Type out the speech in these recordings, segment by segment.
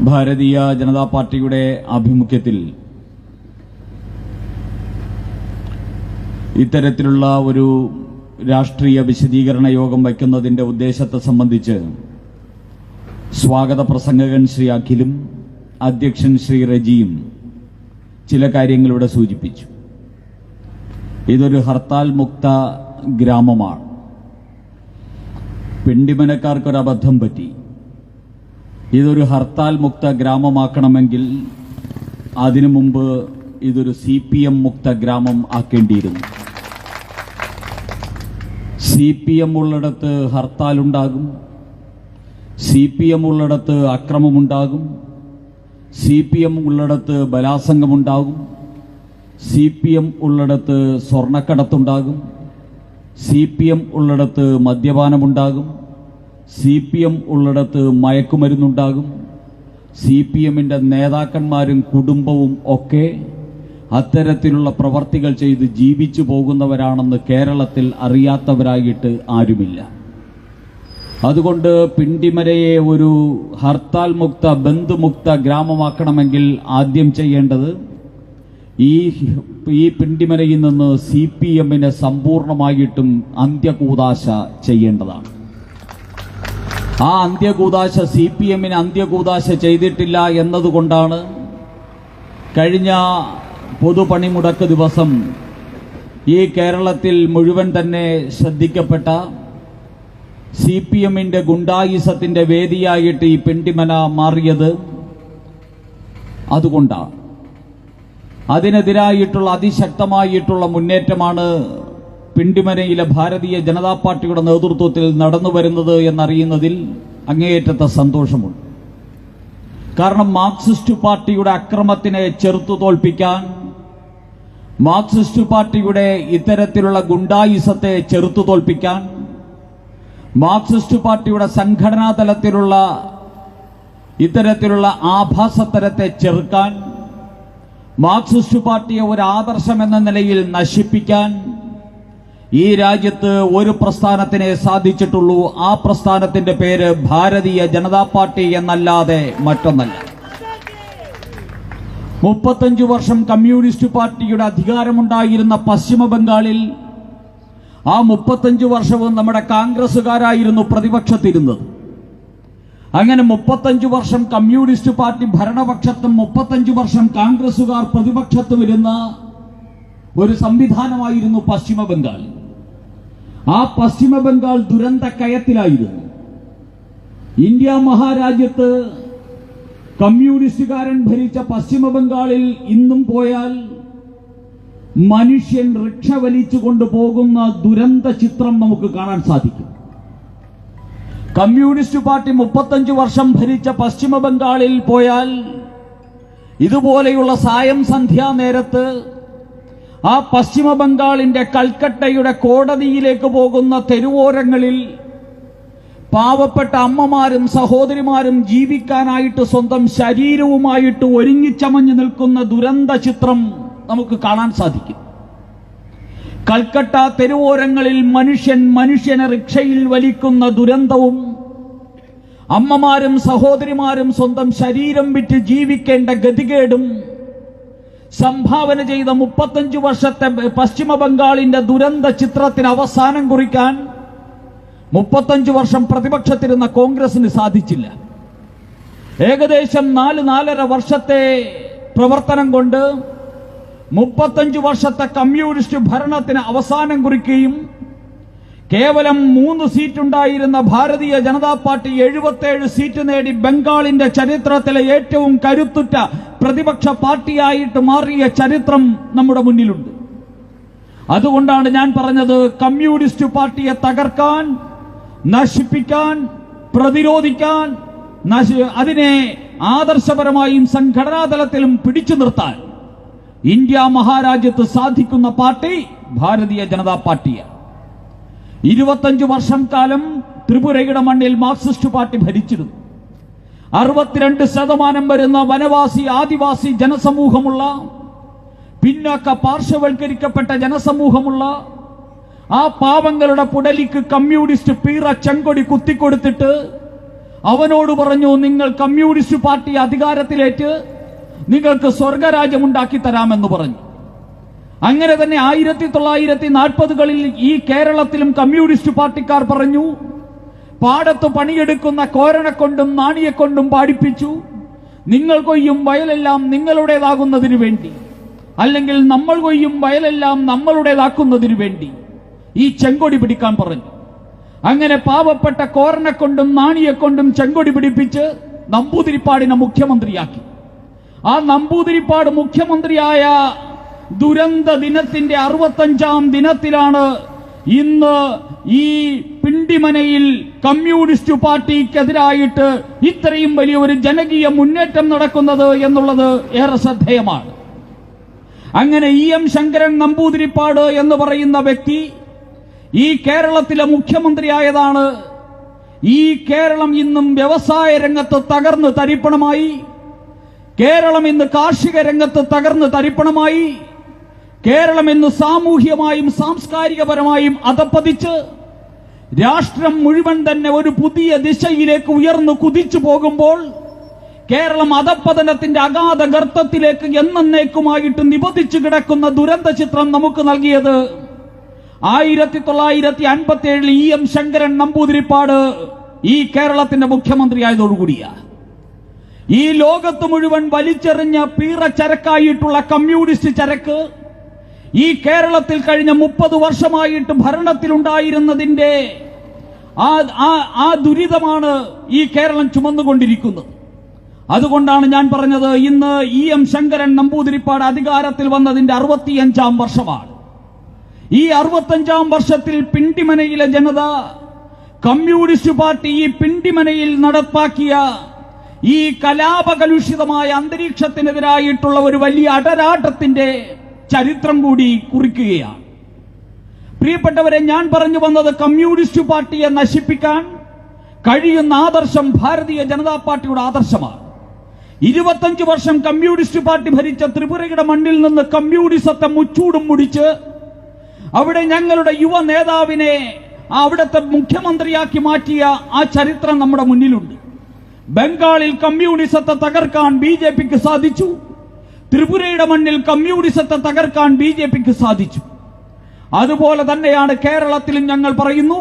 ഭാരതീയ ജനതാ പാർട്ടിയുടെ ആഭിമുഖ്യത്തിൽ ഇത്തരത്തിലുള്ള ഒരു രാഷ്ട്രീയ വിശദീകരണ യോഗം വയ്ക്കുന്നതിന്റെ ഉദ്ദേശത്തെ സംബന്ധിച്ച് സ്വാഗത പ്രസംഗകൻ ശ്രീ അഖിലും അധ്യക്ഷൻ ശ്രീ റജിയും ചില കാര്യങ്ങളിവിടെ സൂചിപ്പിച്ചു. ഇതൊരു ഹർത്താൽ മുക്ത ഗ്രാമമാണ്. പിണ്ടിമനക്കാർക്കൊരബദ്ധം പറ്റി. ഇതൊരു ഹർത്താൽ മുക്ത ഗ്രാമമാക്കണമെങ്കിൽ അതിനു മുമ്പ് ഇതൊരു CPM മുക്ത ഗ്രാമം ആക്കേണ്ടിയിരുന്നു. CPM ഉള്ളിടത്ത് ഹർത്താലുണ്ടാകും, CPM ഉള്ളിടത്ത് അക്രമമുണ്ടാകും, CPM ഉള്ളിടത്ത് ബലാത്സംഗമുണ്ടാകും, CPM ഉള്ളിടത്ത് സ്വർണ്ണക്കടത്തുണ്ടാകും, CPM ഉള്ളിടത്ത് മദ്യപാനമുണ്ടാകും, CPM ഉള്ളിടത്ത് മയക്കുമരുന്നുണ്ടാകും. CPMന്റെ നേതാക്കന്മാരും കുടുംബവും ഒക്കെ അത്തരത്തിലുള്ള പ്രവർത്തികൾ ചെയ്ത് ജീവിച്ചു പോകുന്നവരാണെന്ന് കേരളത്തിൽ അറിയാത്തവരായിട്ട് ആരുമില്ല. അതുകൊണ്ട് പിണ്ടിമനയെ ഒരു ഹർത്താൽ മുക്ത ബന്ധുമുക്ത ഗ്രാമമാക്കണമെങ്കിൽ ആദ്യം ചെയ്യേണ്ടത് ഈ പിണ്ടിമനയിൽ നിന്ന് CPMനെ സമ്പൂർണമായിട്ടും അന്ത്യകൂദാശ ചെയ്യേണ്ടതാണ്. ആ അന്ത്യകൂദാശ CPMന് അന്ത്യകൂദാശ ചെയ്തിട്ടില്ല എന്നതുകൊണ്ടാണ് കഴിഞ്ഞ പൊതുപണിമുടക്ക് ദിവസം ഈ കേരളത്തിൽ മുഴുവൻ തന്നെ ശ്രദ്ധിക്കപ്പെട്ട CPMന്റെ ഗുണ്ടായിസത്തിന്റെ വേദിയായിട്ട് ഈ പിണ്ടിമന മാറിയത്. അതുകൊണ്ടാണ് അതിനെതിരായിട്ടുള്ള അതിശക്തമായിട്ടുള്ള മുന്നേറ്റമാണ് പിണ്ടിമനയിലെ ഭാരതീയ ജനതാ പാർട്ടിയുടെ നേതൃത്വത്തിൽ നടന്നു വരുന്നത് എന്നറിയുന്നതിൽ അങ്ങേയറ്റത്തെ സന്തോഷമുണ്ട്. കാരണം മാർക്സിസ്റ്റ് പാർട്ടിയുടെ അക്രമത്തിനെ ചെറുത്തു തോൽപ്പിക്കാൻ, മാർക്സിസ്റ്റ് പാർട്ടിയുടെ ഇത്തരത്തിലുള്ള ഗുണ്ടായിസത്തെ ചെറുത്തു തോൽപ്പിക്കാൻ, മാർക്സിസ്റ്റ് പാർട്ടിയുടെ സംഘടനാ തലത്തിലുള്ള ഇത്തരത്തിലുള്ള ആഭാസത്തരത്തെ ചെറുക്കാൻ, മാർക്സിസ്റ്റ് പാർട്ടിയെ ഒരു ആദർശമെന്ന നിലയിൽ നശിപ്പിക്കാൻ ഈ രാജ്യത്ത് ഒരു പ്രസ്ഥാനത്തിനെ സാധിച്ചിട്ടുള്ളൂ. ആ പ്രസ്ഥാനത്തിന്റെ പേര് ഭാരതീയ ജനതാ പാർട്ടി എന്നല്ലാതെ മറ്റൊന്നല്ല. 35 വർഷം കമ്മ്യൂണിസ്റ്റ് പാർട്ടിയുടെ അധികാരമുണ്ടായിരുന്ന പശ്ചിമ ബംഗാളിൽ ആ 35 വർഷവും നമ്മുടെ കോൺഗ്രസുകാരായിരുന്നു പ്രതിപക്ഷത്തിരുന്നത്. അങ്ങനെ 35 വർഷം കമ്മ്യൂണിസ്റ്റ് പാർട്ടി ഭരണപക്ഷത്തും 35 വർഷം കോൺഗ്രസുകാർ പ്രതിപക്ഷത്തും ഇരുന്ന ഒരു സംവിധാനമായിരുന്നു പശ്ചിമ ബംഗാൾ. ആ പശ്ചിമ ബംഗാൾ ദുരന്ത കയത്തിലായിരുന്നു. ഇന്ത്യ മഹാരാജ്യത്ത് കമ്മ്യൂണിസ്റ്റുകാരൻ ഭരിച്ച പശ്ചിമ ബംഗാളിൽ ഇന്നും പോയാൽ മനുഷ്യൻ റിക്ഷ വലിച്ചു കൊണ്ടുപോകുന്ന ദുരന്ത ചിത്രം നമുക്ക് കാണാൻ സാധിക്കും. കമ്മ്യൂണിസ്റ്റ് പാർട്ടി 35 വർഷം ഭരിച്ച പശ്ചിമ ബംഗാളിൽ പോയാൽ ഇതുപോലെയുള്ള സായം സന്ധ്യാനേരത്ത് ആ പശ്ചിമ ബംഗാളിന്റെ കൽക്കട്ടയുടെ കോടതിയിലേക്ക് പോകുന്ന തെരുവോരങ്ങളിൽ പാവപ്പെട്ട അമ്മമാരും സഹോദരിമാരും ജീവിക്കാനായിട്ട് സ്വന്തം ശരീരവുമായിട്ട് ഒരുങ്ങിച്ചമഞ്ഞു നിൽക്കുന്ന ദുരന്ത ചിത്രം നമുക്ക് കാണാൻ സാധിക്കും. കൽക്കട്ട തെരുവോരങ്ങളിൽ മനുഷ്യനെ റിക്ഷയിൽ വലിക്കുന്ന ദുരന്തവും, അമ്മമാരും സഹോദരിമാരും സ്വന്തം ശരീരം വിറ്റ് ജീവിക്കേണ്ട ഗതികേടും സംഭാവന ചെയ്ത 35 വർഷത്തെ പശ്ചിമ ബംഗാളിന്റെ ദുരന്ത ചിത്രത്തിന് അവസാനം കുറിക്കാൻ 35 വർഷം പ്രതിപക്ഷത്തിരുന്ന കോൺഗ്രസിന് സാധിച്ചില്ല. ഏകദേശം 4-4.5 വർഷത്തെ പ്രവർത്തനം കൊണ്ട് 35 വർഷത്തെ കമ്മ്യൂണിസ്റ്റ് ഭരണത്തിന് അവസാനം കുറിക്കുകയും കേവലം 3 സീറ്റുണ്ടായിരുന്ന ഭാരതീയ ജനതാ പാർട്ടി 77 സീറ്റ് നേടി ബംഗാളിന്റെ ചരിത്രത്തിലെ ഏറ്റവും കരുത്തുറ്റ പ്രതിപക്ഷ പാർട്ടിയായിട്ട് മാറിയ ചരിത്രം നമ്മുടെ മുന്നിലുണ്ട്. അതുകൊണ്ടാണ് ഞാൻ പറഞ്ഞത്, കമ്മ്യൂണിസ്റ്റ് പാർട്ടിയെ തകർക്കാൻ, നശിപ്പിക്കാൻ, പ്രതിരോധിക്കാൻ, അതിനെ ആദർശപരമായും സംഘടനാതലത്തിലും പിടിച്ചു നിർത്താൻ ഇന്ത്യ മഹാരാജ്യത്ത് സാധിക്കുന്ന പാർട്ടി ഭാരതീയ ജനതാ പാർട്ടിയാണ്. 25 വർഷം കാലം ത്രിപുരയുടെ മണ്ണിൽ മാർക്സിസ്റ്റ് പാർട്ടി ഭരിച്ചിരുന്നു. 62% വരുന്ന വനവാസി ആദിവാസി ജനസമൂഹമുള്ള, പിന്നാക്ക പാർശ്വവൽക്കരിക്കപ്പെട്ട ജനസമൂഹമുള്ള ആ പാവങ്ങളുടെ പുടലിക്ക് കമ്മ്യൂണിസ്റ്റ് പീറ ചെങ്കൊടി കുത്തിക്കൊടുത്തിട്ട് അവനോട് പറഞ്ഞു, നിങ്ങൾ കമ്മ്യൂണിസ്റ്റ് പാർട്ടി അധികാരത്തിലേറ്റ് നിങ്ങൾക്ക് സ്വർഗരാജ്യമുണ്ടാക്കി തരാമെന്ന് പറഞ്ഞു. അങ്ങനെ തന്നെ 1940കളിൽ ഈ കേരളത്തിലും കമ്മ്യൂണിസ്റ്റ് പാർട്ടിക്കാർ പറഞ്ഞു, പാടത്ത് പണിയെടുക്കുന്ന കോരനെ കൊണ്ടും നാണിയെ കൊണ്ടും പാടിപ്പിച്ചു, നിങ്ങൾ കൊയ്യും വയലെല്ലാം നിങ്ങളുടേതാകുന്നതിനു വേണ്ടി, അല്ലെങ്കിൽ നമ്മൾ കൊയ്യും വയലെല്ലാം നമ്മളുടേതാക്കുന്നതിനു വേണ്ടി ഈ ചെങ്കൊടി പിടിക്കാൻ പറഞ്ഞു. അങ്ങനെ പാവപ്പെട്ട കോരനെ കൊണ്ടും നാണിയെ കൊണ്ടും ചെങ്കൊടി പിടിപ്പിച്ച് നമ്പൂതിരിപ്പാടിനെ മുഖ്യമന്ത്രിയാക്കി. ആ നമ്പൂതിരിപ്പാട് മുഖ്യമന്ത്രിയായ ദുരന്ത ദിനത്തിന്റെ 65ാം ദിനത്തിലാണ് ഇന്ന് ഈ പിണ്ടിമനയിൽ കമ്മ്യൂണിസ്റ്റ് പാർട്ടിക്കെതിരായിട്ട് ഇത്രയും വലിയ ഒരു ജനകീയ മുന്നേറ്റം നടക്കുന്നത് എന്നുള്ളത് ഏറെ ശ്രദ്ധേയമാണ്. അങ്ങനെ EM ശങ്കരൻ നമ്പൂതിരിപ്പാട് എന്ന് പറയുന്ന വ്യക്തി ഈ കേരളത്തിലെ മുഖ്യമന്ത്രിയായതാണ്. ഈ കേരളം ഇന്നും വ്യവസായ രംഗത്ത് തകർന്ന് തരിപ്പണമായി. കേരളം ഇന്ന് കാർഷിക രംഗത്ത് തകർന്ന് തരിപ്പണമായി. കേരളം ഇന്ന് സാമൂഹ്യമായും സാംസ്കാരികപരമായും അധപ്പതിച്ച് രാഷ്ട്രം മുഴുവൻ തന്നെ ഒരു പുതിയ ദിശയിലേക്ക് ഉയർന്നു കുതിച്ചു പോകുമ്പോൾ കേരളം അധപ്പതനത്തിന്റെ അഗാധ ഗർത്തത്തിലേക്ക് എന്നേക്കുമായിട്ട് നിബന്ധിച്ചു കിടക്കുന്ന ദുരന്ത ചിത്രം നമുക്ക് നൽകിയത് 1957 EM ശങ്കരൻ നമ്പൂതിരിപ്പാട് ഈ കേരളത്തിന്റെ മുഖ്യമന്ത്രിയായതോടുകൂടിയാണ്. ഈ ലോകത്ത് മുഴുവൻ വലിച്ചെറിഞ്ഞ പീറച്ചരക്കായിട്ടുള്ള കമ്മ്യൂണിസ്റ്റ് ചരക്ക് ഈ കേരളത്തിൽ കഴിഞ്ഞ 30 വർഷമായിട്ട് ഭരണത്തിലുണ്ടായിരുന്നതിന്റെ ആ ദുരിതമാണ് ഈ കേരളം ചുമന്നുകൊണ്ടിരിക്കുന്നത്. അതുകൊണ്ടാണ് ഞാൻ പറഞ്ഞത്, ഇന്ന് EM ശങ്കരൻ നമ്പൂതിരിപ്പാട് അധികാരത്തിൽ വന്നതിന്റെ 65ാം വർഷമാണ്. ഈ 65ാം വർഷത്തിൽ പിണ്ടിമനയിലെ ജനത കമ്മ്യൂണിസ്റ്റ് പാർട്ടി ഈ പിണ്ടിമനയിൽ നടപ്പാക്കിയ ഈ കലാപകലുഷിതമായ അന്തരീക്ഷത്തിനെതിരായിട്ടുള്ള ഒരു വലിയ അടരാട്ടത്തിന്റെ ചരിത്രം കൂടി കുറിക്കുകയാണ്. പ്രിയപ്പെട്ടവരെ, ഞാൻ പറഞ്ഞു വന്നത് കമ്മ്യൂണിസ്റ്റ് പാർട്ടിയെ നശിപ്പിക്കാൻ കഴിയുന്ന ആദർശം ഭാരതീയ ജനതാ പാർട്ടിയുടെ ആദർശമാണ്. 25 വർഷം കമ്മ്യൂണിസ്റ്റ് പാർട്ടി ഭരിച്ച ത്രിപുരയുടെ മണ്ണിൽ നിന്ന് കമ്മ്യൂണിസത്തെ മുച്ചൂടും മുടിച്ച് അവിടെ ഞങ്ങളുടെ യുവ നേതാവിനെ അവിടുത്തെ മുഖ്യമന്ത്രിയാക്കി മാറ്റിയ ആ ചരിത്രം നമ്മുടെ മുന്നിലുണ്ട്. ബംഗാളിൽ കമ്മ്യൂണിസത്തെ തകർക്കാൻ BJPക്ക് സാധിച്ചു. ത്രിപുരയുടെ മണ്ണിൽ കമ്മ്യൂണിസത്തെ തകർക്കാൻ BJPക്ക് സാധിച്ചു. അതുപോലെ തന്നെയാണ് കേരളത്തിലും ഞങ്ങൾ പറയുന്നു.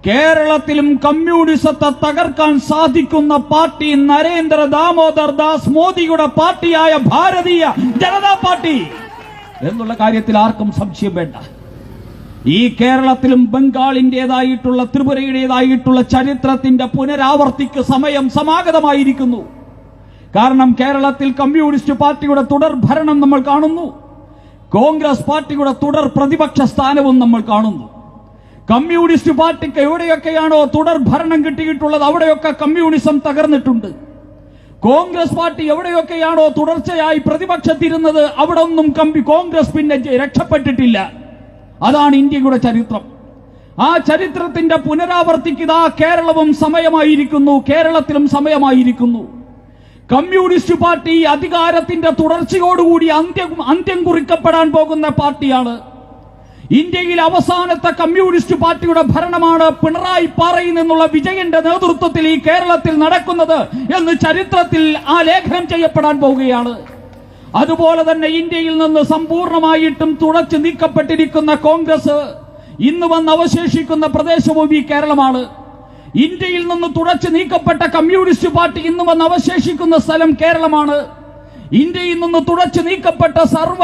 കേരളത്തിലും കമ്മ്യൂണിസത്തെ തകർക്കാൻ സാധിക്കുന്ന പാർട്ടി നരേന്ദ്ര ദാമോദർ ദാസ് മോദിയുടെ പാർട്ടിയായ ഭാരതീയ ജനതാ പാർട്ടി എന്നുള്ള കാര്യത്തിൽ ആർക്കും സംശയം വേണ്ട. ഈ കേരളത്തിലും ബംഗാളിന്റേതായിട്ടുള്ള ത്രിപുരയുടേതായിട്ടുള്ള ചരിത്രത്തിന്റെ പുനരാവർത്തിക്ക് സമയം സമാഗതമായിരിക്കുന്നു. കാരണം കേരളത്തിൽ കമ്മ്യൂണിസ്റ്റ് പാർട്ടിയുടെ തുടർ ഭരണം നമ്മൾ കാണുന്നു. കോൺഗ്രസ് പാർട്ടിയുടെ തുടർ പ്രതിപക്ഷ സ്ഥാനവും നമ്മൾ കാണുന്നു. കമ്മ്യൂണിസ്റ്റ് പാർട്ടിക്ക് എവിടെയൊക്കെയാണോ തുടർ ഭരണം കിട്ടിയിട്ടുള്ളത് അവിടെയൊക്കെ കമ്മ്യൂണിസം തകർന്നിട്ടുണ്ട്. കോൺഗ്രസ് പാർട്ടി എവിടെയൊക്കെയാണോ തുടർച്ചയായി പ്രതിപക്ഷത്തിരുന്നത് അവിടെ ഒന്നും കോൺഗ്രസ് പിന്നെ രക്ഷപ്പെട്ടിട്ടില്ല. അതാണ് ഇന്ത്യയുടെ ചരിത്രം. ആ ചരിത്രത്തിന്റെ പുനരാവർത്തിക്ക് കേരളവും സമയമായിരിക്കുന്നു, കേരളത്തിലും സമയമായിരിക്കുന്നു. കമ്മ്യൂണിസ്റ്റ് പാർട്ടി അധികാരത്തിന്റെ തുടർച്ചയോടുകൂടി അന്ത്യം കുറിക്കപ്പെടാൻ പോകുന്ന പാർട്ടിയാണ്. ഇന്ത്യയിൽ അവസാനത്തെ കമ്മ്യൂണിസ്റ്റ് പാർട്ടിയുടെ ഭരണമാണ് പിണറായി പാറയിൽ നിന്നുള്ള വിജയന്റെ നേതൃത്വത്തിൽ ഈ കേരളത്തിൽ നടക്കുന്നത് എന്ന് ചരിത്രത്തിൽ ആ ലേഖനം ചെയ്യപ്പെടാൻ പോവുകയാണ്. അതുപോലെ തന്നെ ഇന്ത്യയിൽ നിന്ന് സമ്പൂർണമായിട്ടും തുടച്ചു നീക്കപ്പെട്ടിരിക്കുന്ന കോൺഗ്രസ് ഇന്ന് വന്ന് അവശേഷിക്കുന്ന പ്രദേശവും ഈ കേരളമാണ്. ഇന്ത്യയിൽ നിന്ന് തുടച്ചു നീക്കപ്പെട്ട കമ്മ്യൂണിസ്റ്റ് പാർട്ടി ഇന്ന് വന്ന് അവശേഷിക്കുന്ന സ്ഥലം കേരളമാണ്. ഇന്ത്യയിൽ നിന്ന് തുടച്ചു നീക്കപ്പെട്ട സർവ്വ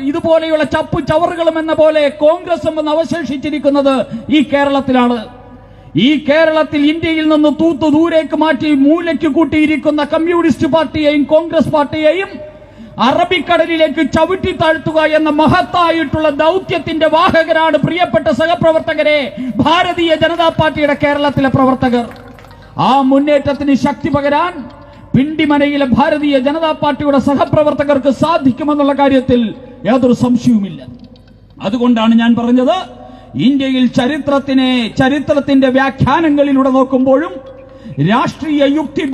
ഇതുപോലെയുള്ള ചപ്പു ചവറുകളും എന്ന പോലെ കോൺഗ്രസും വന്ന് അവശേഷിച്ചിരിക്കുന്നത് ഈ കേരളത്തിലാണ്. ഈ കേരളത്തിൽ ഇന്ത്യയിൽ നിന്ന് തൂത്തു ദൂരേക്ക് മാറ്റി മൂലയ്ക്ക് കൂട്ടിയിരിക്കുന്ന കമ്മ്യൂണിസ്റ്റ് പാർട്ടിയെയും കോൺഗ്രസ് പാർട്ടിയെയും അറബിക്കടലിലേക്ക് ചവിട്ടി താഴ്ത്തുക എന്ന മഹത്തായിട്ടുള്ള ദൗത്യത്തിന്റെ വാഹകരാണ് പ്രിയപ്പെട്ട സഹപ്രവർത്തകരെ ഭാരതീയ ജനതാ പാർട്ടിയുടെ കേരളത്തിലെ പ്രവർത്തകർ. ആ മുന്നേറ്റത്തിന് ശക്തി പകരാൻ പിണ്ടിമനയിലെ ഭാരതീയ ജനതാ പാർട്ടിയുടെ സഹപ്രവർത്തകർക്ക് സാധിക്കുമെന്നുള്ള കാര്യത്തിൽ യാതൊരു സംശയവുമില്ല. അതുകൊണ്ടാണ് ഞാൻ പറഞ്ഞത്, ഇന്ത്യയിൽ ചരിത്രത്തിന്റെ വ്യാഖ്യാനങ്ങളിലൂടെ നോക്കുമ്പോഴും രാഷ്ട്രീയ യുക്തി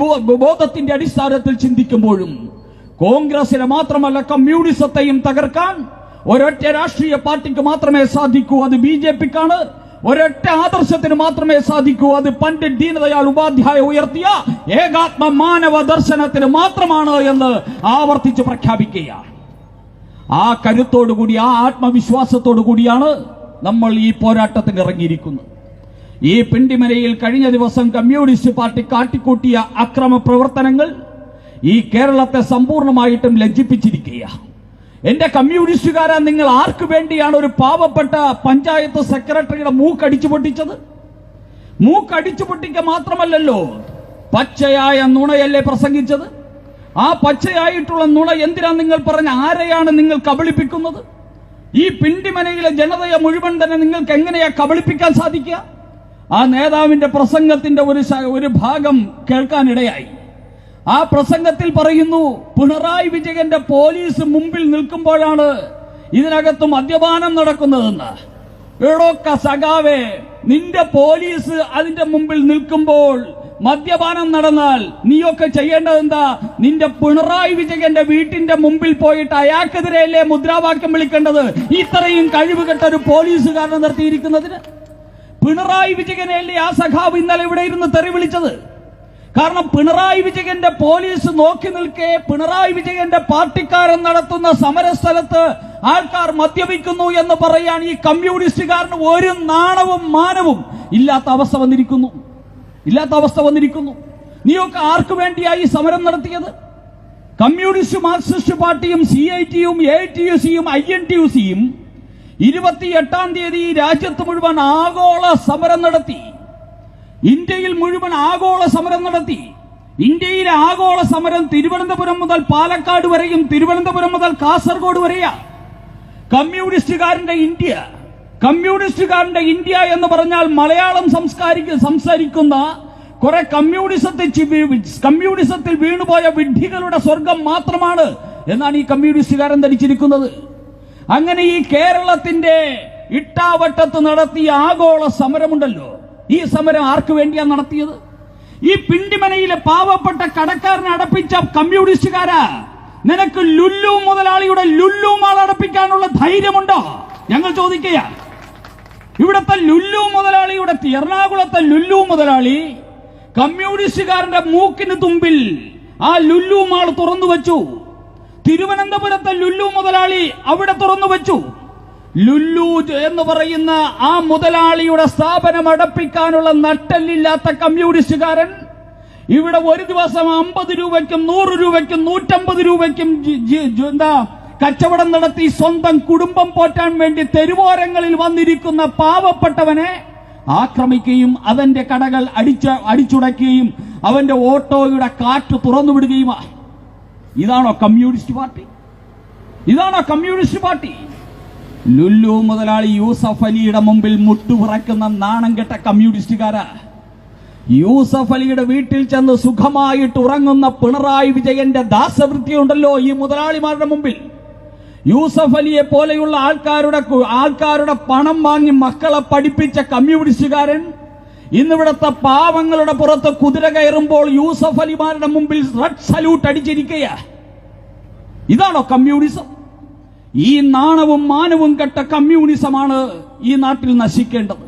ബോധത്തിന്റെ അടിസ്ഥാനത്തിൽ ചിന്തിക്കുമ്പോഴും കോൺഗ്രസിനെ മാത്രമല്ല കമ്മ്യൂണിസത്തെയും തകർക്കാൻ ഒരൊറ്റ രാഷ്ട്രീയ പാർട്ടിക്ക് മാത്രമേ സാധിക്കൂ. അത് BJPക്കാണ്. ഒരൊറ്റ ആദർശത്തിന് മാത്രമേ സാധിക്കൂ. അത് പണ്ഡിറ്റ് ദീനദയാൽ ഉപാധ്യായ ഉയർത്തിയ ഏകാത്മ മാനവ ദർശനത്തിന് മാത്രമാണ് എന്ന് ആവർത്തിച്ച് പ്രഖ്യാപിക്കുകയാണ്. ആ കരുത്തോടുകൂടി, ആ ആത്മവിശ്വാസത്തോടു കൂടിയാണ് നമ്മൾ ഈ പോരാട്ടത്തിന് ഇറങ്ങിയിരിക്കുന്നത്. ഈ പിണ്ടിമനയിൽ കഴിഞ്ഞ ദിവസം കമ്മ്യൂണിസ്റ്റ് പാർട്ടി കാട്ടിക്കൂട്ടിയ അക്രമ പ്രവർത്തനങ്ങൾ ഈ കേരളത്തെ സമ്പൂർണമായിട്ടും ലജ്ജിപ്പിച്ചിരിക്കുകയാണ്. എന്റെ കമ്മ്യൂണിസ്റ്റുകാരാ, നിങ്ങൾ ആർക്കു വേണ്ടിയാണ് ഒരു പാവപ്പെട്ട പഞ്ചായത്ത് സെക്രട്ടറിയുടെ മൂക്കടിച്ചു പൊട്ടിച്ചത്? മൂക്കടിച്ചു പൊട്ടിക്കുക മാത്രമല്ലല്ലോ, പച്ചയായ നുണയല്ലേ പ്രസംഗിച്ചത്? ആ പച്ചയായിട്ടുള്ള നുണ എന്തിനാ നിങ്ങൾ പറഞ്ഞ? ആരെയാണ് നിങ്ങൾ കബളിപ്പിക്കുന്നത്? ഈ പിണ്ടിമനയിലെ ജനതയെ മുഴുവൻ തന്നെ നിങ്ങൾക്ക് എങ്ങനെയാ കബളിപ്പിക്കാൻ സാധിക്കുക? ആ നേതാവിന്റെ പ്രസംഗത്തിന്റെ ഒരു ഭാഗം കേൾക്കാനിടയായി. ആ പ്രസംഗത്തിൽ പറയുന്നു, പിണറായി വിജയന്റെ പോലീസ് മുമ്പിൽ നിൽക്കുമ്പോഴാണ് ഇതിനകത്ത് മദ്യപാനം നടക്കുന്നതെന്ന്. എടോക്ക സഖാവേ, നിന്റെ പോലീസ് അതിന്റെ മുമ്പിൽ നിൽക്കുമ്പോൾ മദ്യപാനം നടന്നാൽ നീയൊക്കെ ചെയ്യേണ്ടത് എന്താ? നിന്റെ പിണറായി വിജയന്റെ വീട്ടിന്റെ മുമ്പിൽ പോയിട്ട് അയാൾക്കെതിരെയല്ലേ മുദ്രാവാക്യം വിളിക്കേണ്ടത്? ഇത്രയും കഴിവുകെട്ട ഒരു പോലീസുകാരനെ നിർത്തിയിരിക്കുന്നതിന് പിണറായി വിജയനെയല്ലേ ആ സഖാവ് ഇന്നലെ ഇവിടെ ഇരുന്ന് തെറി വിളിച്ചത്? കാരണം പിണറായി വിജയന്റെ പോലീസ് നോക്കി നിൽക്കെ പിണറായി വിജയന്റെ പാർട്ടിക്കാരൻ നടത്തുന്ന സമരസ്ഥലത്ത് ആൾക്കാർ മദ്യപിക്കുന്നു എന്ന് പറയാൻ ഈ കമ്മ്യൂണിസ്റ്റുകാരന് ഒരു നാണവും മാനവും ഇല്ലാത്ത അവസ്ഥ വന്നിരിക്കുന്നു. നീയൊക്കെ ആർക്കു വേണ്ടിയായി സമരം നടത്തിയത്? കമ്മ്യൂണിസ്റ്റ് മാർക്സിസ്റ്റ് പാർട്ടിയും CIT-യും AITUC-യും INTUC-യും 28-ാം തീയതി രാജ്യത്ത് മുഴുവൻ ആഗോള സമരം നടത്തി. ഇന്ത്യയിൽ മുഴുവൻ ആഗോള സമരം നടത്തി. ഇന്ത്യയിലെ ആഗോള സമരം തിരുവനന്തപുരം മുതൽ പാലക്കാട് വരെയും തിരുവനന്തപുരം മുതൽ കാസർഗോഡ് വരെയാ. കമ്മ്യൂണിസ്റ്റുകാരന്റെ ഇന്ത്യ എന്ന് പറഞ്ഞാൽ മലയാളം സംസാരിക്കുന്ന കുറെ കമ്മ്യൂണിസത്തിൽ വീണുപോയ വിഡ്ഢികളുടെ സ്വർഗം മാത്രമാണ് എന്നാണ് ഈ കമ്മ്യൂണിസ്റ്റുകാരൻ ധരിച്ചിരിക്കുന്നത്. അങ്ങനെ ഈ കേരളത്തിന്റെ ഇട്ടാവട്ടത്ത് നടത്തിയ ആഗോള സമരമുണ്ടല്ലോ, ഈ സമരം ആർക്കു വേണ്ടിയാണ് നടത്തിയത്? ഈ പിണ്ടിമനയിലെ പാവപ്പെട്ട കടക്കാരനെ അടപ്പിച്ച കമ്മ്യൂണിസ്റ്റുകാരാ, നിനക്ക് ലുല്ലു മുതലാളിയുടെ ലുല്ലു മാൾ അടപ്പിക്കാനുള്ള ധൈര്യമുണ്ടോ? ഞങ്ങൾ ചോദിക്കുക. ഇവിടത്തെ ലുല്ലു മുതലാളിയുടെ, എറണാകുളത്തെ ലുല്ലു മുതലാളി കമ്മ്യൂണിസ്റ്റുകാരന്റെ മൂക്കിന് തുമ്പിൽ ആ ലുല്ലു മാൾ തുറന്നു വെച്ചു. തിരുവനന്തപുരത്തെ ലുല്ലു മുതലാളി അവിടെ തുറന്നു വെച്ചു. ലുല്ലു എന്ന് പറയുന്ന ആ മുതലാളിയുടെ സ്ഥാപനം അടപ്പിക്കാനുള്ള നട്ടെല്ലില്ലാത്ത കമ്മ്യൂണിസ്റ്റുകാരൻ ഇവിടെ ഒരു ദിവസം 50 രൂപയ്ക്കും 100 രൂപയ്ക്കും 150 രൂപയ്ക്കും കച്ചവടം നടത്തി സ്വന്തം കുടുംബം പോറ്റാൻ വേണ്ടി തെരുവോരങ്ങളിൽ വന്നിരിക്കുന്ന പാവപ്പെട്ടവനെ ആക്രമിക്കുകയും അവന്റെ കടകൾ അടിച്ചുടയ്ക്കുകയും അവന്റെ ഓട്ടോയുടെ കാറ്റ് തുറന്നുവിടുകയുമാണ്. ഇതാണോ കമ്മ്യൂണിസ്റ്റ് പാർട്ടി? ലുല്ലു മുതലാളി യൂസഫ് അലിയുടെ മുമ്പിൽ മുട്ടുപുറക്കുന്ന നാണം കെട്ട കമ്മ്യൂണിസ്റ്റുകാരാ. യൂസഫ് അലിയുടെ വീട്ടിൽ ചെന്ന് സുഖമായിട്ട് ഉറങ്ങുന്ന പിണറായി വിജയന്റെ ദാസവൃത്തിയുണ്ടല്ലോ ഈ മുതലാളിമാരുടെ മുമ്പിൽ. യൂസഫ് അലിയെ പോലെയുള്ള ആൾക്കാരുടെ പണം വാങ്ങി മക്കളെ പഠിപ്പിച്ച കമ്മ്യൂണിസ്റ്റുകാരൻ ഇന്നിവിടത്തെ പാവങ്ങളുടെ പുറത്ത് കുതിര കയറുമ്പോൾ യൂസഫ് അലിമാരുടെ മുമ്പിൽ റെഡ് സല്യൂട്ട് അടിച്ചിരിക്കുക. ഇതാണോ കമ്മ്യൂണിസം? ഈ നാണവും മാനവും കെട്ട കമ്മ്യൂണിസമാണ് ഈ നാട്ടിൽ നശിക്കേണ്ടത്.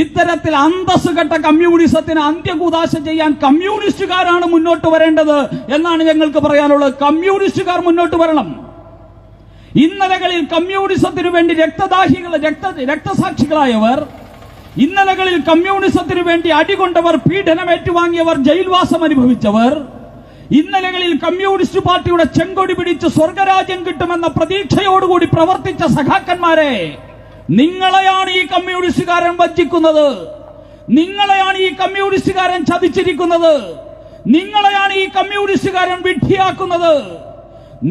ഇത്തരത്തിൽ അന്തസ് കെട്ട കമ്മ്യൂണിസത്തിന് അന്ത്യകൂദാശ ചെയ്യാൻ കമ്മ്യൂണിസ്റ്റുകാരാണ് മുന്നോട്ട് വരേണ്ടത് എന്നാണ് ഞങ്ങൾക്ക് പറയാനുള്ളത്. കമ്മ്യൂണിസ്റ്റുകാർ മുന്നോട്ട് വരണം. ഇന്നലകളിൽ കമ്മ്യൂണിസത്തിനു വേണ്ടി രക്തസാക്ഷികളായവർ, ഇന്നലകളിൽ കമ്മ്യൂണിസത്തിനു വേണ്ടി അടികൊണ്ടവർ, പീഡനമേറ്റുവാങ്ങിയവർ, ജയിൽവാസം അനുഭവിച്ചവർ, ഇന്നലകളിൽ കമ്മ്യൂണിസ്റ്റ് പാർട്ടിയുടെ ചെങ്കൊടി പിടിച്ച് സ്വർഗരാജ്യം കിട്ടുമെന്ന പ്രതീക്ഷയോടുകൂടി പ്രവർത്തിച്ച സഖാക്കന്മാരെ, നിങ്ങളെയാണ് ഈ കമ്മ്യൂണിസ്റ്റുകാരൻ വഞ്ചിക്കുന്നത്. നിങ്ങളെയാണ് ഈ കമ്മ്യൂണിസ്റ്റുകാരൻ ചതിച്ചിരിക്കുന്നത്. നിങ്ങളെയാണ് ഈ കമ്മ്യൂണിസ്റ്റുകാരൻ വിഡ്ഢിയാക്കുന്നത്.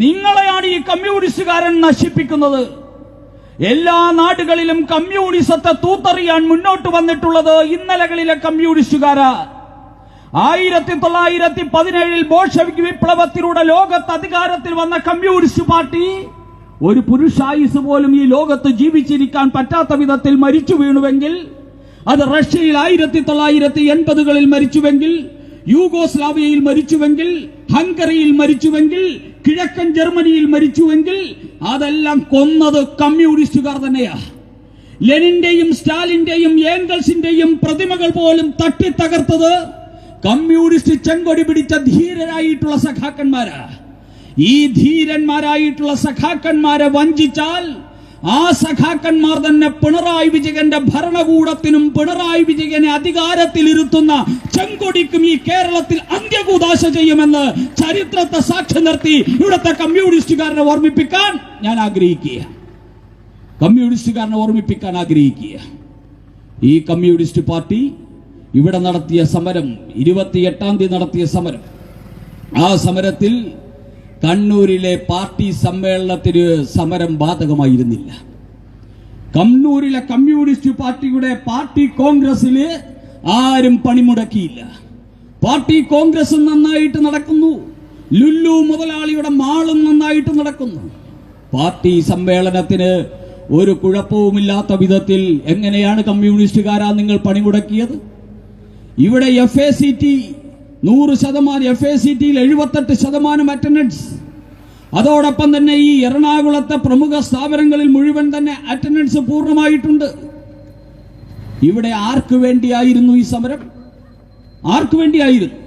നിങ്ങളെയാണ് ഈ കമ്മ്യൂണിസ്റ്റുകാരൻ നശിപ്പിക്കുന്നത്. എല്ലാ നാടുകളിലും കമ്മ്യൂണിസത്തെ തൂത്തെറിയാൻ മുന്നോട്ട് വന്നിട്ടുള്ളത് ഇന്നലകളിലെ കമ്മ്യൂണിസ്റ്റുകാരാ. 1917 ബോൾഷെവിക് വിപ്ലവത്തിലൂടെ ലോകത്ത് അധികാരത്തിൽ വന്ന കമ്മ്യൂണിസ്റ്റ് പാർട്ടി ഒരു പുരുഷായുസ് പോലും ഈ ലോകത്ത് ജീവിച്ചിരിക്കാൻ പറ്റാത്ത വിധത്തിൽ മരിച്ചു വീണുവെങ്കിൽ, അത് റഷ്യയിൽ 1980കളിൽ മരിച്ചുവെങ്കിൽ, യൂഗോസ്ലാവിയയിൽ മരിച്ചുവെങ്കിൽ, ഹംഗറിയിൽ മരിച്ചുവെങ്കിൽ, കിഴക്കൻ ജർമ്മനിയിൽ മരിച്ചുവെങ്കിൽ, അതെല്ലാം കൊന്നത് കമ്മ്യൂണിസ്റ്റുകാർ തന്നെയാ. ലെനിന്റെയും സ്റ്റാലിന്റെയും ഏംഗൽസിന്റെയും പ്രതിമകൾ പോലും തട്ടിത്തകർത്തത് കമ്മ്യൂണിസ്റ്റ് ചെങ്കൊടി പിടിച്ച ധീരരായിട്ടുള്ള സഖാക്കന്മാരാ. ഈ ധീരന്മാരായിട്ടുള്ള സഖാക്കന്മാരെ വഞ്ചിച്ചാൽ ആ സഖാക്കന്മാർ തന്നെ പിണറായി വിജയന്റെ ഭരണകൂടത്തിനും പിണറായി വിജയനെ അധികാരത്തിലിരുത്തുന്ന ചെങ്കൊടിക്കും ഈ കേരളത്തിൽ അന്ത്യകൂദാശ ചെയ്യുമെന്ന് ചരിത്രത്തെ സാക്ഷി നിർത്തി ഇവിടുത്തെ കമ്മ്യൂണിസ്റ്റുകാരനെ ഓർമ്മിപ്പിക്കാൻ ഞാൻ ആഗ്രഹിക്കുക. ഈ കമ്മ്യൂണിസ്റ്റ് പാർട്ടി ഇവിടെ നടത്തിയ സമരം, 28-ാം തീയതി നടത്തിയ സമരം, ആ സമരത്തിൽ കണ്ണൂരിലെ പാർട്ടി സമ്മേളനത്തിന് സമരം ബാധകമായിരുന്നില്ല. കണ്ണൂരിലെ കമ്മ്യൂണിസ്റ്റ് പാർട്ടിയുടെ പാർട്ടി കോൺഗ്രസില് ആരും പണിമുടക്കിയില്ല. പാർട്ടി കോൺഗ്രസ് നന്നായിട്ട് നടക്കുന്നു. ലുല്ലു മുതലാളിയുടെ മാളും നന്നായിട്ട് നടക്കുന്നു. പാർട്ടി സമ്മേളനത്തിന് ഒരു കുഴപ്പവുമില്ലാത്ത വിധത്തിൽ എങ്ങനെയാണ് കമ്മ്യൂണിസ്റ്റുകാരാ നിങ്ങൾ പണിമുടക്കിയത്? ഇവിടെ FACT 100%, FACTയിൽ 78% അറ്റൻഡൻസ്. അതോടൊപ്പം തന്നെ ഈ എറണാകുളത്തെ പ്രമുഖ സ്ഥാപനങ്ങളിൽ മുഴുവൻ തന്നെ അറ്റൻഡൻസ് പൂർണ്ണമായിട്ടുണ്ട്. ഇവിടെ ആർക്കു വേണ്ടിയായിരുന്നു ഈ സമരം? ആർക്കു വേണ്ടിയായിരുന്നു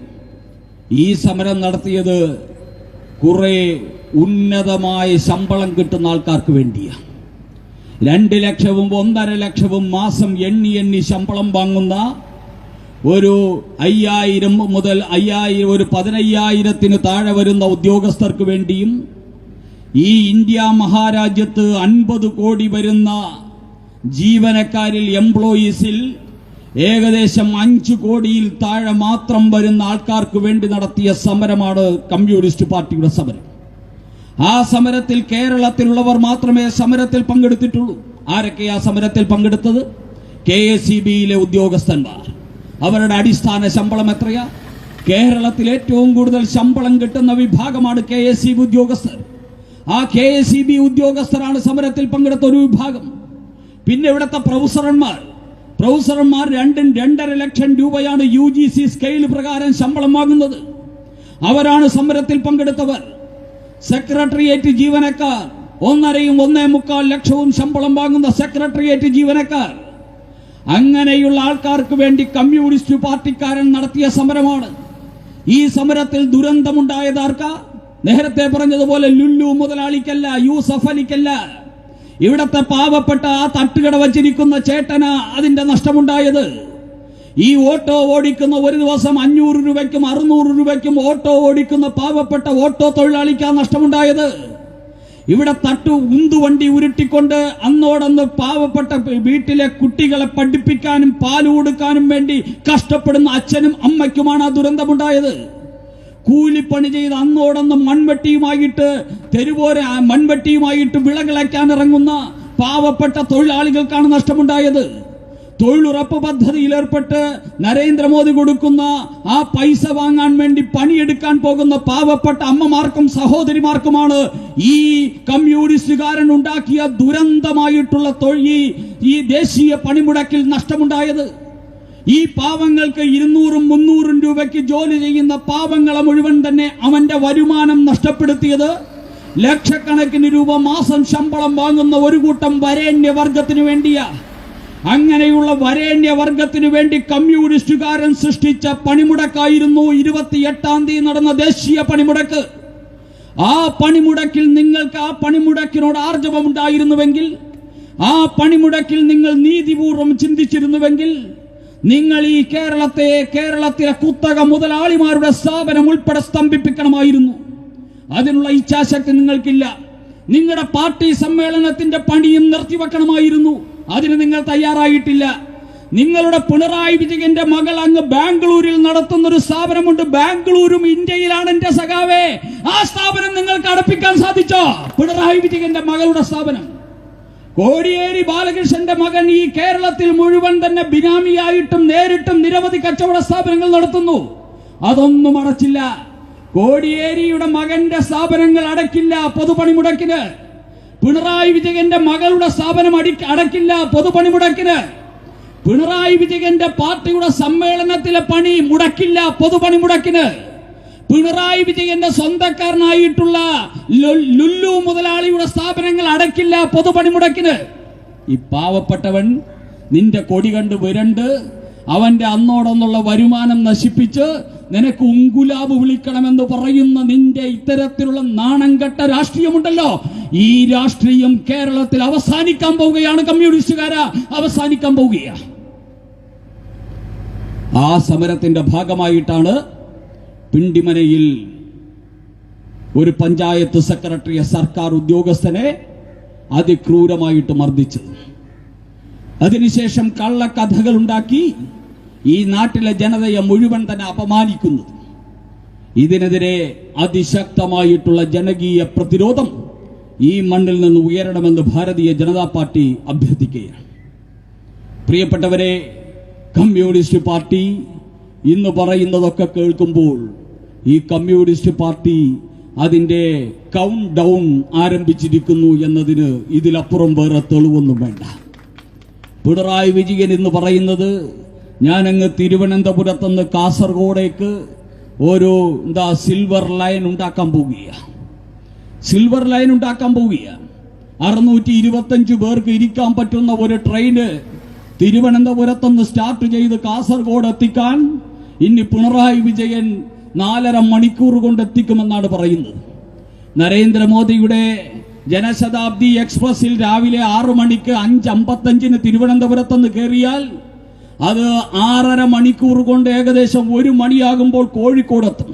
ഈ സമരം നടത്തിയത്? കുറെ ഉന്നതമായ ശമ്പളം കിട്ടുന്ന ആൾക്കാർക്ക് വേണ്ടിയാണ്. 2 ലക്ഷവും 1.5 ലക്ഷവും മാസം എണ്ണി ശമ്പളം വാങ്ങുന്ന ഒരു 5000 മുതൽ 5000, ഒരു 15,000-ന് താഴെ വരുന്ന ഉദ്യോഗസ്ഥർക്ക് വേണ്ടിയും ഈ ഇന്ത്യ മഹാരാജ്യത്ത് 50 കോടി വരുന്ന ജീവനക്കാരിൽ, എംപ്ലോയീസിൽ ഏകദേശം 5 കോടിയിൽ താഴെ മാത്രം വരുന്ന ആൾക്കാർക്ക് വേണ്ടി നടത്തിയ സമരമാണ് കമ്മ്യൂണിസ്റ്റ് പാർട്ടിയുടെ സമരം. ആ സമരത്തിൽ കേരളത്തിലുള്ളവർ മാത്രമേ സമരത്തിൽ പങ്കെടുത്തിട്ടുള്ളൂ. ആരൊക്കെയാ സമരത്തിൽ പങ്കെടുത്തത്? KSEB-യിലെ ഉദ്യോഗസ്ഥന്മാർ. അവരുടെ അടിസ്ഥാന ശമ്പളം എത്രയാ? കേരളത്തിൽ ഏറ്റവും കൂടുതൽ ശമ്പളം കിട്ടുന്ന വിഭാഗമാണ് KSEB ഉദ്യോഗസ്ഥർ. ആ KSEB ഉദ്യോഗസ്ഥരാണ് സമരത്തിൽ പങ്കെടുത്ത ഒരു വിഭാഗം. പിന്നെ ഇവിടുത്തെ പ്രൊഫസർമാർ 2.5 ലക്ഷം രൂപയാണ് UGC സ്കെയിൽ പ്രകാരം ശമ്പളം വാങ്ങുന്നത്. അവരാണ് സമരത്തിൽ പങ്കെടുത്തവർ. സെക്രട്ടേറിയറ്റ് ജീവനക്കാർ 1.5-1.25 ലക്ഷവും ശമ്പളം വാങ്ങുന്ന സെക്രട്ടേറിയറ്റ് ജീവനക്കാർ. അങ്ങനെയുള്ള ആൾക്കാർക്ക് വേണ്ടി കമ്മ്യൂണിസ്റ്റ് പാർട്ടിക്കാരൻ നടത്തിയ സമരമാണ്. ഈ സമരത്തിൽ ദുരന്തമുണ്ടായതാർക്കാ? നേരത്തെ പറഞ്ഞതുപോലെ ലുല്ലു മുതലാളിക്കല്ല, യൂസഫ് അലിക്കല്ല. ഇവിടത്തെ പാവപ്പെട്ട ആ തട്ടുകട വച്ചിരിക്കുന്ന ചേട്ടന അതിന്റെ നഷ്ടമുണ്ടായത്. ഈ ഓട്ടോ ഓടിക്കുന്ന, ഒരു ദിവസം 500 രൂപയ്ക്കും 600 രൂപയ്ക്കും ഓട്ടോ ഓടിക്കുന്ന പാവപ്പെട്ട ഓട്ടോ തൊഴിലാളിക്കാ നഷ്ടമുണ്ടായത്. ഇവിടെ ഉന്തുവണ്ടി ഉരുട്ടിക്കൊണ്ട് അന്നോടന്ന് പാവപ്പെട്ട വീട്ടിലെ കുട്ടികളെ പഠിപ്പിക്കാനും പാല് കൊടുക്കാനും വേണ്ടി കഷ്ടപ്പെടുന്ന അച്ഛനും അമ്മയ്ക്കുമാണ് ആ ദുരന്തമുണ്ടായത്. കൂലിപ്പണി ചെയ്ത് അന്നോടന്ന് മൺവെട്ടിയുമായിട്ട് വിളകിളയ്ക്കാൻ ഇറങ്ങുന്ന പാവപ്പെട്ട തൊഴിലാളികൾക്കാണ് നഷ്ടമുണ്ടായത്. തൊഴിലുറപ്പ് പദ്ധതിയിൽ ഏർപ്പെട്ട് നരേന്ദ്രമോദി കൊടുക്കുന്ന ആ പൈസ വാങ്ങാൻ വേണ്ടി പണിയെടുക്കാൻ പോകുന്ന പാവപ്പെട്ട അമ്മമാർക്കും സഹോദരിമാർക്കുമാണ് ഈ കമ്മ്യൂണിസ്റ്റുകാരൻ ഉണ്ടാക്കിയ ദുരന്തമായിട്ടുള്ള ഈ ദേശീയ പണിമുടക്കിൽ നഷ്ടമുണ്ടായത്. ഈ പാവങ്ങൾക്ക് 200-300 രൂപയ്ക്ക് ജോലി ചെയ്യുന്ന പാവങ്ങളെ മുഴുവൻ തന്നെ അവന്റെ വരുമാനം നഷ്ടപ്പെടുത്തിയത് ലക്ഷക്കണക്കിന് രൂപ മാസം ശമ്പളം വാങ്ങുന്ന ഒരു കൂട്ടം വരേണ്യവർഗത്തിനു വേണ്ടിയാ. അങ്ങനെയുള്ള വരേണ്യവർഗത്തിനു വേണ്ടി കമ്മ്യൂണിസ്റ്റുകാരൻ സൃഷ്ടിച്ച പണിമുടക്കായിരുന്നു 28-ാം തീയതി നടന്ന ദേശീയ പണിമുടക്ക്. ആ പണിമുടക്കിൽ നിങ്ങൾക്ക് ആ പണിമുടക്കിനോട് ആർജവമുണ്ടായിരുന്നുവെങ്കിൽ, ആ പണിമുടക്കിൽ നിങ്ങൾ നീതിപൂർവ്വം ചിന്തിച്ചിരുന്നുവെങ്കിൽ, നിങ്ങൾ ഈ കേരളത്തിലെ കുത്തക മുതലാളിമാരുടെ സ്ഥാപനം ഉൾപ്പെടെ സ്തംഭിപ്പിക്കണമായിരുന്നു. അതിനുള്ള ഇച്ഛാശക്തി നിങ്ങൾക്കില്ല. നിങ്ങളുടെ പാർട്ടി സമ്മേളനത്തിന്റെ പണിയും നിർത്തിവെക്കണമായിരുന്നു. അതിന് നിങ്ങൾ തയ്യാറായിട്ടില്ല. നിങ്ങളുടെ പിണറായി വിജയന്റെ മകൾ അങ്ങ് ബാംഗ്ലൂരിൽ നടത്തുന്ന ഒരു സ്ഥാപനമുണ്ട്. ബാംഗ്ലൂരും ഇന്ത്യയിലാണ് എന്റെ സഖാവേ. ആ സ്ഥാപനം നിങ്ങൾക്ക് അടപ്പിക്കാൻ സാധിച്ചോ? പിണറായി വിജയന്റെ മകളുടെ സ്ഥാപനം. കോടിയേരി ബാലകൃഷ്ണന്റെ മകൻ ഈ കേരളത്തിൽ മുഴുവൻ തന്നെ ബിനാമിയായിട്ടും നേരിട്ടും നിരവധി കച്ചവട സ്ഥാപനങ്ങൾ നടത്തുന്നു. അതൊന്നും അടച്ചില്ല. കോടിയേരിയുടെ മകന്റെ സ്ഥാപനങ്ങൾ അടക്കില്ല പൊതുപണിമുടക്കിന്. പിണറായി വിജയന്റെ മകളുടെ സ്ഥാപനം അടക്കില്ല പൊതുപണിമുടക്കിന്. പിണറായി വിജയന്റെ പാർട്ടിയുടെ സമ്മേളനത്തിലെ പണി മുടക്കില്ല പൊതുപണിമുടക്കിന്. പിണറായി വിജയന്റെ സ്വന്തക്കാരനായിട്ടുള്ള ലുല്ലു മുതലാളിയുടെ സ്ഥാപനങ്ങൾ അടക്കില്ല പൊതുപണിമുടക്കിന്. ഈ പാവപ്പെട്ടവൻ നിന്റെ കൊടി കണ്ട് വിരണ്ട് അവന്റെ അന്നോടൊന്നുള്ള വരുമാനം നശിപ്പിച്ച് നിനക്ക് ഉങ്കുലാബ് വിളിക്കണമെന്ന് പറയുന്ന നിന്റെ ഇത്തരത്തിലുള്ള നാണംകെട്ട രാഷ്ട്രീയമുണ്ടല്ലോ, ഈ രാഷ്ട്രീയം കേരളത്തിൽ അവസാനിക്കാൻ പോവുകയാണ്. കമ്മ്യൂണിസ്റ്റുകാരാ, അവസാനിക്കാൻ പോവുകയാണ്. ആ സമരത്തിന്റെ ഭാഗമായിട്ടാണ് പിണ്ടിമനയിൽ ഒരു പഞ്ചായത്ത് സെക്രട്ടറിയെ സർക്കാർ ഉദ്യോഗസ്ഥനെ അതിക്രൂരമായിട്ട് മർദ്ദിച്ചത്. അതിനുശേഷം കള്ളക്കഥകൾ ഉണ്ടാക്കി ഈ നാട്ടിലെ ജനതയെ മുഴുവൻ തന്നെ അപമാനിക്കുന്നത്. ഇതിനെതിരെ അതിശക്തമായിട്ടുള്ള ജനകീയ പ്രതിരോധം ഈ മണ്ണിൽ നിന്ന് ഉയരണമെന്ന് ഭാരതീയ ജനതാ പാർട്ടി അഭ്യർത്ഥിക്കുകയാണ്. പ്രിയപ്പെട്ടവരെ, കമ്മ്യൂണിസ്റ്റ് പാർട്ടി ഇന്ന് പറയുന്നതൊക്കെ കേൾക്കുമ്പോൾ ഈ കമ്മ്യൂണിസ്റ്റ് പാർട്ടി അതിന്റെ കൗണ്ട് ഡൗൺ ആരംഭിച്ചിരിക്കുന്നു എന്നതിന് ഇതിലപ്പുറം വേറെ തെളിവൊന്നും വേണ്ട. പിണറായി വിജയൻ എന്ന് പറയുന്നത് ഞാനങ്ങ് തിരുവനന്തപുരത്തുനിന്ന് കാസർഗോഡേക്ക് ഒരു സിൽവർ ലൈൻ ഉണ്ടാക്കാൻ പോവുകയാണ്. സിൽവർ ലൈൻ ഉണ്ടാക്കാൻ പോവുകയാണ്. 625 പേർക്ക് ഇരിക്കാൻ പറ്റുന്ന ഒരു ട്രെയിന് തിരുവനന്തപുരത്തുനിന്ന് സ്റ്റാർട്ട് ചെയ്ത് കാസർഗോഡ് എത്തിക്കാൻ ഇനി പിണറായി വിജയൻ 4.5 മണിക്കൂർ കൊണ്ട് എത്തിക്കുമെന്നാണ് പറയുന്നത്. നരേന്ദ്രമോദിയുടെ ജനശതാബ്ദി എക്സ്പ്രസിൽ രാവിലെ 6 മണിക്ക് 5:55 തിരുവനന്തപുരത്തുനിന്ന് കയറിയാൽ അത് 6.5 മണിക്കൂർ കൊണ്ട് ഏകദേശം 1 മണിയാകുമ്പോൾ കോഴിക്കോടെത്തും.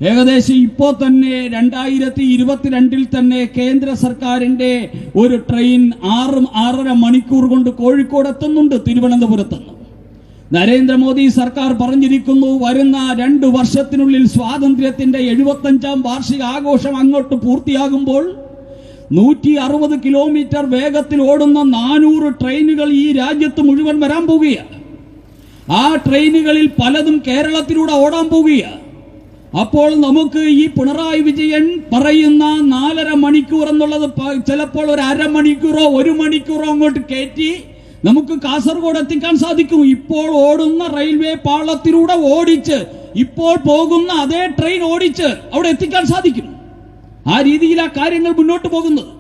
ഏകദേശം ഇപ്പോൾ തന്നെ 2022 തന്നെ കേന്ദ്ര സർക്കാരിന്റെ ഒരു ട്രെയിൻ 6.5 മണിക്കൂർ കൊണ്ട് കോഴിക്കോട് എത്തുന്നുണ്ട് തിരുവനന്തപുരത്തുനിന്ന്. നരേന്ദ്രമോദി സർക്കാർ പറഞ്ഞിരിക്കുന്നു, വരുന്ന 2 വർഷത്തിനുള്ളിൽ സ്വാതന്ത്ര്യത്തിന്റെ 75ാം വാർഷിക ആഘോഷം അങ്ങോട്ട് പൂർത്തിയാകുമ്പോൾ 160 കിലോമീറ്റർ വേഗത്തിൽ ഓടുന്ന 400 ട്രെയിനുകൾ ഈ രാജ്യത്ത് മുഴുവൻ വരാൻ പോവുകയാണ്. ആ ട്രെയിനുകളിൽ പലതും കേരളത്തിലൂടെ ഓടാൻ പോവുകയാണ്. അപ്പോൾ നമുക്ക് ഈ പിണറായി വിജയൻ പറയുന്ന 4.5 മണിക്കൂർ എന്നുള്ളത് ചിലപ്പോൾ ഒരു 1/2 മണിക്കൂറോ 1 മണിക്കൂറോ അങ്ങോട്ട് കയറ്റി നമുക്ക് കാസർഗോഡ് എത്തിക്കാൻ സാധിക്കും. ഇപ്പോൾ ഓടുന്ന റെയിൽവേ പാളത്തിലൂടെ ഓടിച്ച് ഇപ്പോൾ പോകുന്ന അതേ ട്രെയിൻ ഓടിച്ച് അവിടെ എത്തിക്കാൻ സാധിക്കും. ആ രീതിയിൽ ആ കാര്യങ്ങൾ മുന്നോട്ട് പോകുന്നത്.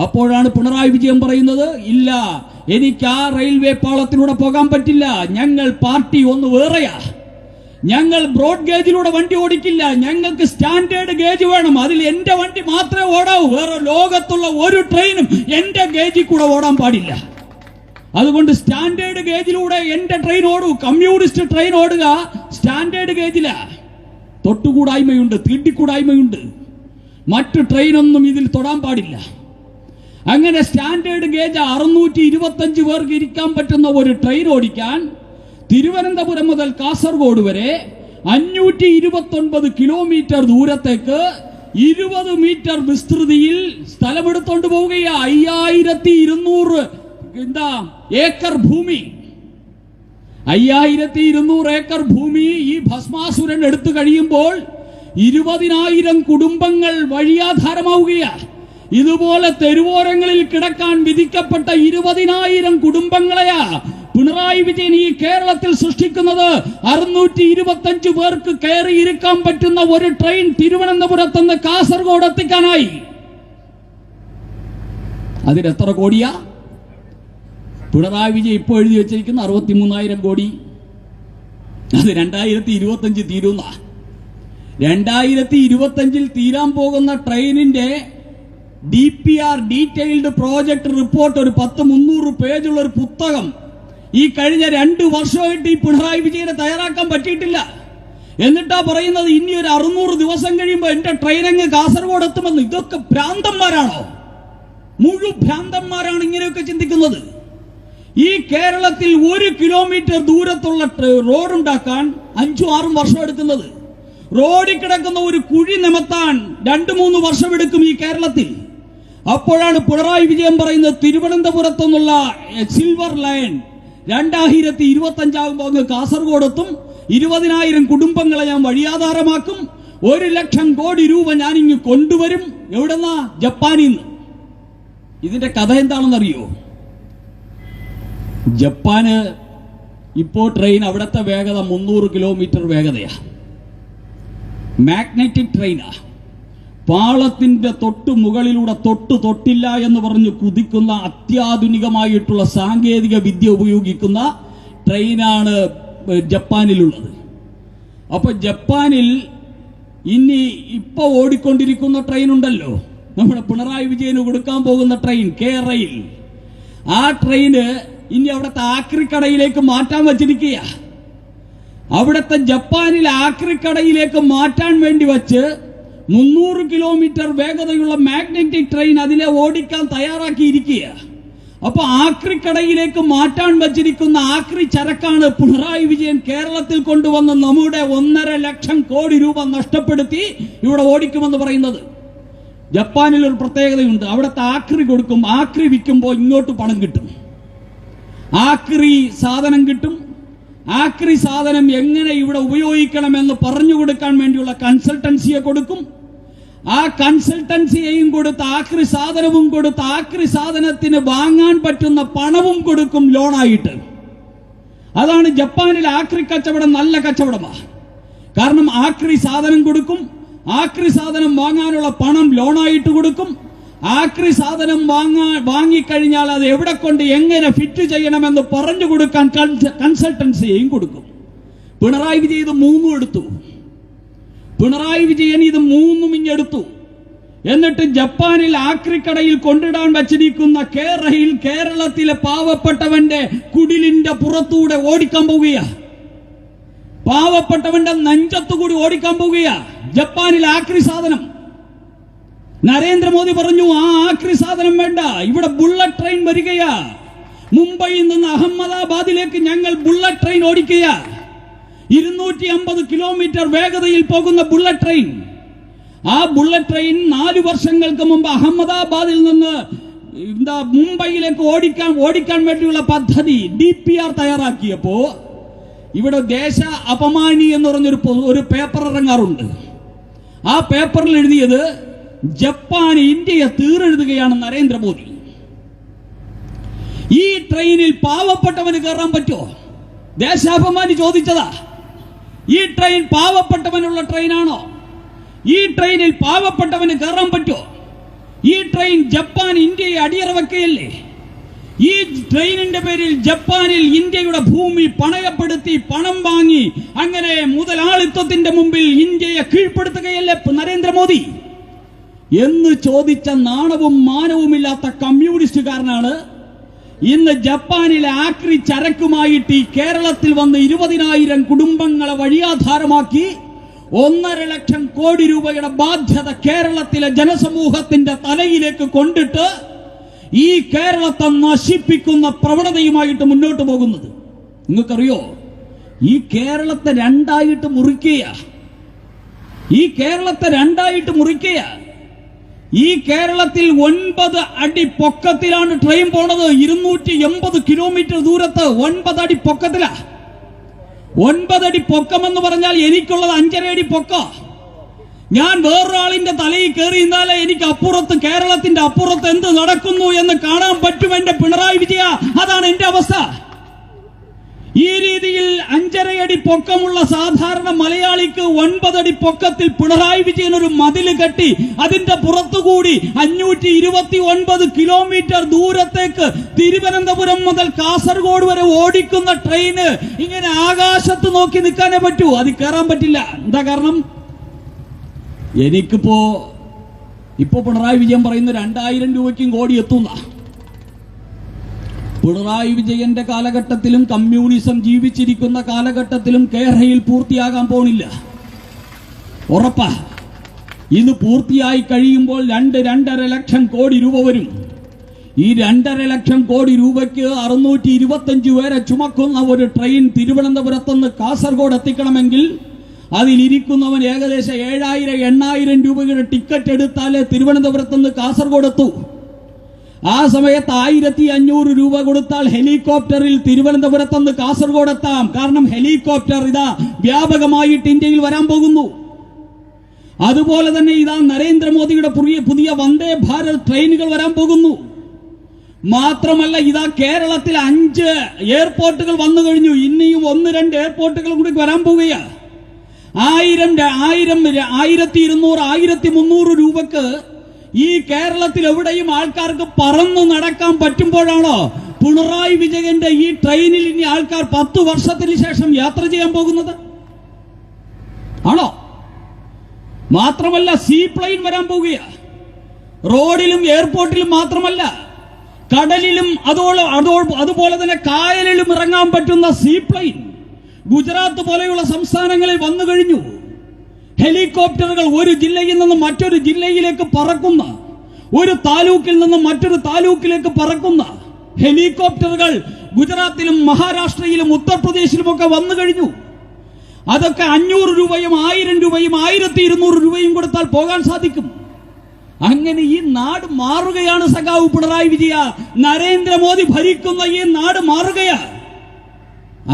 അപ്പോഴാണ് പിണറായി വിജയൻ പറയുന്നത്, ഇല്ല, എനിക്ക് ആ റെയിൽവേ പാളത്തിലൂടെ പോകാൻ പറ്റില്ല, ഞങ്ങൾ പാർട്ടി ഒന്ന് വേറെയാ, ഞങ്ങൾ ബ്രോഡ് ഗേജിലൂടെ വണ്ടി ഓടിക്കില്ല, ഞങ്ങൾക്ക് സ്റ്റാൻഡേർഡ് ഗേജ് വേണം, അതിൽ എന്റെ വണ്ടി മാത്രമേ ഓടാവൂ, വേറെ ലോകത്തുള്ള ഒരു ട്രെയിനും എന്റെ ഗേജിൽ കൂടെ ഓടാൻ പാടില്ല. അതുകൊണ്ട് സ്റ്റാൻഡേർഡ് ഗേജിലൂടെ എന്റെ ട്രെയിൻ ഓടൂ. കമ്മ്യൂണിസ്റ്റ് ട്രെയിൻ ഓടുക സ്റ്റാൻഡേർഡ് ഗേജില. തൊട്ടുകൂടായ്മയുണ്ട്, തീട്ടിക്കൂടായ്മയുണ്ട്. മറ്റു ട്രെയിനൊന്നും ഇതിൽ തൊടാൻ പാടില്ല. അങ്ങനെ സ്റ്റാൻഡേർഡ് ഗേജ് 625 പേർക്ക് ഇരിക്കാൻ പറ്റുന്ന ഒരു ട്രെയിൻ ഓടിക്കാൻ തിരുവനന്തപുരം മുതൽ കാസർഗോഡ് വരെ 529 കിലോമീറ്റർ ദൂരത്തേക്ക് 20 മീറ്റർ വിസ്തൃതിയിൽ സ്ഥലമെടുത്തോണ്ട് പോവുകയാ. 5200 ഏക്കർ ഭൂമി. 5200 ഏക്കർ ഭൂമി ഈ ഭസ്മാസുരൻ എടുത്തു കഴിയുമ്പോൾ 20,000 കുടുംബങ്ങൾ വഴിയാധാരമാവുകയാണ്. ഇതുപോലെ തെരുവോരങ്ങളിൽ കിടക്കാൻ വിധിക്കപ്പെട്ട 20,000 കുടുംബങ്ങളെയാ പിണറായി വിജയൻ ഈ കേരളത്തിൽ സൃഷ്ടിക്കുന്നത്. 625 പേർക്ക് കയറിയിരിക്കാൻ പറ്റുന്ന ഒരു ട്രെയിൻ തിരുവനന്തപുരത്ത് നിന്ന് കാസർഗോഡ് എത്തിക്കാനായി. അതിനെത്ര കോടിയാ? പിണറായി വിജയൻ ഇപ്പോൾ എഴുതി വെച്ചിരിക്കുന്ന 63,000 കോടി. അത് 2025 തീരുന്ന. 2025 തീരാൻ പോകുന്ന ട്രെയിനിന്റെ DPR ഡീറ്റെയിൽഡ് പ്രോജക്ട് റിപ്പോർട്ട് ഒരു 300 പേജുള്ള ഒരു പുസ്തകം ഈ കഴിഞ്ഞ 2 വർഷമായിട്ട് ഈ പിണറായി വിജയനെ തയ്യാറാക്കാൻ പറ്റിയിട്ടില്ല. എന്നിട്ടാ പറയുന്നത് ഇനി ഒരു 600 ദിവസം കഴിയുമ്പോൾ എന്റെ ട്രെയിൻ അങ്ങ് കാസർഗോഡ് എത്തുമെന്ന്. ഇതൊക്കെ ഭ്രാന്തന്മാരാണോ? മുഴു ഭ്രാന്തന്മാരാണ് ഇങ്ങനെയൊക്കെ ചിന്തിക്കുന്നത്. ഈ കേരളത്തിൽ 1 കിലോമീറ്റർ ദൂരത്തുള്ള റോഡുണ്ടാക്കാൻ 5-6 വർഷം എടുക്കുന്നത്. റോഡിൽ കിടക്കുന്ന ഒരു കുഴി നിമത്താൻ 2-3 വർഷം എടുക്കും ഈ കേരളത്തിൽ. അപ്പോഴാണ് പിണറായി വിജയൻ പറയുന്നത്, തിരുവനന്തപുരത്തു നിന്നുള്ള സിൽവർ ലൈൻ 2025 ആകുമ്പോൾ അങ്ങ് കാസർഗോഡ് എത്തും. 20,000 കുടുംബങ്ങളെ ഞാൻ വഴിയാധാരമാക്കും. 1 ലക്ഷം കോടി രൂപ ഞാൻ ഇങ്ങ് കൊണ്ടുവരും. എവിടെന്നാ? ജപ്പാനിൽ നിന്ന്. ഇതിന്റെ കഥ എന്താണെന്നറിയോ? ജപ്പാന് ഇപ്പോ ട്രെയിൻ അവിടുത്തെ വേഗത 300 കിലോമീറ്റർ വേഗതയാ. മാഗ്നറ്റിക് ട്രെയിനാ. പാളത്തിന്റെ തൊട്ട് മുകളിലൂടെ തൊട്ടില്ല എന്ന് പറഞ്ഞ് കുതിക്കുന്ന അത്യാധുനികമായിട്ടുള്ള സാങ്കേതിക വിദ്യ ഉപയോഗിക്കുന്ന ട്രെയിനാണ് ജപ്പാനിലുള്ളത്. അപ്പൊ ജപ്പാനിൽ ഇപ്പൊ ഓടിക്കൊണ്ടിരിക്കുന്ന ട്രെയിൻ ഉണ്ടല്ലോ, നമ്മുടെ പിണറായി വിജയന് കൊടുക്കാൻ പോകുന്ന ട്രെയിൻ കെ റെയിൽ, ആ ട്രെയിന് ഇനി അവിടുത്തെ ആക്രിക്കടയിലേക്ക് മാറ്റാൻ വച്ചിരിക്കുക. അവിടുത്തെ ജപ്പാനിൽ ആക്രിക്കടയിലേക്ക് മാറ്റാൻ വേണ്ടി വച്ച് 300 കിലോമീറ്റർ വേഗതയുള്ള മാഗ്നറ്റിക് ട്രെയിൻ അതിലെ ഓടിക്കാൻ തയ്യാറാക്കിയിരിക്കുക. അപ്പൊ ആക്രിക്കടയിലേക്ക് മാറ്റാൻ വച്ചിരിക്കുന്ന ആക്രി ചരക്കാണ് പിണറായി വിജയൻ കേരളത്തിൽ കൊണ്ടുവന്ന് നമ്മുടെ 1.5 ലക്ഷം കോടി രൂപ നഷ്ടപ്പെടുത്തി ഇവിടെ ഓടിക്കുമെന്ന് പറയുന്നത്. ജപ്പാനിൽ ഒരു പ്രത്യേകതയുണ്ട്, അവിടുത്തെ ആക്രി കൊടുക്കും, ആക്രി വിൽക്കുമ്പോൾ ഇങ്ങോട്ട് പണം കിട്ടും, ആക്രി സാധനം കിട്ടും. ആക്രി സാധനം എങ്ങനെ ഇവിടെ ഉപയോഗിക്കണമെന്ന് പറഞ്ഞു കൊടുക്കാൻ വേണ്ടിയുള്ള കൺസൾട്ടൻസിയെ കൊടുക്കും. ആ കൺസൾട്ടൻസിയെയും കൊടുത്ത് ആക്രി സാധനവും കൊടുത്ത് ആക്രി സാധനത്തിന് വാങ്ങാൻ പറ്റുന്ന പണവും കൊടുക്കും ലോണായിട്ട്. അതാണ് ജപ്പാനിൽ ആക്രി കച്ചവടം നല്ല കച്ചവടമാണ്. കാരണം ആക്രി സാധനം കൊടുക്കും, ആക്രി സാധനം വാങ്ങാനുള്ള പണം ലോണായിട്ട് കൊടുക്കും, ആക്രി സാധനം വാങ്ങിക്കഴിഞ്ഞാൽ അത് എവിടെ കൊണ്ട് എങ്ങനെ ഫിറ്റ് ചെയ്യണമെന്ന് പറഞ്ഞു കൊടുക്കാൻ കൺസൾട്ടൻസിയെയും കൊടുക്കും. പിണറായി വിജയൻ ഇത് 3 എടുത്തു. പിണറായി വിജയൻ ഇത് 3 ഇങ്ങെടുത്തു. എന്നിട്ട് ജപ്പാനിൽ ആക്രിക്കടയിൽ കൊണ്ടിടാൻ വച്ചിരിക്കുന്ന കെ റെയിൽ കേരളത്തിലെ പാവപ്പെട്ടവന്റെ കുടിലിന്റെ പുറത്തൂടെ ഓടിക്കാൻ പോവുകയാ, പാവപ്പെട്ടവന്റെ നെഞ്ചത്തുകൂടി ഓടിക്കാൻ പോവുകയാ ജപ്പാനിൽ ആക്രി സാധനം. നരേന്ദ്രമോദി പറഞ്ഞു ആ ആക്രി സാധനം വേണ്ട, ഇവിടെ ബുള്ളറ്റ് ട്രെയിൻ വരികയാ, മുംബൈയിൽ നിന്ന് അഹമ്മദാബാദിലേക്ക് ഞങ്ങൾ ബുള്ളറ്റ് ട്രെയിൻ ഓടിക്കുക, 250 കിലോമീറ്റർ വേഗതയിൽ പോകുന്ന ബുള്ളറ്റ് ട്രെയിൻ. ആ ബുള്ളറ്റ് ട്രെയിൻ 4 വർഷങ്ങൾക്ക് മുമ്പ് അഹമ്മദാബാദിൽ നിന്ന് മുംബൈയിലേക്ക് ഓടിക്കാൻ വേണ്ടിയുള്ള പദ്ധതി DPR തയ്യാറാക്കിയപ്പോ ഇവിടെ ദേശ അപമാനി എന്ന് പറഞ്ഞൊരു പേപ്പർ ഇറങ്ങാറുണ്ട്. ആ പേപ്പറിൽ എഴുതിയത് ജപ്പാൻ ഇന്ത്യയെ തീരെഴുതുകയാണ് നരേന്ദ്രമോദി. ഈ ട്രെയിനിൽ പാവപ്പെട്ടവന് കയറാൻ പറ്റുമോ? ദേശാഭിമാനി ചോദിച്ചതാ. ഈ ട്രെയിൻ പാവപ്പെട്ടവനുള്ള ട്രെയിനാണോ? ഈ ട്രെയിനിൽ പാവപ്പെട്ടവന് കയറാൻ പറ്റുമോ? ഈ ട്രെയിൻ ജപ്പാൻ ഇന്ത്യയെ അടിയറവെക്കുകയല്ലേ? ഈ ട്രെയിനിന്റെ പേരിൽ ജപ്പാനിൽ ഇന്ത്യയുടെ ഭൂമി പണയപ്പെടുത്തി പണം വാങ്ങി അങ്ങനെ മുതലാളിത്തത്തിന്റെ മുമ്പിൽ ഇന്ത്യയെ കീഴ്പ്പെടുത്തുകയല്ലേ നരേന്ദ്രമോദി എന്ന് ചോദിച്ച നാണവും മാനവുമില്ലാത്ത കമ്മ്യൂണിസ്റ്റുകാരനാണ് ഇന്ന് ജപ്പാനിലെ ആക്രി ചരക്കുമായിട്ട് ഈ കേരളത്തിൽ വന്ന് 20,000 കുടുംബങ്ങളെ വഴിയാധാരമാക്കി 1.5 ലക്ഷം കോടി രൂപയുടെ ബാധ്യത കേരളത്തിലെ ജനസമൂഹത്തിന്റെ തലയിലേക്ക് കൊണ്ടിട്ട് ഈ കേരളത്തെ നശിപ്പിക്കുന്ന പ്രവണതയുമായിട്ട് മുന്നോട്ട് പോകുന്നത്. നിങ്ങൾക്കറിയോ, ഈ കേരളത്തെ രണ്ടായിട്ട് മുറിക്കുക, ഈ കേരളത്തെ രണ്ടായിട്ട് മുറിക്കുക. ഈ കേരളത്തിൽ 9 അടി പൊക്കത്തിലാണ് ട്രെയിൻ പോണത്. 280 കിലോമീറ്റർ ദൂരത്ത് 9 അടി പൊക്കത്തിലാ. 9 അടി പൊക്കമെന്ന് പറഞ്ഞാൽ എനിക്കുള്ളത് 5.5 അടി പൊക്കം. ഞാൻ വേറൊരാളിന്റെ തലയിൽ കയറി നിന്നാലേ എനിക്ക് അപ്പുറത്ത് കേരളത്തിന്റെ അപ്പുറത്ത് എന്ത് നടക്കുന്നു എന്ന് കാണാൻ പറ്റും. എന്റെ പിണറായി വിജയ, അതാണ് എന്റെ അവസ്ഥ. ഈ രീതിയിൽ 5.5 അടി പൊക്കമുള്ള സാധാരണ മലയാളിക്ക് 9 അടി പൊക്കത്തിൽ പിണറായി വിജയൻ ഒരു മതിൽ കെട്ടി അതിന്റെ പുറത്തുകൂടി 529 കിലോമീറ്റർ ദൂരത്തേക്ക് തിരുവനന്തപുരം മുതൽ കാസർഗോഡ് വരെ ഓടിക്കുന്ന ട്രെയിന് ഇങ്ങനെ ആകാശത്ത് നോക്കി നിൽക്കാനേ പറ്റൂ, അത് കയറാൻ പറ്റില്ല. എന്താ കാരണം? ഇപ്പൊ പിണറായി വിജയൻ പറയുന്ന 2000 രൂപയ്ക്കും കോടി എത്തുന്ന. പിണറായി വിജയന്റെ കാലഘട്ടത്തിലും കമ്മ്യൂണിസം ജീവിച്ചിരിക്കുന്ന കാലഘട്ടത്തിലും കേരളയിൽ പൂർത്തിയാകാൻ പോണില്ല, ഉറപ്പാ. ഇത് പൂർത്തിയായി കഴിയുമ്പോൾ 2-2.5 ലക്ഷം കോടി രൂപ വരും. ഈ 2.5 ലക്ഷം കോടി രൂപയ്ക്ക് 625 പേരെ ചുമക്കുന്ന ഒരു ട്രെയിൻ തിരുവനന്തപുരത്തുനിന്ന് കാസർഗോഡ് എത്തിക്കണമെങ്കിൽ അതിലിരിക്കുന്നവൻ ഏകദേശം 7,000-8,000 രൂപയുടെ ടിക്കറ്റ് എടുത്താലേ തിരുവനന്തപുരത്തുനിന്ന് കാസർഗോഡ് എത്തൂ. ആ സമയത്ത് 1,500 രൂപ കൊടുത്താൽ ഹെലികോപ്റ്ററിൽ തിരുവനന്തപുരത്തുനിന്ന് കാസർഗോഡ് എത്താം. കാരണം ഹെലികോപ്റ്റർ ഇതാ വ്യാപകമായിട്ട് ഇന്ത്യയിൽ വരാൻ പോകുന്നു. അതുപോലെ തന്നെ ഇതാ നരേന്ദ്രമോദിയുടെ പുതിയ വന്ദേ ഭാരത് ട്രെയിനുകൾ വരാൻ പോകുന്നു. മാത്രമല്ല ഇതാ കേരളത്തിൽ 5 എയർപോർട്ടുകൾ വന്നു കഴിഞ്ഞു. ഇനിയും 1-2 എയർപോർട്ടുകൾ കൂടി വരാൻ പോവുകയാണ്. 1200 1300 രൂപക്ക് ഈ കേരളത്തിൽ എവിടെയും ആൾക്കാർക്ക് പറന്നു നടക്കാൻ പറ്റുമ്പോഴാണോ പിണറായി വിജയന്റെ ഈ ട്രെയിനിൽ ഇനി ആൾക്കാർ 10 വർഷത്തിന് ശേഷം യാത്ര ചെയ്യാൻ പോകുന്നത്? ആണോ? മാത്രമല്ല, സീ പ്ലെയിൻ വരാൻ പോകുകയാണ്. റോഡിലും എയർപോർട്ടിലും മാത്രമല്ല, കടലിലും അതുപോലെ തന്നെ കായലിലും ഇറങ്ങാൻ പറ്റുന്ന സീ പ്ലെയിൻ ഗുജറാത്ത് പോലെയുള്ള സംസ്ഥാനങ്ങളിൽ വന്നു കഴിഞ്ഞു. ഹെലികോപ്റ്ററുകൾ ഒരു ജില്ലയിൽ നിന്ന് മറ്റൊരു ജില്ലയിലേക്ക് പറക്കുന്ന, ഒരു താലൂക്കിൽ നിന്ന് മറ്റൊരു താലൂക്കിലേക്ക് പറക്കുന്ന ഹെലികോപ്റ്ററുകൾ ഗുജറാത്തിലും മഹാരാഷ്ട്രയിലും ഉത്തർപ്രദേശിലുമൊക്കെ വന്നു കഴിഞ്ഞു. അതൊക്കെ 500 രൂപയും 1000 രൂപയും 1200 രൂപയും കൊടുത്താൽ പോകാൻ സാധിക്കും. അങ്ങനെ ഈ നാട് മാറുകയാണ് സഖാവ് പിണറായി വിജയ. നരേന്ദ്രമോദി ഭരിക്കുന്ന ഈ നാട് മാറുകയാണ്.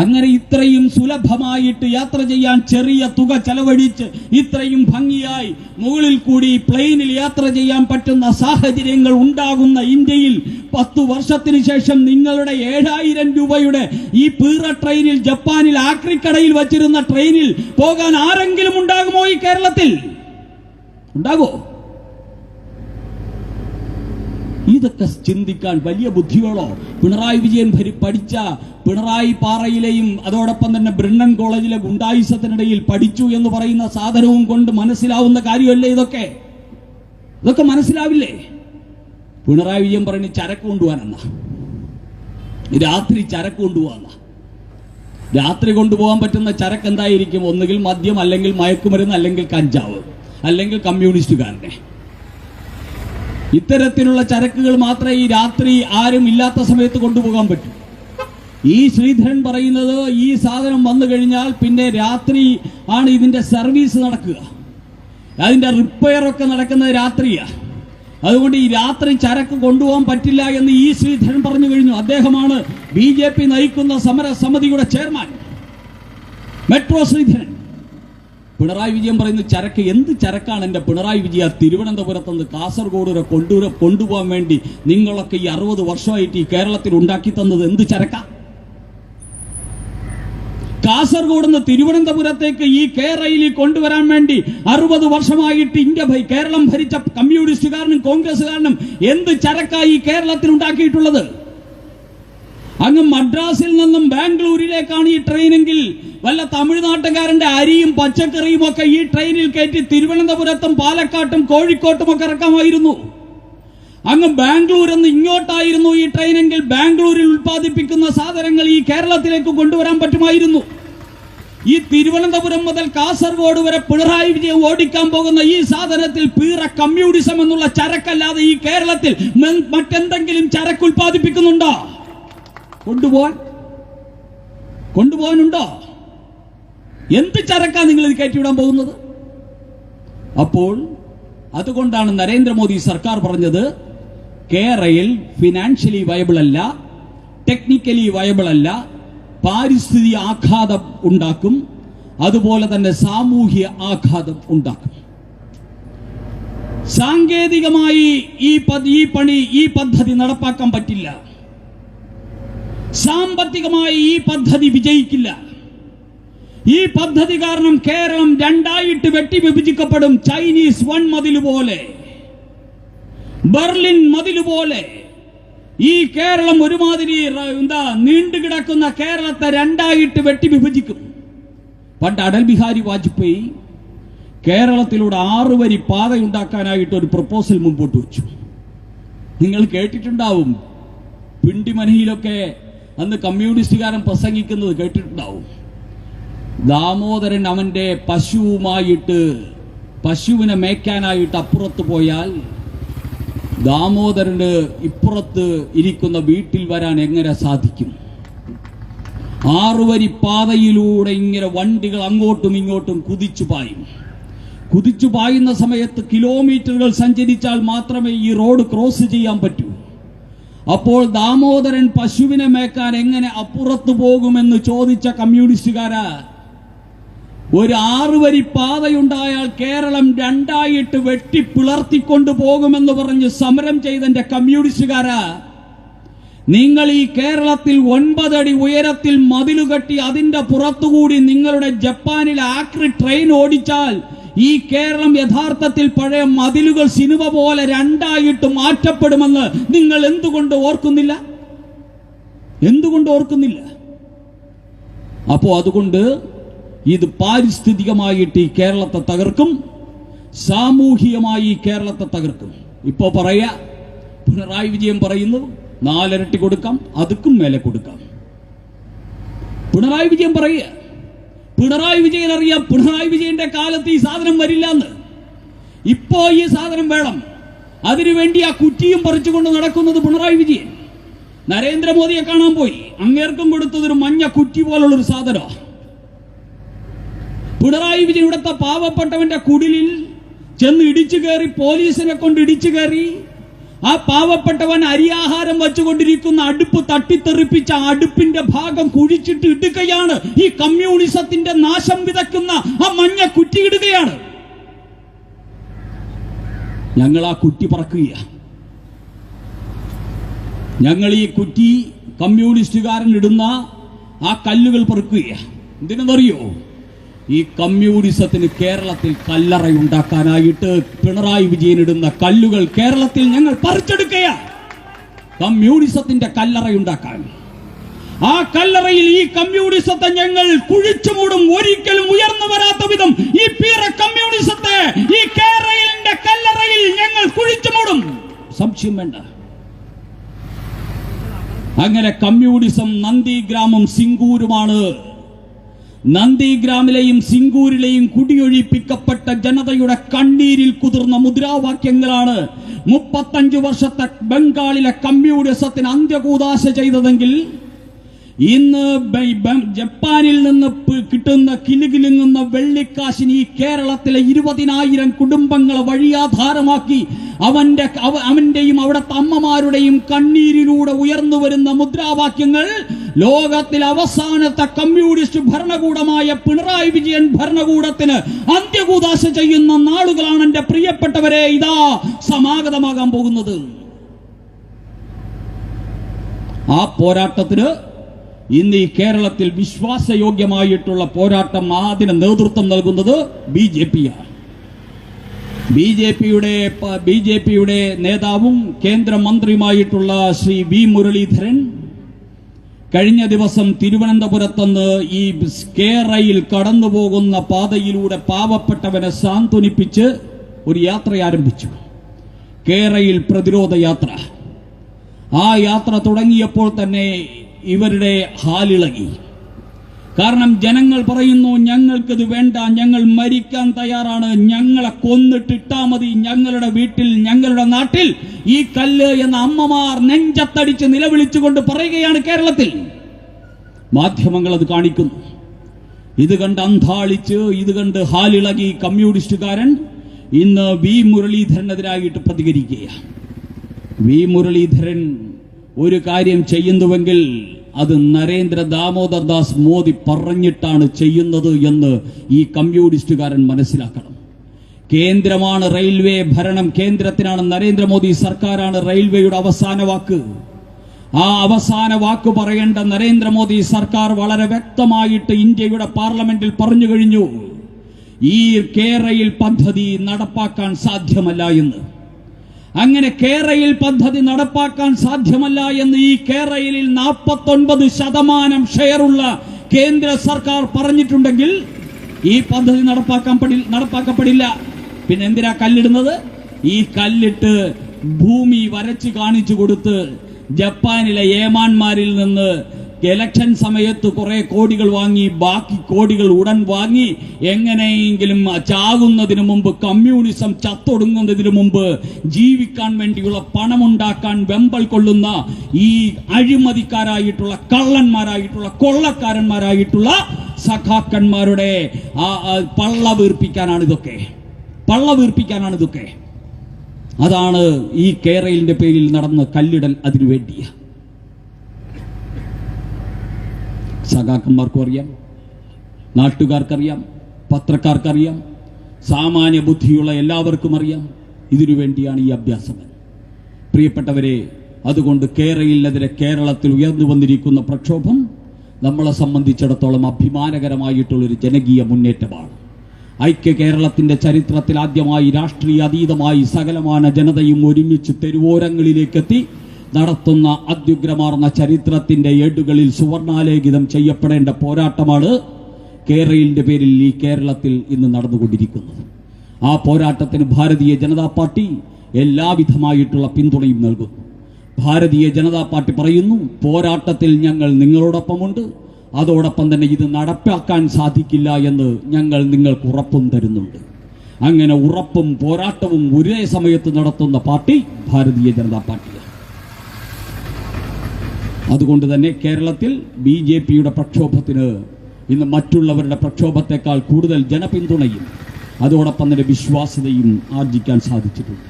അങ്ങനെ ഇത്രയും സുലഭമായിട്ട് യാത്ര ചെയ്യാൻ ചെറിയ തുക ചെലവഴിച്ച് ഇത്രയും ഭംഗിയായി മുകളിൽ കൂടി പ്ലെയിനിൽ യാത്ര ചെയ്യാൻ പറ്റുന്ന സാഹചര്യങ്ങൾ ഉണ്ടാകുന്ന ഇന്ത്യയിൽ 10 വർഷത്തിന് ശേഷം നിങ്ങളുടെ 7000 രൂപയുടെ ഈ പീറ ട്രെയിനിൽ, ജപ്പാനിൽ ആക്രിക്കടയിൽ വച്ചിരുന്ന ട്രെയിനിൽ പോകാൻ ആരെങ്കിലും ഉണ്ടാകുമോ ഈ കേരളത്തിൽ? ഉണ്ടാകോ? ഇതൊക്കെ ചിന്തിക്കാൻ വലിയ ബുദ്ധി വേണോ? പിണറായി വിജയൻ പഠിച്ച പിണറായി പാറയിലെയും അതോടൊപ്പം തന്നെ ബ്രണ്ണൻ കോളേജിലെ ഗുണ്ടായുസത്തിനിടയിൽ പഠിച്ചു എന്ന് പറയുന്ന സാധനവും കൊണ്ട് മനസ്സിലാവുന്ന കാര്യമല്ലേ ഇതൊക്കെ? ഇതൊക്കെ മനസ്സിലാവില്ലേ? പിണറായി വിജയൻ പറഞ്ഞ് ചരക്ക് കൊണ്ടുപോകാനെന്നാ, രാത്രി ചരക്ക് കൊണ്ടുപോകാന്ന. രാത്രി കൊണ്ടുപോകാൻ പറ്റുന്ന ചരക്ക് എന്തായിരിക്കും? ഒന്നുകിൽ മദ്യം, അല്ലെങ്കിൽ മയക്കുമരുന്ന്, അല്ലെങ്കിൽ കഞ്ചാവ്, അല്ലെങ്കിൽ കമ്മ്യൂണിസ്റ്റുകാരനെ. ഇത്തരത്തിലുള്ള ചരക്കുകൾ മാത്രമേ ഈ രാത്രി ആരും ഇല്ലാത്ത സമയത്ത് കൊണ്ടുപോകാൻ പറ്റൂ. ഈ ശ്രീധരൻ പറയുന്നത് ഈ സാധനം വന്നു കഴിഞ്ഞാൽ പിന്നെ രാത്രി ആണ് ഇതിന്റെ സർവീസ് നടക്കുക, അതിന്റെ റിപ്പയർ ഒക്കെ നടക്കുന്നത് രാത്രിയാണ്. അതുകൊണ്ട് ഈ രാത്രി ചരക്ക് കൊണ്ടുപോകാൻ പറ്റില്ല എന്ന് ഈ ശ്രീധരൻ പറഞ്ഞു കഴിഞ്ഞു. അദ്ദേഹമാണ് BJP നയിക്കുന്ന സമരസമിതിയുടെ ചെയർമാൻ, മെട്രോ ശ്രീധരൻ. പിണറായി വിജയൻ പറയുന്ന ചരക്ക് എന്ത് ചരക്കാണ് എന്റെ പിണറായി വിജയ? തിരുവനന്തപുരത്ത് നിന്ന് കാസർഗോഡ് വരെ കൊണ്ടുപോകാൻ വേണ്ടി നിങ്ങളൊക്കെ ഈ 60 വർഷമായിട്ട് ഈ കേരളത്തിൽ ഉണ്ടാക്കി തന്നത് എന്ത് ചരക്ക? കാസർഗോഡ് നിന്ന് തിരുവനന്തപുരത്തേക്ക് ഈ റെയിലിൽ കൊണ്ടുവരാൻ വേണ്ടി 60 വർഷമായിട്ട് കേരളം ഭരിച്ച കമ്മ്യൂണിസ്റ്റുകാരനും കോൺഗ്രസുകാരനും എന്ത് ചരക്കായി ഈ കേരളത്തിൽ ഉണ്ടാക്കിയിട്ടുള്ളത്? അങ്ങ് മദ്രാസിൽ നിന്നും ബാംഗ്ലൂരിലേക്കാണ് ഈ ട്രെയിനെങ്കിൽ വല്ല തമിഴ്നാട്ടുകാരന്റെ അരിയും പച്ചക്കറിയും ഒക്കെ ഈ ട്രെയിനിൽ കയറ്റി തിരുവനന്തപുരത്തും പാലക്കാട്ടും കോഴിക്കോട്ടും ഒക്കെ ഇറക്കാമായിരുന്നു. അങ്ങ് ബാംഗ്ലൂരിൽ നിന്ന് ഇങ്ങോട്ടായിരുന്നു ഈ ട്രെയിനെങ്കിൽ ബാംഗ്ലൂരിൽ ഉൽപ്പാദിപ്പിക്കുന്ന സാധനങ്ങൾ ഈ കേരളത്തിലേക്ക് കൊണ്ടുവരാൻ പറ്റുമായിരുന്നു. ഈ തിരുവനന്തപുരം മുതൽ കാസർഗോഡ് വരെ പിണറായി വിജയൻ ഓടിക്കാൻ പോകുന്ന ഈ സാധനത്തിൽ പീറ കമ്മ്യൂണിസം എന്നുള്ള ചരക്കല്ലാതെ ഈ കേരളത്തിൽ മറ്റെന്തെങ്കിലും ചരക്ക് ഉൽപ്പാദിപ്പിക്കുന്നുണ്ടോ? കൊണ്ടുപോകാനുണ്ടോ? എന്ത് ചരക്കാ നിങ്ങൾ ഇത് കയറ്റിവിടാൻ പോകുന്നത്? അപ്പോൾ അതുകൊണ്ടാണ് നരേന്ദ്രമോദി സർക്കാർ പറഞ്ഞത് റെയിൽ ഫിനാൻഷ്യലി വയബിൾ അല്ല, ടെക്നിക്കലി വയബിൾ അല്ല, പാരിസ്ഥിതിക ആഘാതം ഉണ്ടാക്കും, അതുപോലെ തന്നെ സാമൂഹ്യ ആഘാതം ഉണ്ടാക്കും. സാങ്കേതികമായി ഈ പദ്ധതി നടപ്പാക്കാൻ പറ്റില്ല. സാമ്പത്തികമായി ഈ പദ്ധതി വിജയിക്കില്ല. ഈ പദ്ധതി കാരണം കേരളം രണ്ടായിട്ട് വെട്ടി വിഭജിക്കപ്പെടും. ചൈനീസ് മതിൽ പോലെ, ബെർലിൻ മതിൽ പോലെ ഈ കേരളം ഒരുമാതിരി നീണ്ടുകിടക്കുന്ന കേരളത്തെ രണ്ടായിട്ട് വെട്ടി വിഭജിക്കും. പണ്ട് അടൽ ബിഹാരി വാജ്പേയി കേരളത്തിലൂടെ 6 വരി പാതയുണ്ടാക്കാനായിട്ട് ഒരു പ്രപ്പോസൽ മുമ്പോട്ട് വെച്ചു. നിങ്ങൾ കേട്ടിട്ടുണ്ടാവും, പിണ്ടിമനയിലൊക്കെ അന്ന് കമ്മ്യൂണിസ്റ്റുകാരൻ പ്രസംഗിക്കുന്നത് കേട്ടിട്ടുണ്ടാവും. ദാമോദരൻ അവന്റെ പശുവിനെ മേയ്ക്കാനായിട്ട് അപ്പുറത്ത് പോയാൽ ദാമോദരന് ഇപ്പുറത്ത് ഇരിക്കുന്ന വീട്ടിൽ വരാൻ എങ്ങനെ സാധിക്കും? 6 വരി പാതയിലൂടെ ഇങ്ങനെ വണ്ടികൾ അങ്ങോട്ടും ഇങ്ങോട്ടും കുതിച്ചു പായുന്ന സമയത്ത് കിലോമീറ്ററുകൾ സഞ്ചരിച്ചാൽ മാത്രമേ ഈ റോഡ് ക്രോസ് ചെയ്യാൻ പറ്റൂ. അപ്പോൾ ദാമോദരൻ പശുവിനെ മേക്കാൻ എങ്ങനെ അപ്പുറത്ത് പോകുമെന്ന് ചോദിച്ച കമ്മ്യൂണിസ്റ്റുകാരാ, ഒരു 6 വരി പാതയുണ്ടായാൽ കേരളം രണ്ടായിട്ട് വെട്ടി പിളർത്തിക്കൊണ്ടു പോകുമെന്ന് പറഞ്ഞ് സമരം ചെയ്തെന്റെ കമ്മ്യൂണിസ്റ്റുകാരാ, നിങ്ങൾ ഈ കേരളത്തിൽ 9 അടി ഉയരത്തിൽ മതിലുകെട്ടി അതിന്റെ പുറത്തുകൂടി നിങ്ങളുടെ ജപ്പാനിലെ ആക്രി ട്രെയിൻ ഓടിച്ചാൽ ഈ കേരളം യഥാർത്ഥത്തിൽ പഴയ മതിലുകൾ സിനിമ പോലെ 2 ആയിട്ട് മാറ്റപ്പെടുമെന്ന് നിങ്ങൾ എന്തുകൊണ്ട് ഓർക്കുന്നില്ല? അപ്പോ അതുകൊണ്ട് ഇത് പാരിസ്ഥിതികമായിട്ട് ഈ കേരളത്തെ തകർക്കും, സാമൂഹികമായി ഈ കേരളത്തെ തകർക്കും. ഇപ്പോ പറയാ പിണറായി വിജയൻ പറയുന്നു 4 ഇരട്ടി കൊടുക്കാം, അതുക്കും മേലെ കൊടുക്കാം. പിണറായി വിജയൻ പറയുക, പിണറായി വിജയൻ അറിയാം പിണറായി വിജയന്റെ കാലത്ത് ഈ സാധനം വരില്ല എന്ന്. ഇപ്പോ ഈ സാധനം വേണം, അതിനുവേണ്ടി ആ കുറ്റിയും പറിച്ചുകൊണ്ട് നടക്കുന്നത് പിണറായി വിജയൻ. നരേന്ദ്രമോദിയെ കാണാൻ പോയി, അങ്ങേർക്കും കൊടുത്തതൊരു മഞ്ഞ കുറ്റി പോലുള്ളൊരു സാധനം. പിണറായി വിജയൻ ഇവിടുത്തെ പാവപ്പെട്ടവന്റെ കുടിലിൽ ചെന്ന് ഇടിച്ചു കയറി, പോലീസിനെ കൊണ്ട് ഇടിച്ചു കയറി, ആ പാവപ്പെട്ടവൻ അരിയാഹാരം വെച്ചുകൊണ്ടിരിക്കുന്ന അടുപ്പ് തട്ടിത്തെറിപ്പിച്ച അടുപ്പിന്റെ ഭാഗം കുഴിച്ചിട്ട് ഇടുകയാണ്. ഈ കമ്മ്യൂണിസത്തിന്റെ നാശം വിതക്കുന്ന ആ മഞ്ഞ കുറ്റി ഇടുകയാണ്. ഞങ്ങൾ ആ കുറ്റി പറക്കുക, ഞങ്ങൾ ഈ കുറ്റി കമ്മ്യൂണിസ്റ്റുകാരൻ ഇടുന്ന ആ കല്ലുകൾ പെറുക്കുക. എന്തിനെന്നറിയോ? ഈ കമ്മ്യൂണിസത്തിന് കേരളത്തിൽ കല്ലറയുണ്ടാക്കാനായിട്ട് പിണറായി വിജയൻ ഇടുന്ന കല്ലുകൾ കേരളത്തിൽ ഞങ്ങൾ പറിച്ചെടുക്കുക, കമ്മ്യൂണിസത്തിന്റെ കല്ലറയുണ്ടാക്കാൻ. ആ കല്ലറയിൽ ഈ കമ്മ്യൂണിസത്തെ ഞങ്ങൾ കുഴിച്ചു മൂടും. ഒരിക്കലും ഉയർന്നു വരാത്ത വിധം ഈ പീറ കമ്മ്യൂണിസത്തെ ഈ കേരളത്തിന്റെ കല്ലറയിൽ ഞങ്ങൾ കുഴിച്ചു മൂടും, സംശയം വേണ്ട. അങ്ങനെ കമ്മ്യൂണിസം നന്ദിഗ്രാമം സിംഗൂരുമാണ്. നന്ദിഗ്രാമിലെയും സിംഗൂരിലെയും കുടിയൊഴിപ്പിക്കപ്പെട്ട ജനതയുടെ കണ്ണീരിൽ കുതിർന്ന മുദ്രാവാക്യങ്ങളാണ് 35 വർഷത്തെ ബംഗാളിലെ കമ്മ്യൂണിസത്തിന് അന്ത്യകൂദാശ ചെയ്തതെങ്കിൽ ഇന്ന് ജപ്പാനിൽ നിന്ന് കിട്ടുന്ന കിലുകിലുങ്ങുന്ന വെള്ളിക്കാശിന് ഈ കേരളത്തിലെ 20,000 കുടുംബങ്ങളെ വഴിയാധാരമാക്കി അവന്റെയും അവിടുത്തെ അമ്മമാരുടെയും കണ്ണീരിലൂടെ ഉയർന്നു വരുന്ന മുദ്രാവാക്യങ്ങൾ ലോകത്തിലെ അവസാനത്തെ കമ്മ്യൂണിസ്റ്റ് ഭരണകൂടമായ പിണറായി വിജയൻ ഭരണകൂടത്തിന് അന്ത്യകൂദാശ ചെയ്യുന്ന നാളുകളാണ് എന്റെ പ്രിയപ്പെട്ടവരെ ഇതാ സമാഗതമാകാൻ പോകുന്നത്. ആ പോരാട്ടത്തിന് ഇന്ന് ഈ കേരളത്തിൽ വിശ്വാസയോഗ്യമായിട്ടുള്ള പോരാട്ടം അതിന് നേതൃത്വം നൽകുന്നത് ബിജെപിയാണ്. ബിജെപിയുടെ നേതാവും കേന്ദ്രമന്ത്രിയുമായിട്ടുള്ള ശ്രീ വി മുരളീധരൻ കഴിഞ്ഞ ദിവസം തിരുവനന്തപുരത്തുനിന്ന് ഈ കേരളയിൽ കടന്നുപോകുന്ന പാതയിലൂടെ പാവപ്പെട്ടവനെ സാന്ത്വനിപ്പിച്ച് ഒരു യാത്ര ആരംഭിച്ചു, കേരളയിൽ പ്രതിരോധ യാത്ര. ആ യാത്ര തുടങ്ങിയപ്പോൾ തന്നെ ഇവരുടെ ഹാലിളകി. കാരണം ജനങ്ങൾ പറയുന്നു, ഞങ്ങൾക്കിത് വേണ്ട, ഞങ്ങൾ മരിക്കാൻ തയ്യാറാണ്, ഞങ്ങളെ കൊന്നിട്ടിട്ടാ മതി, ഞങ്ങളുടെ വീട്ടിൽ ഞങ്ങളുടെ നാട്ടിൽ ഈ കല്ല് എന്ന അമ്മമാർ നെഞ്ചത്തടിച്ച് നിലവിളിച്ചുകൊണ്ട് പറയുകയാണ് കേരളത്തിൽ. മാധ്യമങ്ങൾ അത് കാണിക്കുന്നു. ഇത് കണ്ട് അന്താളിച്ച്, ഇത് കണ്ട് ഹാലിളകി കമ്മ്യൂണിസ്റ്റുകാരൻ ഇന്ന് വി മുരളീധരനെതിരായിട്ട് പ്രതികരിക്കുകയാണ്. വി മുരളീധരൻ ഒരു കാര്യം ചെയ്യുന്നുവെങ്കിൽ അത് നരേന്ദ്ര ദാമോദർ ദാസ് മോദി പറഞ്ഞിട്ടാണ് ചെയ്യുന്നത് എന്ന് ഈ കമ്മ്യൂണിസ്റ്റുകാരൻ മനസ്സിലാക്കണം. കേന്ദ്രമാണ് റെയിൽവേ ഭരണം, കേന്ദ്രത്തിനാണ് നരേന്ദ്രമോദി സർക്കാരാണ് റെയിൽവേയുടെ അവസാന വാക്ക്. ആ അവസാന വാക്ക് പറയേണ്ട നരേന്ദ്രമോദി സർക്കാർ വളരെ വ്യക്തമായിട്ട് ഇന്ത്യയുടെ പാർലമെന്റിൽ പറഞ്ഞു കഴിഞ്ഞു, ഈ കേരളയിൽ പദ്ധതി നടപ്പാക്കാൻ സാധ്യമല്ല എന്ന്. അങ്ങനെ കേരളയിൽ പദ്ധതി നടപ്പാക്കാൻ സാധ്യമല്ല എന്ന് ഈ കേരളയിൽ 49% ഷെയറുള്ള കേന്ദ്ര സർക്കാർ പറഞ്ഞിട്ടുണ്ടെങ്കിൽ ഈ പദ്ധതി നടപ്പാക്കപ്പെടില്ല. പിന്നെ എന്തിനാ കല്ലിടുന്നത്? ഈ കല്ലിട്ട് ഭൂമി വരച്ച് കാണിച്ചു കൊടുത്ത് ജപ്പാനിലെ ഏമാന്മാരിൽ നിന്ന് ഇലക്ഷൻ സമയത്ത് കുറെ കോടികൾ വാങ്ങി, ബാക്കി കോടികൾ ഉടൻ വാങ്ങി എങ്ങനെയെങ്കിലും ചാകുന്നതിന് മുമ്പ്, കമ്മ്യൂണിസം ചത്തൊടുങ്ങുന്നതിന് മുമ്പ് ജീവിക്കാൻ വേണ്ടിയുള്ള പണമുണ്ടാക്കാൻ വെമ്പൽ കൊള്ളുന്ന ഈ അഴിമതിക്കാരായിട്ടുള്ള, കള്ളന്മാരായിട്ടുള്ള, കൊള്ളക്കാരന്മാരായിട്ടുള്ള സഖാക്കന്മാരുടെ പള്ള വീർപ്പിക്കാനാണിതൊക്കെ. അതാണ് ഈ കേരളത്തിന്റെ പേരിൽ നടന്ന കല്ലിടൽ. അതിനുവേണ്ടിയ സഖാക്കന്മാർക്കും അറിയാം, നാട്ടുകാർക്കറിയാം, പത്രക്കാർക്കറിയാം, സാമാന്യ ബുദ്ധിയുള്ള എല്ലാവർക്കും അറിയാം ഇതിനു വേണ്ടിയാണ് ഈ അഭ്യാസം. പ്രിയപ്പെട്ടവരെ, അതുകൊണ്ട് കേരളത്തിനെതിരെ കേരളത്തിൽ ഉയർന്നു വന്നിരിക്കുന്ന പ്രക്ഷോഭം നമ്മളെ സംബന്ധിച്ചിടത്തോളം അഭിമാനകരമായിട്ടുള്ളൊരു ജനകീയ മുന്നേറ്റമാണ്. ഐക്യ കേരളത്തിന്റെ ചരിത്രത്തിൽ ആദ്യമായി രാഷ്ട്രീയ അതീതമായി സകലമാന ജനതയും ഒരുമിച്ച് തെരുവോരങ്ങളിലേക്കെത്തി നടത്തുന്ന അത്യുഗ്രമാർന്ന ചരിത്രത്തിന്റെ ഏടുകളിൽ സുവർണാലേഖിതം ചെയ്യപ്പെടേണ്ട പോരാട്ടമാണ് കേരളിന്റെ പേരിൽ ഈ കേരളത്തിൽ ഇന്ന് നടന്നുകൊണ്ടിരിക്കുന്നത്. ആ പോരാട്ടത്തിന് ഭാരതീയ ജനതാ പാർട്ടി എല്ലാവിധമായിട്ടുള്ള പിന്തുണയും നൽകുന്നു. ഭാരതീയ ജനതാ പാർട്ടി പറയുന്നു, പോരാട്ടത്തിൽ ഞങ്ങൾ നിങ്ങളോടൊപ്പമുണ്ട്, അതോടൊപ്പം തന്നെ ഇത് നടപ്പാക്കാൻ സാധിക്കില്ല എന്ന് ഞങ്ങൾ നിങ്ങൾക്ക് ഉറപ്പും തരുന്നുണ്ട്. അങ്ങനെ ഉറപ്പും പോരാട്ടവും ഒരേ സമയത്ത് നടത്തുന്ന പാർട്ടി ഭാരതീയ ജനതാ പാർട്ടിയാണ്. അതുകൊണ്ട് തന്നെ കേരളത്തിൽ BJPയുടെ പ്രക്ഷോഭത്തിന് ഇന്ന് മറ്റുള്ളവരുടെ പ്രക്ഷോഭത്തെക്കാൾ കൂടുതൽ ജനപിന്തുണയും അതോടൊപ്പം തന്നെ വിശ്വാസ്യതയും ആർജിക്കാൻ സാധിച്ചിട്ടുണ്ട്.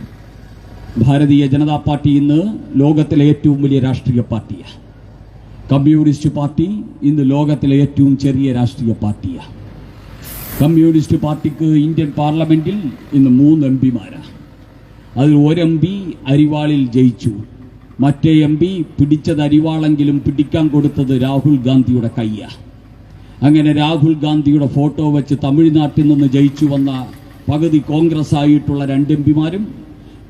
ഭാരതീയ ജനതാ പാർട്ടി ഇന്ന് ലോകത്തിലെ ഏറ്റവും വലിയ രാഷ്ട്രീയ പാർട്ടിയാണ്. കമ്മ്യൂണിസ്റ്റ് പാർട്ടി ഇന്ന് ലോകത്തിലെ ഏറ്റവും ചെറിയ രാഷ്ട്രീയ പാർട്ടിയാണ്. കമ്മ്യൂണിസ്റ്റ് പാർട്ടിക്ക് ഇന്ത്യൻ പാർലമെന്റിൽ ഇന്ന് 3 MPമാരാണ്. അതിൽ ഒരു MP അരിവാളിൽ ജയിച്ചു. മറ്റേ MP പിടിച്ചത് അരിവാളെങ്കിലും പിടിക്കാൻ കൊടുത്തത് രാഹുൽ ഗാന്ധിയുടെ കയ്യാണ്. അങ്ങനെ രാഹുൽ ഗാന്ധിയുടെ ഫോട്ടോ വെച്ച് തമിഴ്നാട്ടിൽ നിന്ന് ജയിച്ചു വന്ന പകുതി കോൺഗ്രസ് ആയിട്ടുള്ള 2 MPമാരും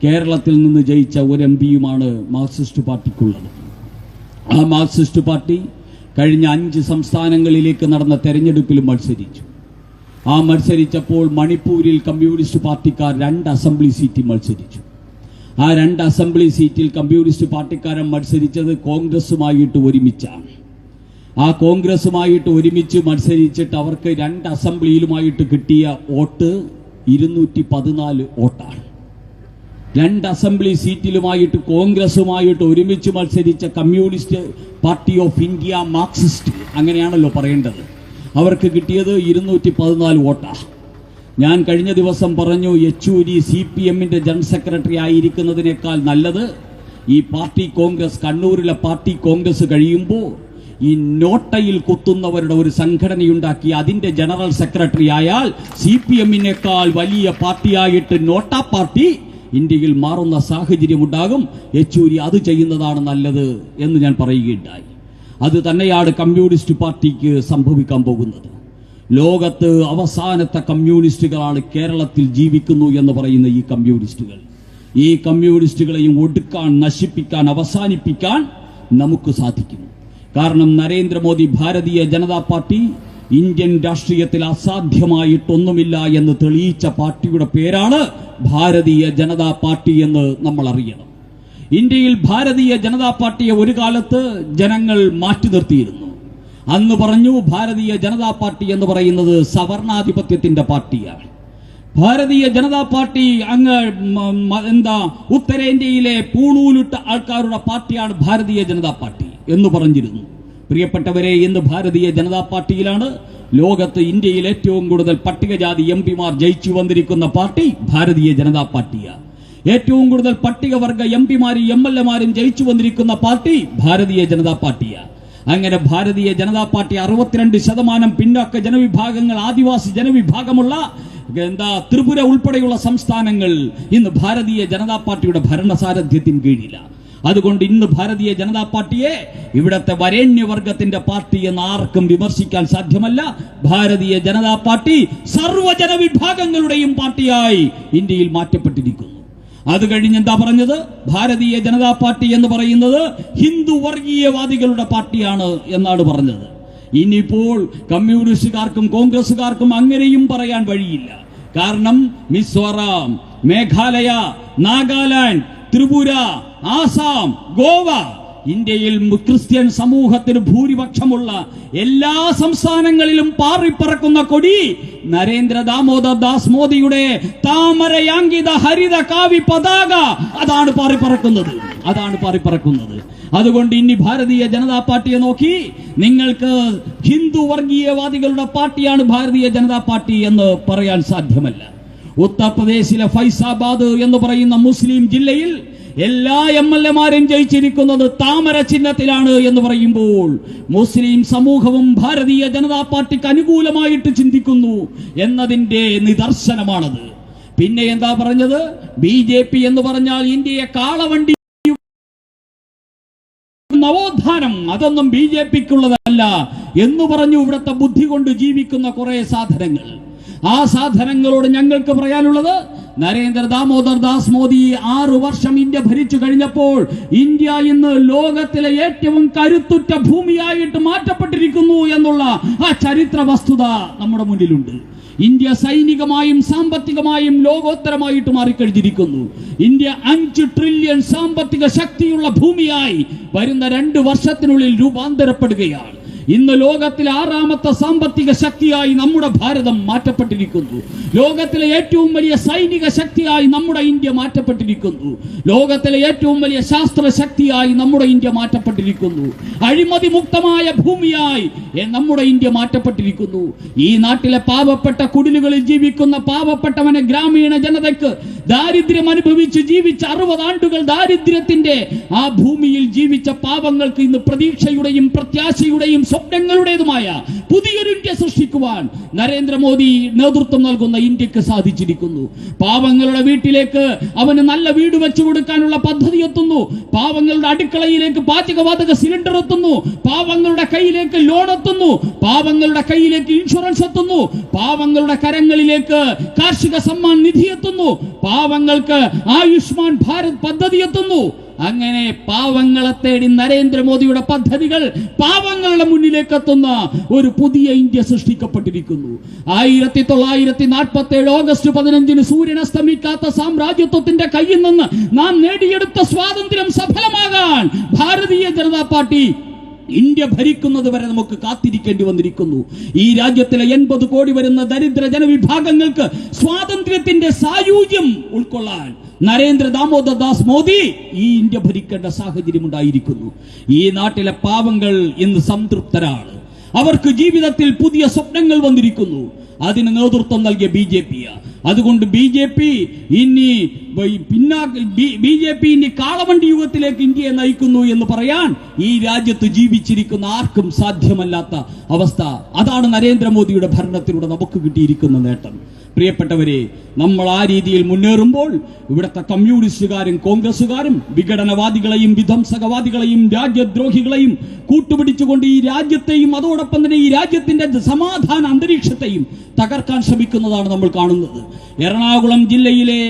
കേരളത്തിൽ നിന്ന് ജയിച്ച ഒരു MPയുമാണ് മാർക്സിസ്റ്റ് പാർട്ടിക്കുള്ളത്. ആ മാർക്സിസ്റ്റ് പാർട്ടി കഴിഞ്ഞ 5 സംസ്ഥാനങ്ങളിലേക്ക് നടന്ന തെരഞ്ഞെടുപ്പിൽ മത്സരിച്ചു. ആ മത്സരിച്ചപ്പോൾ മണിപ്പൂരിൽ കമ്മ്യൂണിസ്റ്റ് പാർട്ടിക്കാർ 2 അസംബ്ലി സീറ്റിൽ മത്സരിച്ചു. ആ 2 അസംബ്ലി സീറ്റിൽ കമ്മ്യൂണിസ്റ്റ് പാർട്ടിക്കാരൻ മത്സരിച്ചത് കോൺഗ്രസുമായിട്ട് ഒരുമിച്ചാണ്. ആ കോൺഗ്രസുമായിട്ട് ഒരുമിച്ച് മത്സരിച്ചിട്ട് അവർക്ക് 2 അസംബ്ലിയിലുമായിട്ട് കിട്ടിയ വോട്ട് 214 വോട്ടാണ്. 2 അസംബ്ലി സീറ്റിലുമായിട്ട് കോൺഗ്രസുമായിട്ട് ഒരുമിച്ച് മത്സരിച്ച communist party of India Marxist, അങ്ങനെയാണല്ലോ പറയേണ്ടത്, അവർക്ക് കിട്ടിയത് 214 വോട്ടാണ്. ഞാൻ കഴിഞ്ഞ ദിവസം പറഞ്ഞു, യെച്ചൂരി CPMന്റെ ജനറൽ സെക്രട്ടറി ആയിരിക്കുന്നതിനേക്കാൾ നല്ലത് ഈ പാർട്ടി കോൺഗ്രസ്, കണ്ണൂരിലെ പാർട്ടി കോൺഗ്രസ് കഴിയുമ്പോൾ ഈ നോട്ടയിൽ കുത്തുന്നവരുടെ ഒരു സംഘടനയുണ്ടാക്കി അതിന്റെ ജനറൽ സെക്രട്ടറി ആയാൽ CPMനേക്കാൾ വലിയ പാർട്ടിയായിട്ട് നോട്ട പാർട്ടി ഇന്ത്യയിൽ മാറുന്ന സാഹചര്യമുണ്ടാകും. യെച്ചൂരി അത് ചെയ്യുന്നതാണ് നല്ലത് എന്ന് ഞാൻ പറയുകയുണ്ടായി. അത് തന്നെയാണ് കമ്മ്യൂണിസ്റ്റ് പാർട്ടിക്ക് സംഭവിക്കാൻ പോകുന്നത്. ലോകത്ത് അവസാനത്തെ കമ്മ്യൂണിസ്റ്റുകളാണ് കേരളത്തിൽ ജീവിക്കുന്നു എന്ന് പറയുന്ന ഈ കമ്മ്യൂണിസ്റ്റുകൾ. ഈ കമ്മ്യൂണിസ്റ്റുകളെയും ഒടുക്കാൻ, നശിപ്പിക്കാൻ, അവസാനിപ്പിക്കാൻ നമുക്ക് സാധിക്കും. കാരണം നരേന്ദ്രമോദി ഭാരതീയ ജനതാ പാർട്ടി ഇന്ത്യൻ രാഷ്ട്രീയത്തിൽ അസാധ്യമായിട്ടൊന്നുമില്ല എന്ന് തെളിയിച്ച പാർട്ടിയുടെ പേരാണ് ഭാരതീയ ജനതാ പാർട്ടി എന്ന് നമ്മൾ അറിയണം. ഇന്ത്യയിൽ ഭാരതീയ ജനതാ പാർട്ടിയെ ഒരു കാലത്ത് ജനങ്ങൾ മാറ്റി നിർത്തിയിരുന്നു. അന്ന് പറഞ്ഞു, ഭാരതീയ ജനതാ പാർട്ടി എന്ന് പറയുന്നത് സവർണാധിപത്യത്തിന്റെ പാർട്ടിയാണ്. ഭാരതീയ ജനതാ പാർട്ടി അങ്ങ് ഉത്തരേന്ത്യയിലെ പൂണൂലിട്ട ആൾക്കാരുടെ പാർട്ടിയാണ് ഭാരതീയ ജനതാ പാർട്ടി എന്ന് പറഞ്ഞിരുന്നു. പ്രിയപ്പെട്ടവരെ, ഇന്ന് ഭാരതീയ ജനതാ പാർട്ടിയിലാണ് ലോകത്ത് ഇന്ത്യയിൽ ഏറ്റവും കൂടുതൽ പട്ടികജാതി MPമാർ ജയിച്ചു വന്നിരിക്കുന്ന പാർട്ടി ഭാരതീയ ജനതാ പാർട്ടിയാണ്. ഏറ്റവും കൂടുതൽ പട്ടികവർഗ MPമാരും MLAമാരും ജയിച്ചു വന്നിരിക്കുന്ന പാർട്ടി ഭാരതീയ ജനതാ പാർട്ടിയാണ്. അങ്ങനെ ഭാരതീയ ജനതാ പാർട്ടി 62% പിന്നോക്ക ജനവിഭാഗങ്ങൾ, ആദിവാസി ജനവിഭാഗമുള്ള ത്രിപുര ഉൾപ്പെടെയുള്ള സംസ്ഥാനങ്ങൾ ഇന്ന് ഭാരതീയ ജനതാ പാർട്ടിയുടെ ഭരണസാരഥ്യത്തിന് കീഴിലാണ്. അതുകൊണ്ട് ഇന്ന് ഭാരതീയ ജനതാ പാർട്ടിയെ ഇവിടത്തെ വരേണ്യവർഗത്തിന്റെ പാർട്ടി എന്ന് ആർക്കും വിമർശിക്കാൻ സാധ്യമല്ല. ഭാരതീയ ജനതാ പാർട്ടി സർവ്വജനവിഭാഗങ്ങളുടെയും പാർട്ടിയായി ഇന്ത്യയിൽ മാറ്റപ്പെട്ടിരിക്കുന്നു. അത് കഴിഞ്ഞ് എന്താ പറഞ്ഞത്? ഭാരതീയ ജനതാ പാർട്ടി എന്ന് പറയുന്നത് ഹിന്ദു വർഗീയവാദികളുടെ പാർട്ടിയാണ് എന്നാണ് പറഞ്ഞത്. ഇനിയിപ്പോൾ കമ്മ്യൂണിസ്റ്റുകാർക്കും കോൺഗ്രസുകാർക്കും അങ്ങനെയും പറയാൻ വഴിയില്ല. കാരണം മിസോറാം, മേഘാലയ, നാഗാലാൻഡ്, ത്രിപുര, ആസാം, ഗോവ, ഇന്ത്യയിൽ ക്രിസ്ത്യൻ സമൂഹത്തിന് ഭൂരിപക്ഷമുള്ള എല്ലാ സംസ്ഥാനങ്ങളിലും പാറിപ്പറക്കുന്ന കൊടി നരേന്ദ്ര ദാമോദർ ദാസ് മോദിയുടെ താമരയാങ്കിത ഹരിത കാവി പതാക, അതാണ് പാറിപ്പറക്കുന്നത്. അതുകൊണ്ട് ഇനി ഭാരതീയ ജനതാ പാർട്ടിയെ നോക്കി നിങ്ങൾക്ക് ഹിന്ദു വർഗീയവാദികളുടെ പാർട്ടിയാണ് ഭാരതീയ ജനതാ പാർട്ടി എന്ന് പറയാൻ സാധ്യമല്ല. ഉത്തർപ്രദേശിലെ ഫൈസാബാദ് എന്ന് പറയുന്ന മുസ്ലിം ജില്ലയിൽ എല്ലാ MLAമാരും ജയിച്ചിരിക്കുന്നത് താമര ചിഹ്നത്തിലാണ് എന്ന് പറയുമ്പോൾ മുസ്ലിം സമൂഹവും ഭാരതീയ ജനതാ പാർട്ടിക്ക് അനുകൂലമായിട്ട് ചിന്തിക്കുന്നു എന്നതിന്റെ നിദർശനമാണത്. പിന്നെ എന്താ പറഞ്ഞത്? BJP എന്ന് പറഞ്ഞാൽ ഇന്ത്യയെ കാളവണ്ടി അതൊന്നും BJPക്കുള്ളതല്ല എന്ന് പറഞ്ഞു ഇവിടുത്തെ ബുദ്ധി കൊണ്ട് ജീവിക്കുന്ന കുറെ സാധനങ്ങൾ. ആ സാധനങ്ങളോട് ഞങ്ങൾക്ക് പറയാനുള്ളത്, നരേന്ദ്ര ദാമോദർ ദാസ് മോദി 6 വർഷം ഇന്ത്യ ഭരിച്ചു കഴിഞ്ഞപ്പോൾ ഇന്ത്യ ഇന്ന് ലോകത്തിലെ ഏറ്റവും കരുത്തുറ്റ ഭൂമിയായിട്ട് മാറ്റപ്പെട്ടിരിക്കുന്നു എന്നുള്ള ആ ചരിത്ര വസ്തുത നമ്മുടെ മുന്നിലുണ്ട്. ഇന്ത്യ സൈനികമായും സാമ്പത്തികമായും ലോകോത്തരമായിട്ട് മാറിക്കഴിഞ്ഞിരിക്കുന്നു. ഇന്ത്യ 5 ട്രില്യൺ സാമ്പത്തിക ശക്തിയുള്ള ഭൂമിയായി വരുന്ന 2 വർഷത്തിനുള്ളിൽ രൂപാന്തരപ്പെടുകയാണ്. ഇന്ന് ലോകത്തിലെ 6ാമത്തെ സാമ്പത്തിക ശക്തിയായി നമ്മുടെ ഭാരതം മാറ്റപ്പെട്ടിരിക്കുന്നു. ലോകത്തിലെ ഏറ്റവും വലിയ സൈനിക ശക്തിയായി നമ്മുടെ ഇന്ത്യ മാറ്റപ്പെട്ടിരിക്കുന്നു. ലോകത്തിലെ ഏറ്റവും വലിയ ശാസ്ത്ര ശക്തിയായി നമ്മുടെ ഇന്ത്യ മാറ്റപ്പെട്ടിരിക്കുന്നു. അഴിമതി മുക്തമായ ഭൂമിയായി നമ്മുടെ ഇന്ത്യ മാറ്റപ്പെട്ടിരിക്കുന്നു. ഈ നാട്ടിലെ പാവപ്പെട്ട കുടിലുകളിൽ ജീവിക്കുന്ന പാവപ്പെട്ടവനെ ഗ്രാമീണ ജനതയ്ക്ക് ദാരിദ്ര്യം അനുഭവിച്ച് ജീവിച്ച 60 ആണ്ടുകൾ ദാരിദ്ര്യത്തിന്റെ ആ ഭൂമിയിൽ ജീവിച്ച പാവങ്ങൾക്ക് ഇന്ന് പ്രതീക്ഷയുടെയും പ്രത്യാശയുടെയും സ്വപ്നങ്ങളുടേതുമായ പുതിയൊരു ഇന്ത്യ സൃഷ്ടിക്കുവാൻ നരേന്ദ്രമോദി നേതൃത്വം നൽകുന്ന ഇന്ത്യക്ക് സാധിച്ചിരിക്കുന്നു. പാവങ്ങളുടെ വീട്ടിലേക്ക് അവന് നല്ല വീട് വെച്ചു കൊടുക്കാനുള്ള പദ്ധതി എത്തുന്നു. പാവങ്ങളുടെ അടുക്കളയിലേക്ക് പാചകവാതക സിലിണ്ടർ എത്തുന്നു. പാവങ്ങളുടെ കയ്യിലേക്ക് ലോൺ എത്തുന്നു. പാവങ്ങളുടെ കയ്യിലേക്ക് ഇൻഷുറൻസ് എത്തുന്നു. പാവങ്ങളുടെ കരങ്ങളിലേക്ക് കാർഷിക സമ്മാൻ നിധി എത്തുന്നു. പാവങ്ങൾക്ക് ആയുഷ്മാൻ ഭാരത് പദ്ധതി എത്തുന്നു. അങ്ങനെ പാവങ്ങളെ തേടി നരേന്ദ്രമോദിയുടെ പദ്ധതികൾ പാവങ്ങളുടെ മുന്നിലേക്ക് എത്തുന്ന ഒരു പുതിയ ഇന്ത്യ സൃഷ്ടിക്കപ്പെട്ടിരിക്കുന്നു. 1947 ഓഗസ്റ്റ് 15 സൂര്യൻ അസ്തമിക്കാത്ത സാമ്രാജ്യത്വത്തിന്റെ കയ്യിൽ നിന്ന് നാം നേടിയെടുത്ത സ്വാതന്ത്ര്യം സഫലമാകാൻ ഭാരതീയ ജനതാ പാർട്ടി ഇന്ത്യ ഭരിക്കുന്നത് വരെ നമുക്ക് കാത്തിരിക്കേണ്ടി വന്നിരിക്കുന്നു. ഈ രാജ്യത്തിലെ 80 കോടി വരുന്ന ദരിദ്ര ജനവിഭാഗങ്ങൾക്ക് സ്വാതന്ത്ര്യത്തിന്റെ സായൂജ്യം ഉൾക്കൊള്ളാൻ നരേന്ദ്ര ദാമോദർ ദാസ് മോദി ഈ ഇന്ത്യ ഭരിക്കേണ്ട സാഹചര്യം ഉണ്ടായിരിക്കുന്നു. ഈ നാട്ടിലെ പാവങ്ങൾ ഇന്ന് സംതൃപ്തരാണ്. അവർക്ക് ജീവിതത്തിൽ പുതിയ സ്വപ്നങ്ങൾ വന്നിരിക്കുന്നു. അതിന് നേതൃത്വം നൽകിയ BJP. അതുകൊണ്ട് BJP ഇനി കാളവണ്ടി യുഗത്തിലേക്ക് ഇന്ത്യയെ നയിക്കുന്നു എന്ന് പറയാൻ ഈ രാജ്യത്ത് ജീവിച്ചിരിക്കുന്ന ആർക്കും സാധ്യമല്ലാത്ത അവസ്ഥ. അതാണ് നരേന്ദ്രമോദിയുടെ ഭരണത്തിലൂടെ നമുക്ക് കിട്ടിയിരിക്കുന്ന നേട്ടം. പ്രിയപ്പെട്ടവരെ, നമ്മൾ ആ രീതിയിൽ മുന്നേറുമ്പോൾ ഇവിടുത്തെ കമ്മ്യൂണിസ്റ്റുകാരും കോൺഗ്രസുകാരും വിഘടനവാദികളെയും വിധ്വംസകവാദികളെയും രാജ്യദ്രോഹികളെയും കൂട്ടുപിടിച്ചുകൊണ്ട് ഈ രാജ്യത്തെയും അതോടൊപ്പം തന്നെ ഈ രാജ്യത്തിന്റെ സമാധാന അന്തരീക്ഷത്തെയും തകർക്കാൻ ശ്രമിക്കുന്നതാണ് നമ്മൾ കാണുന്നത്. എറണാകുളം ജില്ലയിലെ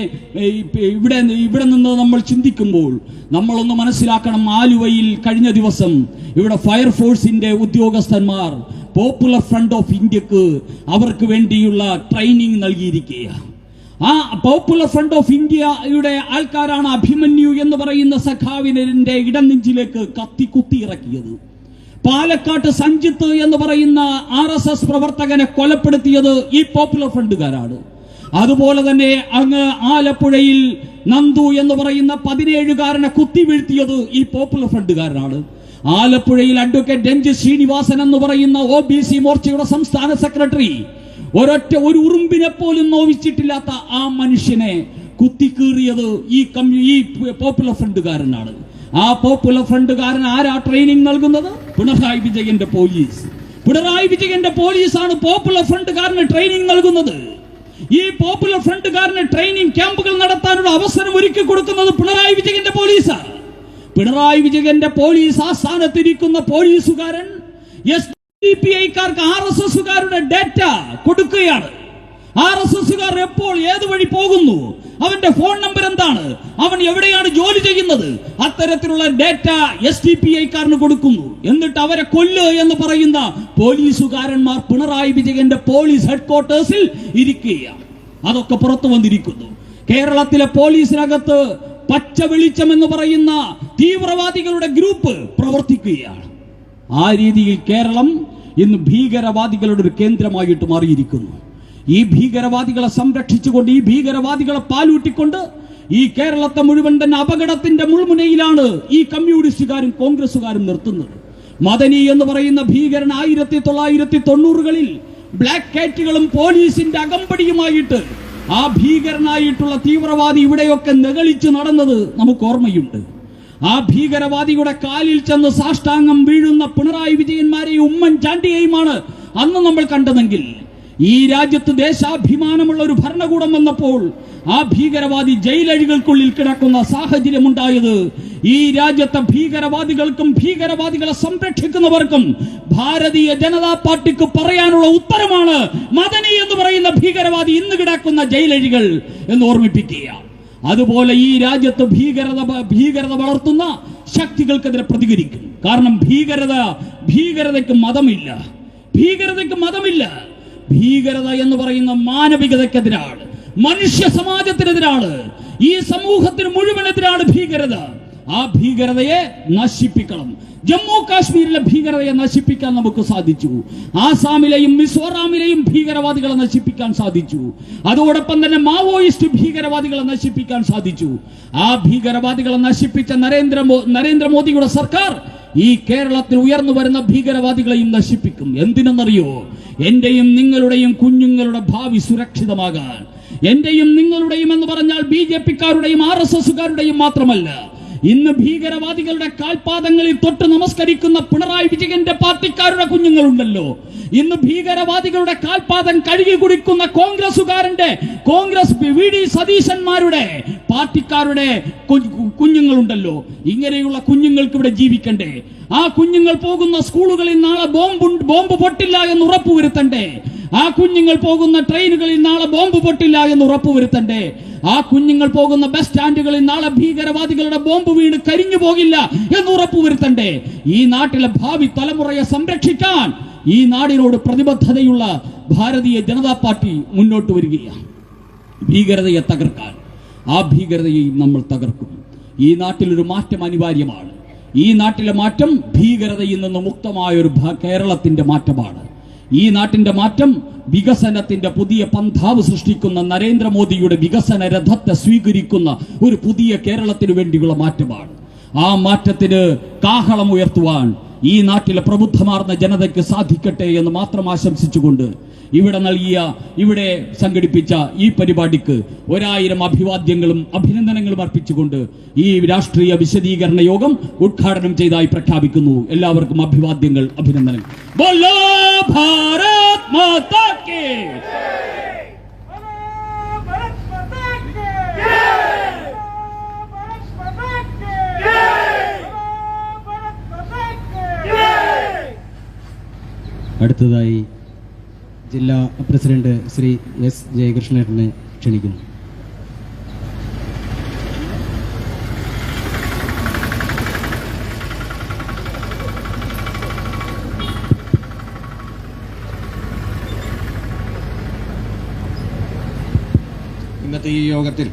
ഇവിടെ നിന്ന് നമ്മൾ ചിന്തിക്കുമ്പോൾ നമ്മളൊന്ന് മനസ്സിലാക്കണം. ആലുവയിൽ കഴിഞ്ഞ ദിവസം ഇവിടെ ഫയർഫോഴ്സിന്റെ ഉദ്യോഗസ്ഥന്മാർ പോപ്പുലർ ഫ്രണ്ട് ഓഫ് ഇന്ത്യക്ക് അവർക്ക് വേണ്ടിയുള്ള ട്രെയിനിങ് നൽകിയിരിക്കുകയാണ്. ആ പോപ്പുലർ ഫ്രണ്ട് ഓഫ് ഇന്ത്യയുടെ ആൾക്കാരാണ് അഭിമന്യു എന്ന് പറയുന്ന സഖാവിനെ ഇടനെഞ്ചിലേക്ക് കുത്തി ഇറക്കിയത്. പാലക്കാട്ട് സഞ്ജിത്ത് എന്ന് പറയുന്ന RSS പ്രവർത്തകനെ കൊലപ്പെടുത്തിയത് ഈ പോപ്പുലർ ഫ്രണ്ടുകാരാണ്. അതുപോലെ തന്നെ അങ്ങ് ആലപ്പുഴയിൽ നന്ദു എന്ന് പറയുന്ന 17കാരനെ കുത്തി വീഴ്ത്തിയത് ഈ പോപ്പുലർ ഫ്രണ്ടുകാരനാണ്. ആലപ്പുഴയിൽ അഡ്വക്കേറ്റ് രഞ്ജിത്ത് ശ്രീനിവാസൻ എന്ന് പറയുന്ന OBC മോർച്ചയുടെ സംസ്ഥാന സെക്രട്ടറി ഒരു ഉറുമ്പിനെ പോലും നോവിച്ചിട്ടില്ലാത്ത ആ മനുഷ്യനെ കുത്തിക്കീറിയത് ഈ പോപ്പുലർ ഫ്രണ്ടുകാരനാണ്. ആ പോപ്പുലർ ഫ്രണ്ടുകാരൻ ആരാ ട്രെയിനിങ് നൽകുന്നത്? പിണറായി വിജയന്റെ പോലീസ്. പിണറായി വിജയന്റെ പോലീസാണ് പോപ്പുലർ ഫ്രണ്ടുകാരന് ട്രെയിനിങ് നൽകുന്നത്. ഈ പോപ്പുലർ ഫ്രണ്ടുകാരന് ട്രെയിനിങ് ക്യാമ്പുകൾ നടത്താനുള്ള അവസരം ഒരുക്കി കൊടുക്കുന്നത് പിണറായി വിജയന്റെ പോലീസാണ്. പിണറായി വിജയന്റെ പോലീസ് ആസ്ഥാനത്തിരിക്കുന്ന പോലീസുകാരൻ SDPIക്കാർക്ക് RSSകാരുടെ ഡേറ്റ കൊടുക്കുകയാണ്. RSSകാർ എപ്പോൾ ഏത് വഴി പോകുന്നു, അവന്റെ ഫോൺ നമ്പർ എന്താണ്, അവൻ എവിടെയാണ് ജോലി ചെയ്യുന്നത്, അത്തരത്തിലുള്ള ഡേറ്റ SDPIക്കാരന് കൊടുക്കുന്നു. എന്നിട്ട് അവരെ കൊല്ലുക എന്ന് പറയുന്ന പോലീസുകാരന്മാർ പിണറായി വിജയന്റെ പോലീസ് ഹെഡ്ക്വാർട്ടേഴ്സിൽ ഇരിക്കുകയാണ്. അതൊക്കെ പുറത്തു വന്നിരിക്കുന്നു. കേരളത്തിലെ പോലീസിനകത്ത് പച്ച വെളിച്ചം എന്ന് പറയുന്ന തീവ്രവാദികളുടെ ഗ്രൂപ്പ് പ്രവർത്തിക്കുകയാണ്. ആ രീതിയിൽ കേരളം ഇന്ന് ഭീകരവാദികളുടെ ഒരു കേന്ദ്രമായിട്ട് മാറിയിരിക്കുന്നു. ഈ ഭീകരവാദികളെ സംരക്ഷിച്ചുകൊണ്ട്, ഈ ഭീകരവാദികളെ പാലൂട്ടിക്കൊണ്ട് ഈ കേരളത്തെ മുഴുവൻ തന്നെ അപകടത്തിന്റെ മുൾമുനയിലാണ് ഈ കമ്മ്യൂണിസ്റ്റുകാരും കോൺഗ്രസുകാരും നിർത്തുന്നത്. മദനി എന്ന് പറയുന്ന ഭീകരൻ 1990കളിൽ ബ്ലാക്ക് കാറ്റുകളും പോലീസിന്റെ അകമ്പടിയുമായിട്ട് ആ ഭീകരനായിട്ടുള്ള തീവ്രവാദി ഇവിടെയൊക്കെ നെകളിച്ചു നടന്നത് നമുക്ക് ഓർമ്മയുണ്ട്. ആ ഭീകരവാദിയുടെ കാലിൽ ചെന്ന് സാഷ്ടാംഗം വീഴുന്ന പിണറായി വിജയന്മാരെയും ഉമ്മൻചാണ്ടിയെയുമാണ് അന്ന് നമ്മൾ കണ്ടതെങ്കിൽ ഈ രാജ്യത്ത് ദേശാഭിമാനമുള്ള ഒരു ഭരണകൂടം വന്നപ്പോൾ ആ ഭീകരവാദി ജയിലഴികൾക്കുള്ളിൽ കിടക്കുന്ന സാഹചര്യമുണ്ടായത് ഈ രാജ്യത്തെ ഭീകരവാദികൾക്കും ഭീകരവാദികളെ സംരക്ഷിക്കുന്നവർക്കും ഭാരതീയ ജനതാ പാർട്ടിക്ക് പറയാനുള്ള ഉത്തരമാണ് മദനി എന്ന് പറയുന്ന ഭീകരവാദി ഇന്ന് കിടക്കുന്ന ജയിലഴികൾ എന്ന് ഓർമ്മിപ്പിക്കുക. അതുപോലെ ഈ രാജ്യത്ത് ഭീകരത വളർത്തുന്ന ശക്തികൾക്കെതിരെ പ്രതികരിക്കും. കാരണം ഭീകരതയ്ക്ക് മതമില്ല. ഭീകരത എന്ന് പറയുന്ന മാനവികതയ്ക്കെതിരാണ്, മനുഷ്യ സമാജത്തിനെതിരാണ്, ഈ സമൂഹത്തിന് മുഴുവനെതിരാണ് ഭീകരത. ആ ഭീകരതയെ നശിപ്പിക്കണം. ജമ്മു കാശ്മീരിലെ ഭീകരതയെ നശിപ്പിക്കാൻ നമുക്ക് സാധിച്ചു. ആസാമിലെയും മിസോറാമിലെയും ഭീകരവാദികളെ നശിപ്പിക്കാൻ സാധിച്ചു. അതോടൊപ്പം തന്നെ മാവോയിസ്റ്റ് ഭീകരവാദികളെ നശിപ്പിക്കാൻ സാധിച്ചു. ആ ഭീകരവാദികളെ നശിപ്പിച്ച നരേന്ദ്രമോദിയുടെ സർക്കാർ ഈ കേരളത്തിൽ ഉയർന്നു വരുന്ന ഭീകരവാദികളെയും നശിപ്പിക്കും. എന്തിനെന്നറിയോ? എന്റെയും നിങ്ങളുടെയും കുഞ്ഞുങ്ങളുടെ ഭാവി സുരക്ഷിതമാകാൻ. എന്റെയും നിങ്ങളുടെയും എന്ന് പറഞ്ഞാൽ BJP-ക്കാരുടെയും RSS-കാരുടെയും മാത്രമല്ല. ഇന്ന് ഭീകരവാദികളുടെ കാൽപാദങ്ങളിൽ തൊട്ട് നമസ്കരിക്കുന്ന പിണറായി വിജയന്റെ പാർട്ടിക്കാരുടെ കുഞ്ഞുങ്ങളുണ്ടല്ലോ. ഇന്ന് ഭീകരവാദികളുടെ കാൽപാദം കഴുകി കുടിക്കുന്ന കോൺഗ്രസ് VD സതീശന്മാരുടെ പാർട്ടിക്കാരുടെ കുഞ്ഞുങ്ങളുണ്ടല്ലോ. ഇങ്ങനെയുള്ള കുഞ്ഞുങ്ങൾക്ക് ഇവിടെ ജീവിക്കണ്ടേ? ആ കുഞ്ഞുങ്ങൾ പോകുന്ന സ്കൂളുകളിൽ നാളെ ബോംബ് പൊട്ടില്ല എന്ന് ഉറപ്പുവരുത്തണ്ടേ? ആ കുഞ്ഞുങ്ങൾ പോകുന്ന ട്രെയിനുകളിൽ നാളെ ബോംബ് പൊട്ടില്ല എന്ന് ഉറപ്പുവരുത്തണ്ടേ? ആ കുഞ്ഞുങ്ങൾ പോകുന്ന ബസ് സ്റ്റാൻഡുകളിൽ നാളെ ഭീകരവാദികളുടെ ബോംബ് വീണ് കരിഞ്ഞു പോകില്ല എന്ന് ഉറപ്പുവരുത്തണ്ടേ? ഈ നാട്ടിലെ ഭാവി തലമുറയെ സംരക്ഷിക്കാൻ ഈ നാടിനോട് പ്രതിബദ്ധതയുള്ള ഭാരതീയ ജനതാ പാർട്ടി മുന്നോട്ട് വരികയാണ്. ഭീകരതയെ തകർക്കാൻ ആ ഭീകരതയെയും നമ്മൾ തകർക്കും. ഈ നാട്ടിലൊരു മാറ്റം അനിവാര്യമാണ്. ഈ നാട്ടിലെ മാറ്റം ഭീകരതയിൽ നിന്ന് മുക്തമായ ഒരു കേരളത്തിന്റെ മാറ്റമാണ്. ഈ നാട്ടിന്റെ മാറ്റം വികസനത്തിന്റെ പുതിയ പന്ഥാവ് സൃഷ്ടിക്കുന്ന നരേന്ദ്രമോദിയുടെ വികസന രഥത്തെ സ്വീകരിക്കുന്ന ഒരു പുതിയ കേരളത്തിന് വേണ്ടിയുള്ള മാറ്റമാണ്. ആ മാറ്റത്തിന് കാഹളം ഉയർത്തുവാൻ ഈ നാട്ടിലെ പ്രബുദ്ധമാർന്ന ജനതയ്ക്ക് സാധിക്കട്ടെ എന്ന് മാത്രം ആശംസിച്ചുകൊണ്ട് ഇവിടെ സംഘടിപ്പിച്ച ഈ പരിപാടിക്ക് 1000 അഭിവാദ്യങ്ങളും അഭിനന്ദനങ്ങളും അർപ്പിച്ചുകൊണ്ട് ഈ രാഷ്ട്രീയ വിശദീകരണ യോഗം ഉദ്ഘാടനം ചെയ്തതായി പ്രഖ്യാപിക്കുന്നു. എല്ലാവർക്കും അഭിവാദ്യങ്ങൾ, അഭിനന്ദനങ്ങൾ. ബോലോ ഭാരത് മാതാ കി അടുത്തതായി ജില്ലാ പ്രസിഡന്റ് ശ്രീ S. ജയകൃഷ്ണനെ ക്ഷണിക്കുന്നു. ഇന്നത്തെ ഈ യോഗത്തിൽ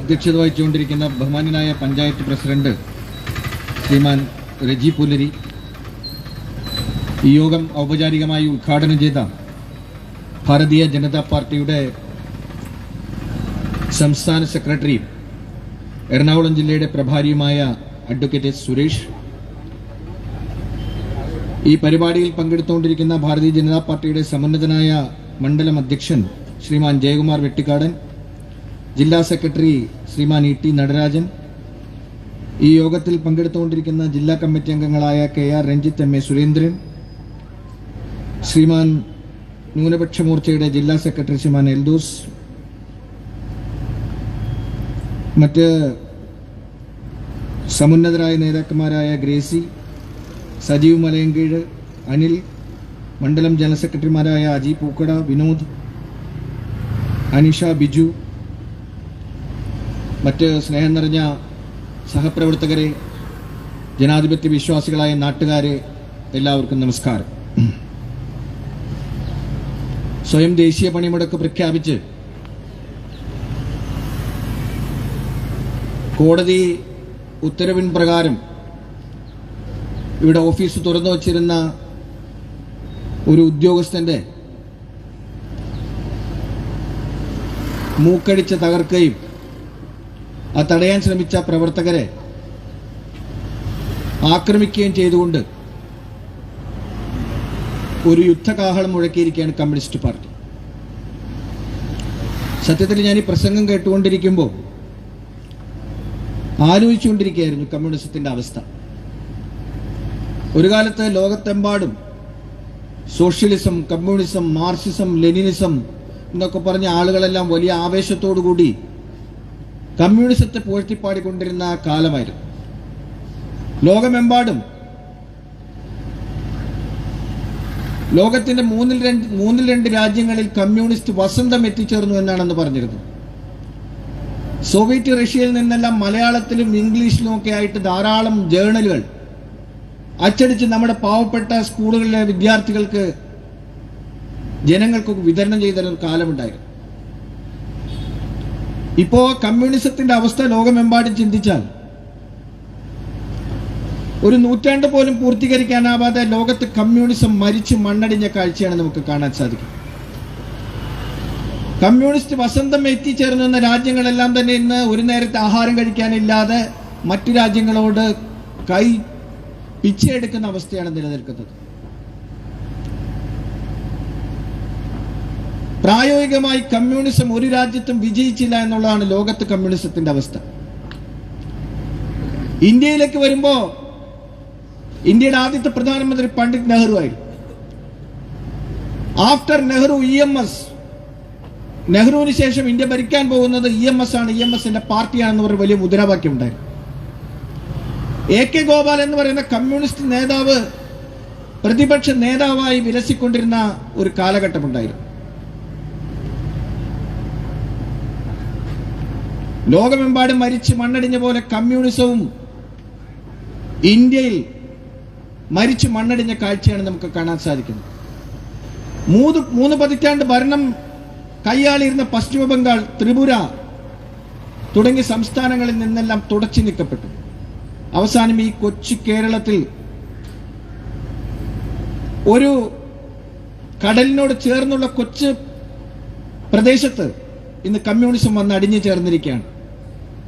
അധ്യക്ഷത വഹിച്ചുകൊണ്ടിരിക്കുന്ന ബഹുമാന്യനായ പഞ്ചായത്ത് പ്രസിഡന്റ് ശ്രീമാൻ റജി പുല്ലരി, ഈ യോഗം ഔപചാരികമായി ഉദ്ഘാടനം ചെയ്ത ഭാരതീയ ജനതാ പാർട്ടിയുടെ സംസ്ഥാന സെക്രട്ടറിയും എറണാകുളം ജില്ലയുടെ പ്രഭാരിയുമായ അഡ്വക്കേറ്റ് S. സുരേഷ്, ഈ പരിപാടിയിൽ പങ്കെടുത്തുകൊണ്ടിരിക്കുന്ന ഭാരതീയ ജനതാ പാർട്ടിയുടെ സമുന്നതനായ മണ്ഡലം അധ്യക്ഷൻ ശ്രീമാൻ ജയകുമാർ വെട്ടിക്കാടൻ, ജില്ലാ സെക്രട്ടറി ശ്രീമാൻ E.T. നടരാജൻ, ഈ യോഗത്തിൽ പങ്കെടുത്തുകൊണ്ടിരിക്കുന്ന ജില്ലാ കമ്മിറ്റി അംഗങ്ങളായ KR രഞ്ജിത്ത്, MA സുരേന്ദ്രൻ, ശ്രീമാൻ ന്യൂനപക്ഷ മോർച്ചയുടെ ജില്ലാ സെക്രട്ടറി ശ്രീമാൻ എൽദോസ്, മറ്റ് സമുന്നതരായ നേതാക്കന്മാരായ ഗ്രേസി, സജീവ് മലയങ്കീഴ്, അനിൽ, മണ്ഡലം ജനറൽ സെക്രട്ടറിമാരായ അജി പൂക്കട, വിനോദ്, അനിഷ, ബിജു, മറ്റ് സ്നേഹം നിറഞ്ഞ സഹപ്രവർത്തകരെ, ജനാധിപത്യ വിശ്വാസികളായ നാട്ടുകാരെ, എല്ലാവർക്കും നമസ്കാരം. സ്വയം ദേശീയ പണിമുടക്ക് പ്രഖ്യാപിച്ച് കോടതി ഉത്തരവിൻ പ്രകാരം ഇവിടെ ഓഫീസ് തുറന്നു വച്ചിരുന്ന ഒരു ഉദ്യോഗസ്ഥന്റെ മൂക്കടിച്ച് തകർക്കുകയും അത് തടയാൻ ശ്രമിച്ച പ്രവർത്തകരെ ആക്രമിക്കുകയും ചെയ്തുകൊണ്ട് ഒരു യുദ്ധകാഹളം മുഴക്കിയിരിക്കുകയാണ് കമ്മ്യൂണിസ്റ്റ് പാർട്ടി. സത്യത്തിൽ ഞാൻ ഈ പ്രസംഗം കേട്ടുകൊണ്ടിരിക്കുമ്പോൾ ആലോചിച്ചുകൊണ്ടിരിക്കുകയായിരുന്നു കമ്മ്യൂണിസത്തിന്റെ അവസ്ഥ. ഒരു കാലത്ത് ലോകത്തെമ്പാടും സോഷ്യലിസം, കമ്മ്യൂണിസം, മാർക്സിസം, ലെനിനിസം എന്നൊക്കെ പറഞ്ഞ ആളുകളെല്ലാം വലിയ ആവേശത്തോടുകൂടി കമ്മ്യൂണിസത്തെ പുകഴ്ത്തിപ്പാടിക്കൊണ്ടിരുന്ന കാലമായിരുന്നു. ലോകമെമ്പാടും ലോകത്തിന്റെ മൂന്നിൽ രണ്ട് രാജ്യങ്ങളിൽ കമ്മ്യൂണിസ്റ്റ് വസന്തം എത്തിച്ചേർന്നു എന്നാണെന്ന് പറഞ്ഞിരുന്നു. സോവിയറ്റ് റഷ്യയിൽ നിന്നെല്ലാം മലയാളത്തിലും ഇംഗ്ലീഷിലും ഒക്കെ ആയിട്ട് ധാരാളം ജേർണലുകൾ അച്ചടിച്ച് നമ്മുടെ പാവപ്പെട്ട സ്കൂളുകളിലെ വിദ്യാർത്ഥികൾക്ക്, ജനങ്ങൾക്കൊക്കെ വിതരണം ചെയ്തൊരു കാലമുണ്ടായിരുന്നു. ഇപ്പോ കമ്മ്യൂണിസത്തിന്റെ അവസ്ഥ ലോകമെമ്പാടും ചിന്തിച്ചാൽ ഒരു നൂറ്റാണ്ട് പോലും പൂർത്തീകരിക്കാനാവാതെ ലോകത്ത് കമ്മ്യൂണിസം മരിച്ചു മണ്ണടിഞ്ഞ കാഴ്ചയാണ് നമുക്ക് കാണാൻ സാധിക്കും. കമ്മ്യൂണിസ്റ്റ് വസന്തം എത്തിച്ചേർന്നു എന്ന രാജ്യങ്ങളെല്ലാം തന്നെ ഇന്ന് ഒരു നേരത്തെ ആഹാരം കഴിക്കാനില്ലാതെ മറ്റു രാജ്യങ്ങളോട് കൈ പിച്ചയെടുക്കുന്ന അവസ്ഥയാണ് നിലനിൽക്കുന്നത്. പ്രായോഗികമായി കമ്മ്യൂണിസം ഒരു രാജ്യത്തും വിജയിച്ചില്ല എന്നുള്ളതാണ് ലോകത്ത് കമ്മ്യൂണിസത്തിന്റെ അവസ്ഥ. ഇന്ത്യയിലേക്ക് വരുമ്പോ ഇന്ത്യയുടെ ആദ്യത്തെ പ്രധാനമന്ത്രി പണ്ഡിറ്റ് നെഹ്റു ആയിരുന്നു. ആഫ്റ്റർ നെഹ്റു EMS, നെഹ്റുവിന് ശേഷം ഇന്ത്യ ഭരിക്കാൻ പോകുന്നത് EMS ആണ്, EMSന്റെ പാർട്ടിയാണെന്ന് പറഞ്ഞ വലിയ മുദ്രാവാക്യം ഉണ്ടായിരുന്നു. AK ഗോപാൽ എന്ന് പറയുന്ന കമ്മ്യൂണിസ്റ്റ് നേതാവ് പ്രതിപക്ഷ നേതാവായി വിലസിക്കൊണ്ടിരുന്ന ഒരു കാലഘട്ടമുണ്ടായിരുന്നു. ലോകമെമ്പാടും മരിച്ച് മണ്ണടിഞ്ഞ പോലെ കമ്മ്യൂണിസവും ഇന്ത്യയിൽ മരിച്ചു മണ്ണടിഞ്ഞ കാഴ്ചയാണ് നമുക്ക് കാണാൻ സാധിക്കുന്നത്. മൂന്ന് പതിറ്റാണ്ട് ഭരണം കൈയാളിയിരുന്ന പശ്ചിമ ബംഗാൾ, ത്രിപുര തുടങ്ങിയ സംസ്ഥാനങ്ങളിൽ നിന്നെല്ലാം തുടച്ചു നീക്കപ്പെട്ടു. അവസാനം ഈ കൊച്ചു കേരളത്തിൽ ഒരു കടലിനോട് ചേർന്നുള്ള കൊച്ചു പ്രദേശത്ത് ഇന്ന് കമ്മ്യൂണിസം വന്ന് അടിഞ്ഞു ചേർന്നിരിക്കുകയാണ്.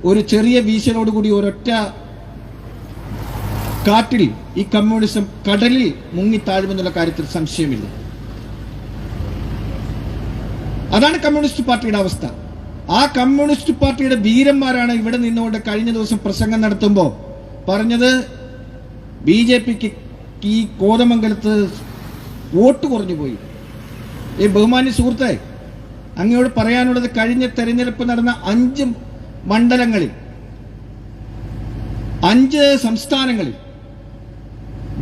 ഒരു ചെറിയ വീശലോടുകൂടി ഒരൊറ്റ കാറ്റിൽ ഈ കമ്മ്യൂണിസം കടലിൽ മുങ്ങിത്താഴുമെന്നുള്ള കാര്യത്തിൽ സംശയമില്ല. അതാണ് കമ്മ്യൂണിസ്റ്റ് പാർട്ടിയുടെ അവസ്ഥ. ആ കമ്മ്യൂണിസ്റ്റ് പാർട്ടിയുടെ വീരന്മാരാണ് ഇവിടെ നിന്നുകൊണ്ട് കഴിഞ്ഞ ദിവസം പ്രസംഗം നടത്തുമ്പോൾ പറഞ്ഞത് BJPക്ക് ഈ കോതമംഗലത്ത് വോട്ട് കുറഞ്ഞു പോയി. ഈ ബഹുമാന്യ സുഹൃത്തെ, അങ്ങയോട് പറയാനുള്ളത്, കഴിഞ്ഞ തെരഞ്ഞെടുപ്പ് നടന്ന 5 മണ്ഡലങ്ങളിൽ 5 സംസ്ഥാനങ്ങളിൽ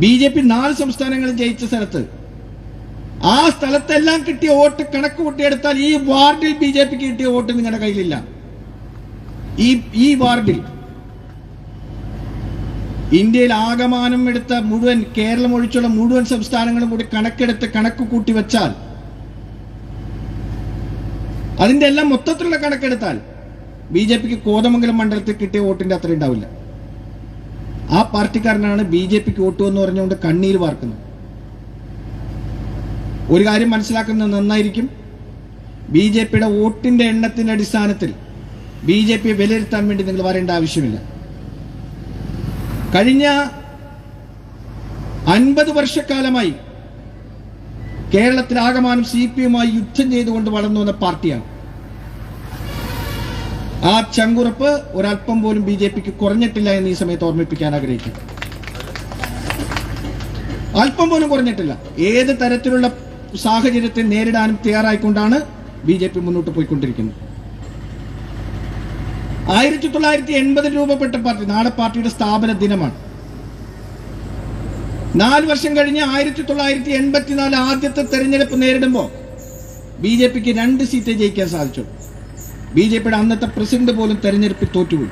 BJP 4 സംസ്ഥാനങ്ങളിൽ ജയിച്ച സ്ഥലത്ത് ആ സ്ഥലത്തെല്ലാം കിട്ടിയ വോട്ട് കണക്ക് കൂട്ടിയെടുത്താൽ ഈ വാർഡിൽ BJPക്ക് കിട്ടിയ വോട്ട് നിങ്ങളുടെ കയ്യിലില്ല. ഈ വാർഡിൽ ഇന്ത്യയിൽ ആകമാനം എടുത്ത മുഴുവൻ, കേരളം ഒഴിച്ചുള്ള മുഴുവൻ സംസ്ഥാനങ്ങളും കൂടി കണക്കെടുത്ത് കണക്ക് കൂട്ടി വെച്ചാൽ, അതിന്റെ എല്ലാം മൊത്തത്തിലുള്ള കണക്കെടുത്താൽ BJPക്ക് കോതമംഗലം മണ്ഡലത്തിൽ കിട്ടിയ വോട്ടിന്റെ അത്ര ഉണ്ടാവില്ല. ആ പാർട്ടിക്കാരനാണ് BJPക്ക് വോട്ട് എന്ന് പറഞ്ഞുകൊണ്ട് കണ്ണീര് വാർക്കുന്നത്. ഒരു കാര്യം മനസ്സിലാക്കുന്നത് നന്നായിരിക്കും, BJPയുടെ വോട്ടിന്റെ എണ്ണത്തിന്റെ അടിസ്ഥാനത്തിൽ BJPയെ വിലയിരുത്താൻ വേണ്ടി നിങ്ങൾ വരേണ്ട ആവശ്യമില്ല. കഴിഞ്ഞ 50 വർഷക്കാലമായി കേരളത്തിൽ ആകമാനം CPMമായി യുദ്ധം ചെയ്തുകൊണ്ട് വളർന്നു വന്ന പാർട്ടിയാണ്. ആ ചങ്കുറപ്പ് ഒരല്പം പോലും BJPക്ക് കുറഞ്ഞിട്ടില്ല എന്ന് ഈ സമയത്ത് ഓർമ്മിപ്പിക്കാൻ ആഗ്രഹിക്കുന്നു. അല്പം പോലും കുറഞ്ഞിട്ടില്ല. ഏത് തരത്തിലുള്ള സാഹചര്യത്തെ നേരിടാനും തയ്യാറായിക്കൊണ്ടാണ് BJP മുന്നോട്ട് പോയിക്കൊണ്ടിരിക്കുന്നത്. 1980 രൂപപ്പെട്ട പാർട്ടി, നാളെ പാർട്ടിയുടെ സ്ഥാപന ദിനമാണ്. 4 വർഷം കഴിഞ്ഞ് 1984 ആദ്യത്തെ തെരഞ്ഞെടുപ്പ് നേരിടുമ്പോൾ BJPക്ക് 2 സീറ്റേ ജയിക്കാൻ സാധിച്ചു. BJPയുടെ അന്നത്തെ പ്രസിഡന്റ് പോലും തെരഞ്ഞെടുപ്പിൽ തോറ്റുപോയി.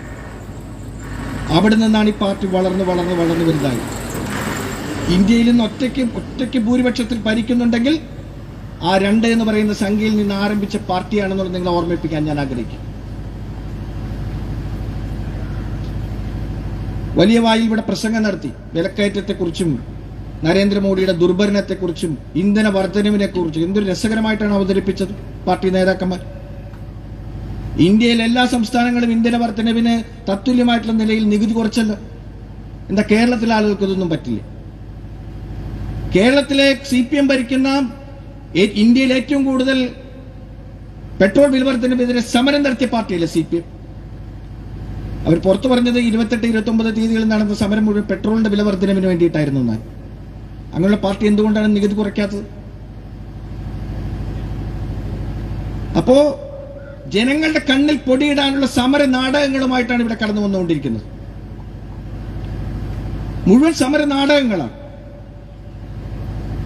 അവിടെ നിന്നാണ് ഈ പാർട്ടി വളർന്നു വലുതായത്. ഇന്ത്യയിൽ നിന്ന് ഒറ്റയ്ക്ക് ഭൂരിപക്ഷത്തിൽ ഭരിക്കുന്നുണ്ടെങ്കിൽ ആ 2 എന്ന് പറയുന്ന സംഖ്യയിൽ നിന്ന് ആരംഭിച്ച പാർട്ടിയാണെന്നുള്ളത് നിങ്ങളെ ഓർമ്മിപ്പിക്കാൻ ഞാൻ ആഗ്രഹിക്കുന്നു. വലിയ വായിൽ ഇവിടെ പ്രസംഗം നടത്തി വിലക്കയറ്റത്തെക്കുറിച്ചും നരേന്ദ്രമോദിയുടെ ദുർഭരണത്തെക്കുറിച്ചും ഇന്ധന വർധനവിനെ കുറിച്ചും എന്തൊരു രസകരമായിട്ടാണ് അവതരിപ്പിച്ചത് പാർട്ടി നേതാക്കന്മാർ. ഇന്ത്യയിലെ എല്ലാ സംസ്ഥാനങ്ങളും ഇന്ധന വർധനവിന് തത്തുല്യമായിട്ടുള്ള നിലയിൽ നികുതി കുറച്ചല്ലോ. എന്താ കേരളത്തിലെ ആളുകൾക്ക് ഇതൊന്നും പറ്റില്ല? കേരളത്തിലെ CPM ഭരിക്കുന്ന ഇന്ത്യയിൽ ഏറ്റവും കൂടുതൽ പെട്രോൾ വില വർധനവിനെതിരെ സമരം നടത്തിയ പാർട്ടിയല്ലേ CPM. അവർ പുറത്തു പറഞ്ഞത് 28-29 തീയതികളിൽ നടന്ന സമരം മുഴുവൻ പെട്രോളിന്റെ വില വർധനവിന് വേണ്ടിയിട്ടായിരുന്നു. എന്നാൽ അങ്ങനെയുള്ള പാർട്ടി എന്തുകൊണ്ടാണ് നികുതി കുറയ്ക്കാത്തത്? അപ്പോ ജനങ്ങളുടെ കണ്ണിൽ പൊടിയിടാനുള്ള സമര നാടകങ്ങളുമായിട്ടാണ് ഇവിടെ കടന്നു വന്നുകൊണ്ടിരിക്കുന്നത്. മുഴുവൻ സമര നാടകങ്ങളാണ്.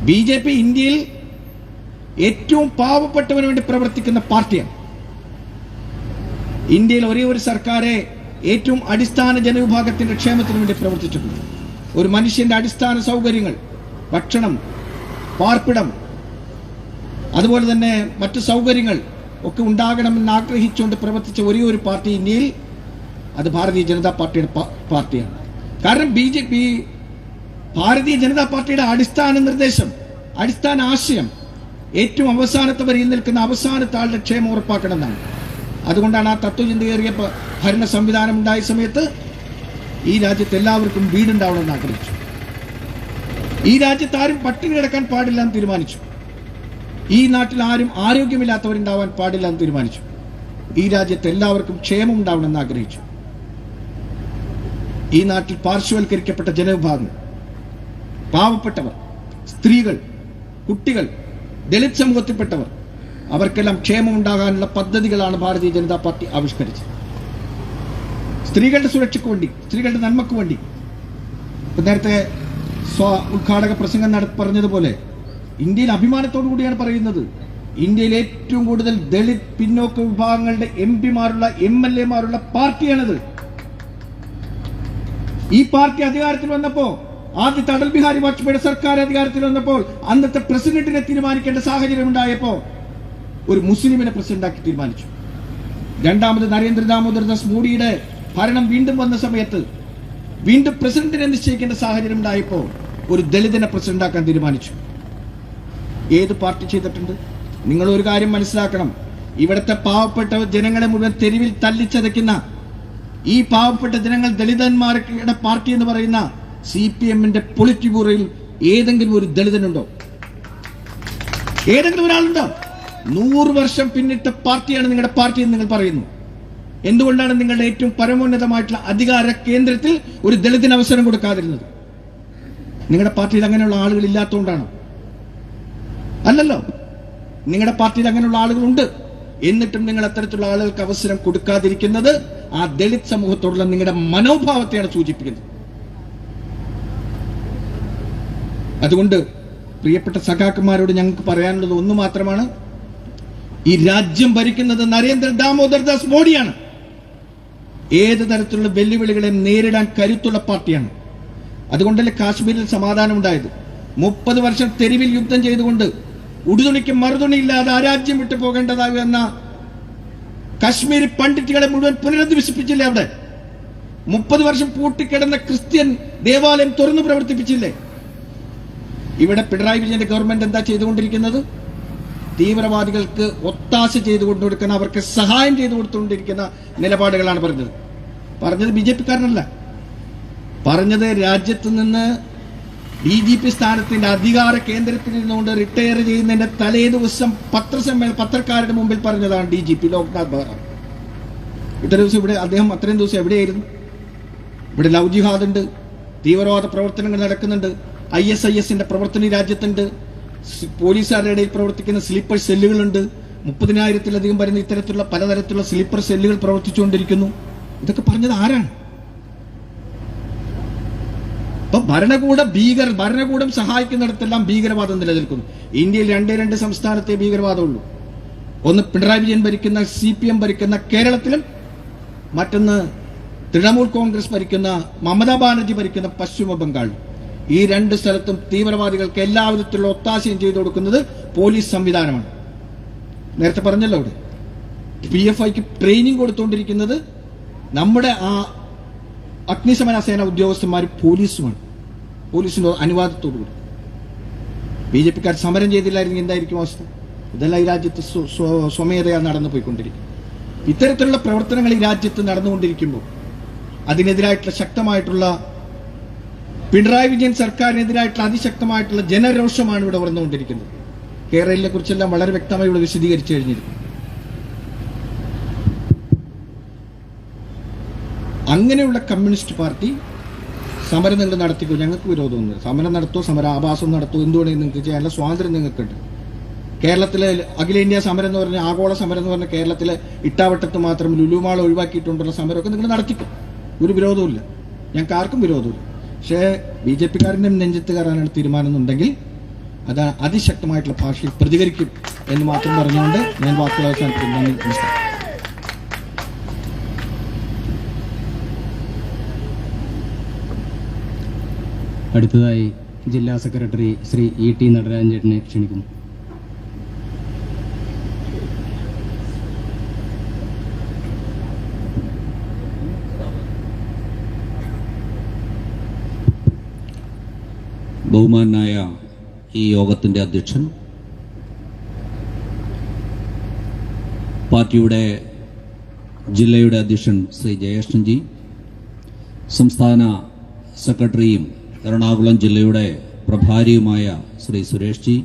BJP ഇന്ത്യയിൽ ഏറ്റവും പാവപ്പെട്ടവന് വേണ്ടി പ്രവർത്തിക്കുന്ന പാർട്ടിയാണ്. ഇന്ത്യയിൽ ഒരേ ഒരു സർക്കാരെ ഏറ്റവും അടിസ്ഥാന ജനവിഭാഗത്തിന്റെ ക്ഷേമത്തിന് വേണ്ടി പ്രവർത്തിച്ചിട്ടുണ്ട്. ഒരു മനുഷ്യന്റെ അടിസ്ഥാന സൗകര്യങ്ങൾ, ഭക്ഷണം, പാർപ്പിടം, അതുപോലെ തന്നെ മറ്റു സൗകര്യങ്ങൾ ഒക്കെ ഉണ്ടാകണമെന്ന് ആഗ്രഹിച്ചുകൊണ്ട് പ്രവർത്തിച്ച ഒരേ ഒരു പാർട്ടി ഇന്ത്യയിൽ അത് ഭാരതീയ ജനതാ പാർട്ടിയുടെ പാർട്ടിയാണ്. കാരണം ഭാരതീയ ജനതാ പാർട്ടിയുടെ അടിസ്ഥാന നിർദ്ദേശം, അടിസ്ഥാന ആശയം ഏറ്റവും അവസാനത്തെ വരിയിൽ നിൽക്കുന്ന അവസാനത്തെ ആളുടെ ക്ഷേമം ഉറപ്പാക്കണമെന്നാണ്. അതുകൊണ്ടാണ് ആ തത്വചിന്തയേറിയ ഭരണ സംവിധാനം ഉണ്ടായ സമയത്ത് ഈ രാജ്യത്ത് എല്ലാവർക്കും വീടുണ്ടാവണമെന്ന് ആഗ്രഹിച്ചു. ഈ രാജ്യത്ത് ആരും പട്ടിണി കിടക്കാൻ പാടില്ല എന്ന് തീരുമാനിച്ചു. ഈ നാട്ടിൽ ആരും ആരോഗ്യമില്ലാത്തവരുണ്ടാവാൻ പാടില്ല എന്ന് തീരുമാനിച്ചു. ഈ രാജ്യത്ത് എല്ലാവർക്കും ക്ഷേമം ഉണ്ടാവണമെന്ന് ആഗ്രഹിച്ചു. ഈ നാട്ടിൽ പാർശ്വവൽക്കരിക്കപ്പെട്ട ജനവിഭാഗങ്ങൾ, പാവപ്പെട്ടവർ, സ്ത്രീകൾ, കുട്ടികൾ, ദളിത് സമൂഹത്തിൽപ്പെട്ടവർ, അവർക്കെല്ലാം ക്ഷേമം ഉണ്ടാകാനുള്ള പദ്ധതികളാണ് ഭാരതീയ ജനതാ പാർട്ടി ആവിഷ്കരിച്ചത്. സ്ത്രീകളുടെ സുരക്ഷയ്ക്ക് വേണ്ടി, സ്ത്രീകളുടെ നന്മയ്ക്ക് വേണ്ടി. നേരത്തെ ഉദ്ഘാടക പ്രസംഗം പറഞ്ഞതുപോലെ ഇന്ത്യയിൽ അഭിമാനത്തോടു കൂടിയാണ് പറയുന്നത്, ഇന്ത്യയിൽ ഏറ്റവും കൂടുതൽ ദളിത് പിന്നോക്ക വിഭാഗങ്ങളുടെ MP-മാരുള്ള MLA-മാരുള്ള പാർട്ടിയാണിത്. ഈ പാർട്ടി അധികാരത്തിൽ വന്നപ്പോ, ആദ്യത്തെ അടൽ ബിഹാരി വാജ്പേയിയുടെ സർക്കാർ അധികാരത്തിൽ വന്നപ്പോൾ അന്നത്തെ പ്രസിഡന്റിനെ തീരുമാനിക്കേണ്ട സാഹചര്യം ഉണ്ടായപ്പോ ഒരു മുസ്ലിമിനെ പ്രസിഡന്റാക്കി തീരുമാനിച്ചു. രണ്ടാമത് നരേന്ദ്ര ദാമോദർദാസ് മോഡിയുടെ ഭരണം വീണ്ടും വന്ന സമയത്ത് വീണ്ടും പ്രസിഡന്റിനെ നിശ്ചയിക്കേണ്ട സാഹചര്യം ഉണ്ടായപ്പോ ഒരു ദളിതനെ പ്രസിഡന്റാക്കാൻ തീരുമാനിച്ചു. ഏത് പാർട്ടി ചെയ്തിട്ടുണ്ട്? നിങ്ങൾ ഒരു കാര്യം മനസ്സിലാക്കണം, ഇവിടുത്തെ പാവപ്പെട്ട ജനങ്ങളെ മുഴുവൻ തെരുവിൽ തല്ലിച്ചതയ്ക്കുന്ന ഈ പാവപ്പെട്ട ജനങ്ങൾ, ദളിതന്മാരുടെ പാർട്ടി എന്ന് പറയുന്ന CPM-ന്റെ പൊളിറ്റ് ബ്യൂറോയിൽ ഏതെങ്കിലും ഒരു ദളിതനുണ്ടോ? ഏതെങ്കിലും ഒരാളുണ്ടോ? 100 വർഷം പിന്നിട്ട പാർട്ടിയാണ് നിങ്ങളുടെ പാർട്ടി എന്ന് നിങ്ങൾ പറയുന്നു. എന്തുകൊണ്ടാണ് നിങ്ങളുടെ ഏറ്റവും പരമോന്നതമായിട്ടുള്ള അധികാര കേന്ദ്രത്തിൽ ഒരു ദളിതന് അവസരം കൊടുക്കാതിരുന്നത്? നിങ്ങളുടെ പാർട്ടിയിൽ അങ്ങനെയുള്ള ആളുകൾ ഇല്ലാത്തതുകൊണ്ടാണോ? അല്ലല്ലോ, നിങ്ങളുടെ പാർട്ടിയിൽ അങ്ങനെയുള്ള ആളുകളുണ്ട്. എന്നിട്ടും നിങ്ങൾ അത്തരത്തിലുള്ള ആളുകൾക്ക് അവസരം കൊടുക്കാതിരിക്കുന്നത് ആ ദളിത് സമൂഹത്തോടുള്ള നിങ്ങളുടെ മനോഭാവത്തെയാണ് സൂചിപ്പിക്കുന്നത്. അതുകൊണ്ട് പ്രിയപ്പെട്ട സഖാക്കന്മാരോട് ഞങ്ങൾക്ക് പറയാനുള്ളത് ഒന്ന് മാത്രമാണ്, ഈ രാജ്യം ഭരിക്കുന്നത് നരേന്ദ്ര ദാമോദർദാസ് മോഡിയാണ്. ഏത് തരത്തിലുള്ള വെല്ലുവിളികളെ നേരിടാൻ കരുത്തുള്ള പാർട്ടിയാണ്. അതുകൊണ്ടല്ലേ കാശ്മീരിൽ സമാധാനം ഉണ്ടായത്. 30 വർഷം തെരുവിൽ യുദ്ധം ചെയ്തുകൊണ്ട് ഉടുതുണിക്ക് മറുതുണിയില്ലാതെ ആ രാജ്യം വിട്ടു പോകേണ്ടതാകുന്ന കാശ്മീരി പണ്ഡിറ്റുകളെ മുഴുവൻ പുനരധിവസിപ്പിച്ചില്ലേ? അവിടെ 30 വർഷം പൂട്ടിക്കിടന്ന ക്രിസ്ത്യൻ ദേവാലയം തുറന്നു പ്രവർത്തിപ്പിച്ചില്ലേ? ഇവിടെ പിണറായി വിജയന്റെ ഗവൺമെന്റ് എന്താ ചെയ്തുകൊണ്ടിരിക്കുന്നത്? തീവ്രവാദികൾക്ക് ഒത്താശ ചെയ്തുകൊണ്ടിരിക്കുന്ന, അവർക്ക് സഹായം ചെയ്തു കൊടുത്തുകൊണ്ടിരിക്കുന്ന നിലപാടുകളാണ് പറഞ്ഞത് BJP-കാരനല്ല പറഞ്ഞത്. രാജ്യത്ത് നിന്ന് DGP സ്ഥാനത്തിന്റെ അധികാര കേന്ദ്രത്തിൽ നിന്നുകൊണ്ട് റിട്ടയർ ചെയ്യുന്നതിന്റെ തലേ ദിവസം പത്രക്കാരുടെ മുമ്പിൽ പറഞ്ഞതാണ് DGP ലോക്നാഥ് ബെഹ്റ. ഇത്ര ദിവസം ഇവിടെ അദ്ദേഹം അത്രയും ദിവസം എവിടെയായിരുന്നു? ഇവിടെ ലവ് ജിഹാദ് ഉണ്ട്, തീവ്രവാദ പ്രവർത്തനങ്ങൾ നടക്കുന്നുണ്ട്, ISIS-ന്റെ പ്രവർത്തനം ഈ രാജ്യത്തുണ്ട്, പോലീസുകാരുടെ ഇടയിൽ പ്രവർത്തിക്കുന്ന സ്ലീപ്പർ സെല്ലുകളുണ്ട്, 30,000-ത്തിലധികം വരുന്ന ഇത്തരത്തിലുള്ള പലതരത്തിലുള്ള സ്ലീപ്പർ സെല്ലുകൾ പ്രവർത്തിച്ചുകൊണ്ടിരിക്കുന്നു. ഇതൊക്കെ പറഞ്ഞത് ആരാണ്? അപ്പൊ ഭരണകൂടം സഹായിക്കുന്നിടത്തെല്ലാം ഭീകരവാദം നിലനിൽക്കുന്നു. ഇന്ത്യയിൽ 2 സംസ്ഥാനത്തെ ഭീകരവാദമുള്ളൂ. ഒന്ന് പിണറായി വിജയൻ ഭരിക്കുന്ന CPM ഭരിക്കുന്ന കേരളത്തിലും, മറ്റൊന്ന് തൃണമൂൽ കോൺഗ്രസ് ഭരിക്കുന്ന മമതാ ബാനർജി ഭരിക്കുന്ന പശ്ചിമ ബംഗാളിലും. ഈ 2 സ്ഥലത്തും തീവ്രവാദികൾക്ക് എല്ലാവിധത്തിലുള്ള ഒത്താശയും ചെയ്തു കൊടുക്കുന്നത് പോലീസ് സംവിധാനമാണ്. നേരത്തെ പറഞ്ഞല്ലോ, അവിടെ PFIക്ക് ട്രെയിനിങ് കൊടുത്തുകൊണ്ടിരിക്കുന്നത് നമ്മുടെ ആ അഗ്നിശമന സേന ഉദ്യോഗസ്ഥന്മാരും പോലീസുമാണ്, പോലീസിന്റെ അനുവാദത്തോടുകൂടി. BJP-ക്കാർ സമരം ചെയ്തില്ലായിരുന്നെങ്കിൽ എന്തായിരിക്കും അവസ്ഥ? ഇതെല്ലാം ഈ രാജ്യത്ത് സ്വമേധയാ നടന്നു പോയിക്കൊണ്ടിരിക്കും. ഇത്തരത്തിലുള്ള പ്രവർത്തനങ്ങൾ ഈ രാജ്യത്ത് നടന്നുകൊണ്ടിരിക്കുമ്പോൾ അതിനെതിരായിട്ടുള്ള ശക്തമായിട്ടുള്ള പിണറായി വിജയൻ സർക്കാരിനെതിരായിട്ടുള്ള അതിശക്തമായിട്ടുള്ള ജനരോഷമാണ് ഇവിടെ വന്നുകൊണ്ടിരിക്കുന്നത്. കേരളത്തെ കുറിച്ചെല്ലാം വളരെ വ്യക്തമായി ഇവിടെ വിശദീകരിച്ചു കഴിഞ്ഞിരിക്കുന്നു. അങ്ങനെയുള്ള കമ്മ്യൂണിസ്റ്റ് പാർട്ടി സമരം നിങ്ങൾ നടത്തിക്കോ, ഞങ്ങൾക്ക് വിരോധമൊന്നുമില്ല. സമരം നടത്തോ, സമരാഭാസം നടത്തോ, എന്തുകൊണ്ടെങ്കിൽ നിങ്ങൾക്ക് ചെയ്യാനുള്ള സ്വാതന്ത്ര്യം നിങ്ങൾക്കുണ്ട്. കേരളത്തിലെ അഖിലേന്ത്യാ സമരം എന്ന് പറഞ്ഞാൽ, ആഗോള സമരം എന്ന് പറഞ്ഞാൽ കേരളത്തിലെ ഇട്ടാവട്ടത്ത് മാത്രം ലുലുമാൾ ഒഴിവാക്കിയിട്ടുള്ള സമരമൊക്കെ നിങ്ങൾ നടത്തിക്കും, ഒരു വിരോധമില്ല, ഞങ്ങൾക്ക് ആർക്കും വിരോധമില്ല. പക്ഷേ BJP-കാരൻ്റെ നെഞ്ചത്ത് കയറാനാണ് തീരുമാനം എന്നുണ്ടെങ്കിൽ അത് അതിശക്തമായിട്ടുള്ള ഭാഷയിൽ പ്രതികരിക്കും എന്ന് മാത്രം പറഞ്ഞുകൊണ്ട് ഞാൻ വാക്കുകൾ അവസാനിപ്പിക്കുന്നു. നന്ദി, നമസ്കാരം. അടുത്തതായി ജില്ലാ സെക്രട്ടറി ശ്രീ ET നടരാജൻ ചേട്ടനെ ക്ഷണിക്കുന്നു. ബഹുമാനായ ഈ യോഗത്തിൻ്റെ അധ്യക്ഷൻ, പാർട്ടിയുടെ ജില്ലയുടെ അധ്യക്ഷൻ ശ്രീ ജയേഷ്ണൻജി, സംസ്ഥാന സെക്രട്ടറിയും എറണാകുളം ജില്ലയുടെ പ്രഭാരിയുമായ ശ്രീ സുരേഷ് ജി,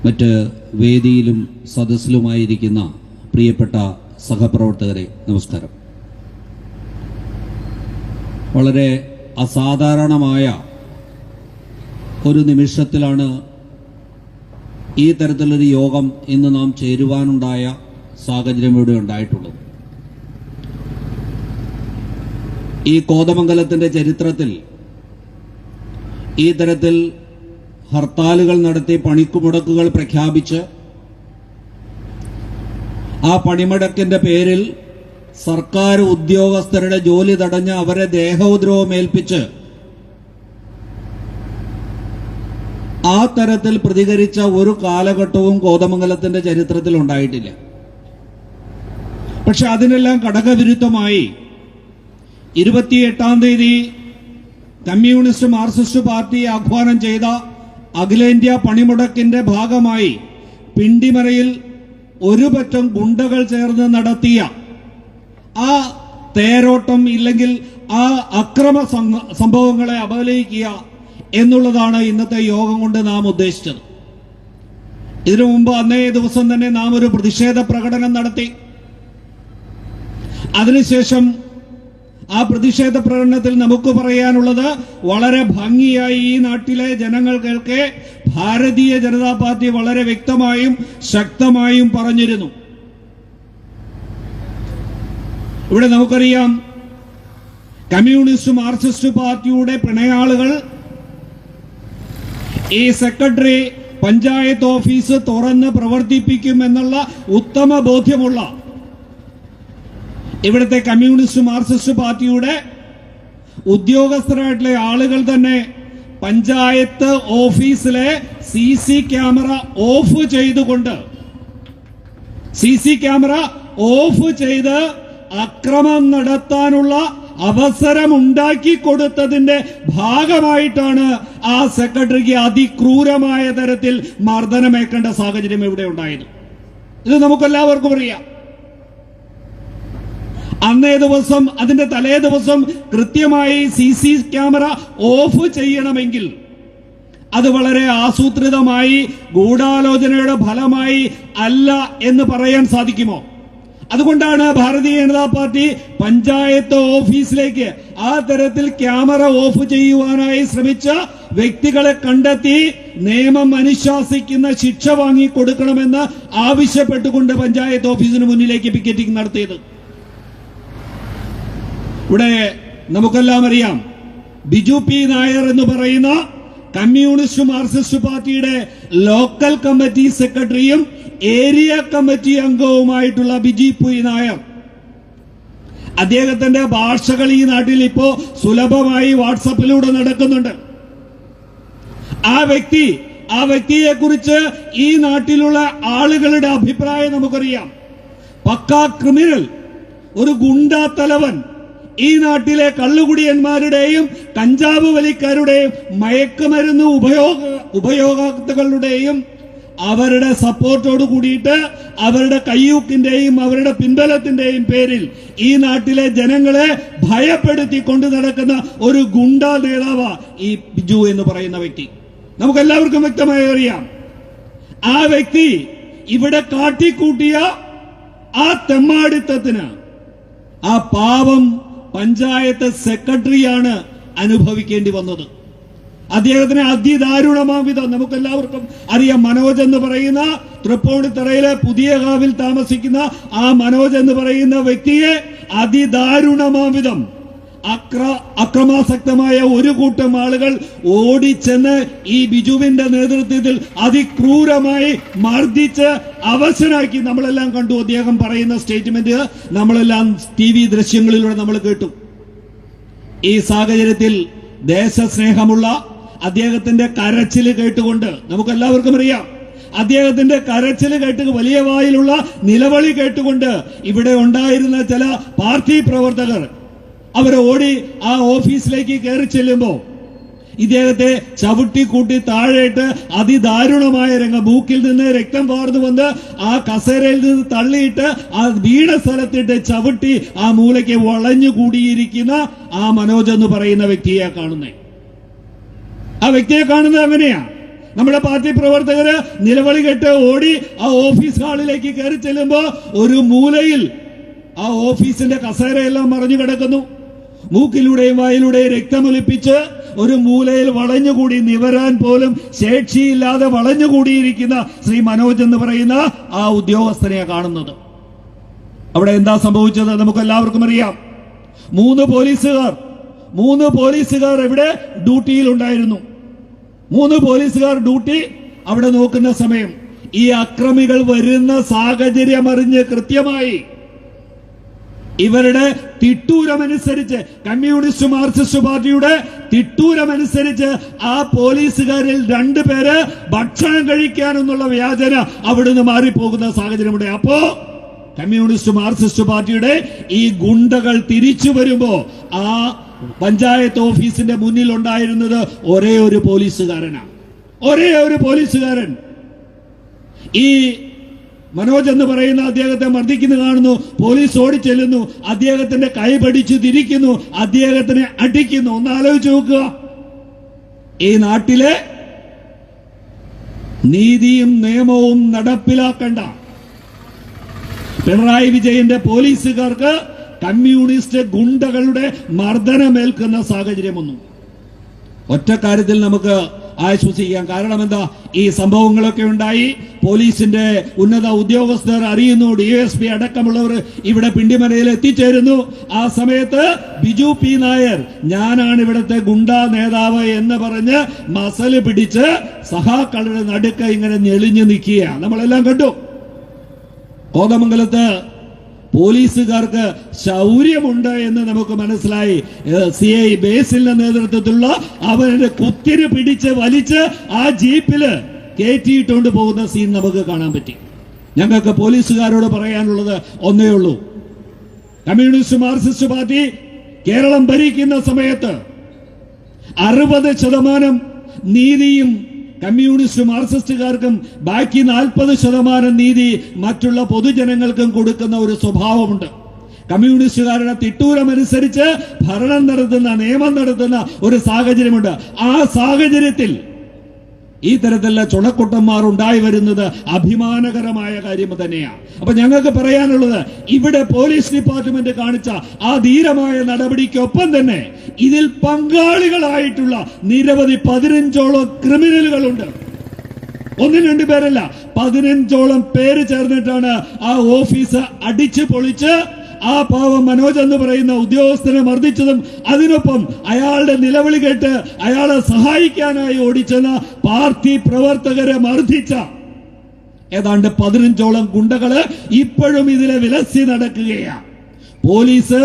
മറ്റ് വേദിയിലും സദസ്സിലുമായിരിക്കുന്ന പ്രിയപ്പെട്ട സഹപ്രവർത്തകരെ, നമസ്കാരം. വളരെ അസാധാരണമായ ഒരു നിമിഷത്തിലാണ് ഈ തരത്തിലൊരു യോഗം ഇന്ന് നാം ചേരുവാനുണ്ടായ സാഹചര്യം ഇവിടെ ഉണ്ടായിട്ടുള്ളത്. ഈ കോതമംഗലത്തിന്റെ ചരിത്രത്തിൽ ഈ തരത്തിൽ ഹർത്താലുകൾ നടത്തി പണിക്കുമുടക്കുകൾ പ്രഖ്യാപിച്ച് ആ പണിമുടക്കിന്റെ പേരിൽ സർക്കാർ ഉദ്യോഗസ്ഥരുടെ ജോലി തടഞ്ഞ് അവരെ ദേഹോദ്രവമേൽപ്പിച്ച് ആ തരത്തിൽ പ്രതികരിച്ച ഒരു കാലഘട്ടവും കോതമംഗലത്തിന്റെ ചരിത്രത്തിൽ ഉണ്ടായിട്ടില്ല. പക്ഷെ അതിനെല്ലാം ഘടകവിരുദ്ധമായി 28-ാം തീയതി കമ്മ്യൂണിസ്റ്റ് മാർക്സിസ്റ്റ് പാർട്ടി ആഹ്വാനം ചെയ്ത അഖിലേന്ത്യാ പണിമുടക്കിന്റെ ഭാഗമായി പിണ്ടിമറയിൽ ഒരുപറ്റം ഗുണ്ടകൾ ചേർന്ന് നടത്തിയ ആ തേരോട്ടം ഇല്ലെങ്കിൽ ആ അക്രമ സംഭവങ്ങളെ അപലപിക്കുക എന്നുള്ളതാണ് ഇന്നത്തെ യോഗം കൊണ്ട് നാം ഉദ്ദേശിച്ചത്. ഇതിനു മുമ്പ് അന്നേ ദിവസം തന്നെ നാം ഒരു പ്രതിഷേധ പ്രകടനം നടത്തി. അതിനുശേഷം ആ പ്രതിഷേധ പ്രകടനത്തിൽ നമുക്ക് പറയാനുള്ളത് വളരെ ഭംഗിയായി ഈ നാട്ടിലെ ജനങ്ങൾക്കൊക്കെ ഭാരതീയ ജനതാ പാർട്ടി വളരെ വ്യക്തമായും ശക്തമായും പറഞ്ഞിരുന്നു. ഇവിടെ നമുക്കറിയാം, കമ്മ്യൂണിസ്റ്റ് മാർക്സിസ്റ്റ് പാർട്ടിയുടെ പിണയാളുകൾ ഈ സെക്രട്ടറി പഞ്ചായത്ത് ഓഫീസ് തുറന്ന് പ്രവർത്തിപ്പിക്കുമെന്നുള്ള ഉത്തമ ബോധ്യമുള്ള ഇവിടുത്തെ കമ്മ്യൂണിസ്റ്റ് മാർക്സിസ്റ്റ് പാർട്ടിയുടെ ഉദ്യോഗസ്ഥരായിട്ടുള്ള ആളുകൾ തന്നെ പഞ്ചായത്ത് ഓഫീസിലെ CC ക്യാമറ ഓഫ് ചെയ്തുകൊണ്ട് അക്രമം നടത്താനുള്ള അവസരമുണ്ടാക്കി കൊടുത്തതിന്റെ ഭാഗമായിട്ടാണ് ആ സെക്രട്ടറിക്ക് അതിക്രൂരമായ തരത്തിൽ മർദ്ദനമേൽക്കേണ്ട സാഹചര്യം ഇവിടെ ഉണ്ടായത്. ഇത് നമുക്കെല്ലാവർക്കും അറിയാം. അന്നേ ദിവസം, അതിന്റെ തലേ ദിവസം കൃത്യമായി CC ക്യാമറ ഓഫ് ചെയ്യണമെങ്കിൽ അത് വളരെ ആസൂത്രിതമായി ഗൂഢാലോചനയുടെ ഫലമായി അല്ല എന്ന് പറയാൻ സാധിക്കുമോ? അതുകൊണ്ടാണ് ഭാരതീയ ജനതാ പാർട്ടി പഞ്ചായത്ത് ഓഫീസിലേക്ക് ആ തരത്തിൽ ക്യാമറ ഓഫ് ചെയ്യുവാനായി ശ്രമിച്ച വ്യക്തികളെ കണ്ടെത്തി നിയമം അനുശാസിക്കുന്ന ശിക്ഷ വാങ്ങി കൊടുക്കണമെന്ന് ആവശ്യപ്പെട്ടുകൊണ്ട് പഞ്ചായത്ത് ഓഫീസിന് മുന്നിലേക്ക് പിക്കറ്റിംഗ് നടത്തിയത്. ഇവിടെ നമുക്കെല്ലാം അറിയാം, ബിജു P. നായർ എന്ന് പറയുന്ന കമ്മ്യൂണിസ്റ്റ് മാർക്സിസ്റ്റ് പാർട്ടിയുടെ ലോക്കൽ കമ്മിറ്റി സെക്രട്ടറിയും ഏരിയ കമ്മിറ്റി അംഗവുമായിട്ടുള്ള ബിജു P. നായർ, അദ്ദേഹത്തിന്റെ ഭാഷകൾ ഈ നാട്ടിൽ ഇപ്പോ സുലഭമായി വാട്സപ്പിലൂടെ നടക്കുന്നുണ്ട്. ആ വ്യക്തിയെ കുറിച്ച് ഈ നാട്ടിലുള്ള ആളുകളുടെ അഭിപ്രായം നമുക്കറിയാം. പക്കാ ക്രിമിനൽ, ഒരു ഗുണ്ടാ തലവൻ, ഈ നാട്ടിലെ കള്ളുകുടിയന്മാരുടെയും കഞ്ചാവ് വലിക്കാരുടെയും മയക്കുമരുന്ന് ഉപയോക്താക്കളുടെയും അവരുടെ സപ്പോർട്ടോട് കൂടിയിട്ട് അവരുടെ കയ്യൂക്കിന്റെയും അവരുടെ പിൻബലത്തിന്റെയും പേരിൽ ഈ നാട്ടിലെ ജനങ്ങളെ ഭയപ്പെടുത്തി കൊണ്ടു നടക്കുന്ന ഒരു ഗുണ്ടാ നേതാവ് ഈ ബിജു എന്ന് പറയുന്ന വ്യക്തി. നമുക്കെല്ലാവർക്കും വ്യക്തമായി അറിയാം. ആ വ്യക്തി ഇവിടെ കാട്ടിക്കൂട്ടിയ ആ തെമ്മാടിത്തത്തിന് ആ പാവം പഞ്ചായത്ത് സെക്രട്ടറിയാണ് അനുഭവിക്കേണ്ടി വന്നത്. അദ്ദേഹത്തിന് അതിദാരുണമാം വിധം നമുക്കെല്ലാവർക്കും അറിയാം. മനോജ് എന്ന് പറയുന്ന തൃപ്പൂണിത്തറയിലെ പുതിയ കാവിൽ താമസിക്കുന്ന ആ മനോജ് എന്ന് പറയുന്ന വ്യക്തിയെ അതിദാരുണമാം വിധം അക്രമാസക്തമായ ഒരു കൂട്ടം ആളുകൾ ഓടിച്ചെന്ന് ഈ ബിജുവിന്റെ നേതൃത്വത്തിൽ അതിക്രൂരമായി മർദ്ദിച്ച് അവശനാക്കി. നമ്മളെല്ലാം കണ്ടു അദ്ദേഹം പറയുന്ന സ്റ്റേറ്റ്മെന്റ്, നമ്മളെല്ലാം TV ദൃശ്യങ്ങളിലൂടെ നമ്മൾ കേട്ടു. ഈ സാഹചര്യത്തിൽ ദേശസ്നേഹമുള്ള അദ്ദേഹത്തിന്റെ കരച്ചില് കേട്ടുകൊണ്ട്, നമുക്കെല്ലാവർക്കും അറിയാം, അദ്ദേഹത്തിന്റെ കരച്ചില് കേട്ട് വലിയ വായിലുള്ള നിലവിളി കേട്ടുകൊണ്ട് ഇവിടെ ഉണ്ടായിരുന്ന ചില പാർട്ടി പ്രവർത്തകർ അവർ ഓടി ആ ഓഫീസിലേക്ക് കയറി ചെല്ലുമ്പോ ഇദ്ദേഹത്തെ ചവിട്ടിക്കൂട്ടി താഴെയിട്ട് അതിദാരുണമായ രംഗം, മൂക്കിൽ നിന്ന് രക്തം വാർന്നു വന്ന് ആ കസേരയിൽ നിന്ന് തള്ളിയിട്ട് ആ വീണ സ്ഥലത്തിട്ട് ചവിട്ടി ആ മൂലയ്ക്ക് വളഞ്ഞുകൂടിയിരിക്കുന്ന ആ മനോജ് എന്ന് പറയുന്ന വ്യക്തിയെ കാണുന്നത്. ആ വ്യക്തിയെ കാണുന്നത് അങ്ങനെയാ. നമ്മുടെ പാർട്ടി പ്രവർത്തകര് നിലവിളി കെട്ട് ഓടി ആ ഓഫീസ് ഹാളിലേക്ക് കയറി ചെല്ലുമ്പോ ഒരു മൂലയിൽ ആ ഓഫീസിന്റെ കസേരയെല്ലാം മറിഞ്ഞു കിടക്കുന്നു. മൂക്കിലൂടെയും വായിലൂടെയും രക്തമൊലിപ്പിച്ച് ഒരു മൂലയിൽ വളഞ്ഞുകൂടി നിവരാൻ പോലും ശേഷിയില്ലാതെ വളഞ്ഞുകൂടിയിരിക്കുന്ന ശ്രീ മനോജ് എന്ന് പറയുന്ന ആ ഉദ്യോഗസ്ഥനെ കാണുന്നത്. അവിടെ എന്താ സംഭവിച്ചത് നമുക്കെല്ലാവർക്കും അറിയാം. മൂന്ന് പോലീസുകാർ എവിടെ ഡ്യൂട്ടിയിലുണ്ടായിരുന്നു. 3 പോലീസുകാർ ഡ്യൂട്ടി അവിടെ നോക്കുന്ന സമയം ഈ അക്രമികൾ വരുന്ന സാഹചര്യം അറിഞ്ഞ് കൃത്യമായി ഇവരുടെ തിട്ടൂരമനുസരിച്ച്, കമ്മ്യൂണിസ്റ്റ് മാർക്സിസ്റ്റ് പാർട്ടിയുടെ തിട്ടൂരമനുസരിച്ച് ആ പോലീസുകാരിൽ 2 പേര് ഭക്ഷണം കഴിക്കാനെന്നുള്ള വ്യാജന അവിടുന്ന് മാറിപ്പോകുന്ന സാഹചര്യമുണ്ട്. അപ്പോ കമ്മ്യൂണിസ്റ്റ് മാർക്സിസ്റ്റ് പാർട്ടിയുടെ ഈ ഗുണ്ടകൾ തിരിച്ചു വരുമ്പോ ആ പഞ്ചായത്ത് ഓഫീസിന്റെ മുന്നിൽ ഉണ്ടായിരുന്നത് ഒരേ ഒരു പോലീസുകാരൻ. ഈ മനോജ് എന്ന് പറയുന്ന അദ്ദേഹത്തെ മർദ്ദിക്കുന്നു കാണുന്നു. പോലീസ് ഓടിച്ചെല്ലുന്നു, അദ്ദേഹത്തിന്റെ കൈ പിടിച്ചു തിരിക്കുന്നു, അദ്ദേഹത്തിനെ അടിക്കുന്നു. ഒന്ന് ആലോചിച്ച് നോക്കുക. ഈ നാട്ടിലെ നീതിയും നിയമവും നടപ്പിലാക്കേണ്ട പിണറായി വിജയന്റെ പോലീസുകാർക്ക് കമ്മ്യൂണിസ്റ്റ് ഗുണ്ടകളുടെ മർദ്ദനമേൽക്കുന്ന സാഹചര്യമൊന്നും ഒറ്റ കാര്യത്തിൽ നമുക്ക് ആശ്വസിക്കാം. കാരണം എന്താ, ഈ സംഭവങ്ങളൊക്കെ ഉണ്ടായി, പോലീസിന്റെ ഉന്നത ഉദ്യോഗസ്ഥർ അറിയുന്നു, DSP അടക്കമുള്ളവർ ഇവിടെ പിണ്ടിമനയിൽ എത്തിച്ചേരുന്നു. ആ സമയത്ത് ബിജു പി നായർ ഞാനാണ് ഇവിടുത്തെ ഗുണ്ടാ നേതാവ് എന്ന് പറഞ്ഞ് മസല് പിടിച്ച് സഹാക്കളുടെ നടുക്ക് ഇങ്ങനെ ഞെളിഞ്ഞു നിൽക്കുക നമ്മളെല്ലാം കണ്ടു. കോതമംഗലത്ത് പോലീസുകാർക്ക് ശൗര്യമുണ്ട് എന്ന് നമുക്ക് മനസ്സിലായി. CI ബേസിലിന്റെ നേതൃത്വത്തിലുള്ള അവരുടെ കുത്തിരി പിടിച്ച് വലിച്ച് ആ ജീപ്പില് കയറ്റിയിട്ടുകൊണ്ട് പോകുന്ന സീൻ നമുക്ക് കാണാൻ പറ്റി. ഞങ്ങൾക്ക് പോലീസുകാരോട് പറയാനുള്ളത് ഒന്നേ ഉള്ളൂ. കമ്മ്യൂണിസ്റ്റ് മാർക്സിസ്റ്റ് പാർട്ടി കേരളം ഭരിക്കുന്ന സമയത്ത് 60% നീതിയും കമ്മ്യൂണിസ്റ്റ് മാർക്സിസ്റ്റുകാർക്കും ബാക്കി 40% നീതി മറ്റുള്ള പൊതുജനങ്ങൾക്കും കൊടുക്കുന്ന ഒരു സ്വഭാവമുണ്ട്. കമ്മ്യൂണിസ്റ്റുകാരുടെ തിട്ടൂരമനുസരിച്ച് ഭരണം നടത്തുന്ന, നിയമം നടത്തുന്ന ഒരു സാഹചര്യമുണ്ട്. ആ സാഹചര്യത്തിൽ ഈ തരത്തിലുള്ള ചുണക്കുട്ടന്മാർ ഉണ്ടായി വരുന്നത് അഭിമാനകരമായ കാര്യം തന്നെയാണ്. അപ്പൊ ഞങ്ങൾക്ക് പറയാനുള്ളത്, ഇവിടെ പോലീസ് ഡിപ്പാർട്ട്മെന്റ് കാണിച്ച ആ ധീരമായ നടപടിക്കൊപ്പം തന്നെ ഇതിൽ പങ്കാളികളായിട്ടുള്ള നിരവധി 15ഓളം ക്രിമിനലുകളുണ്ട്. 1-2 പേരല്ല, 15ഓളം പേര് ചേർന്നിട്ടാണ് ആ ഓഫീസ് അടിച്ചു പൊളിച്ച് ആ പാവം മനോജ് എന്ന് പറയുന്ന ഉദ്യോഗസ്ഥനെ മർദ്ദിച്ചതും അതിനൊപ്പം അയാളുടെ നിലവിളി കേട്ട് അയാളെ സഹായിക്കാനായി ഓടിച്ചെന്ന പാർട്ടി പ്രവർത്തകരെ മർദ്ദിച്ച ഏതാണ്ട് 15ഓളം ഗുണ്ടകള് ഇപ്പോഴും ഇതിലെ വിലസി നടക്കുകയാണ്. പോലീസ്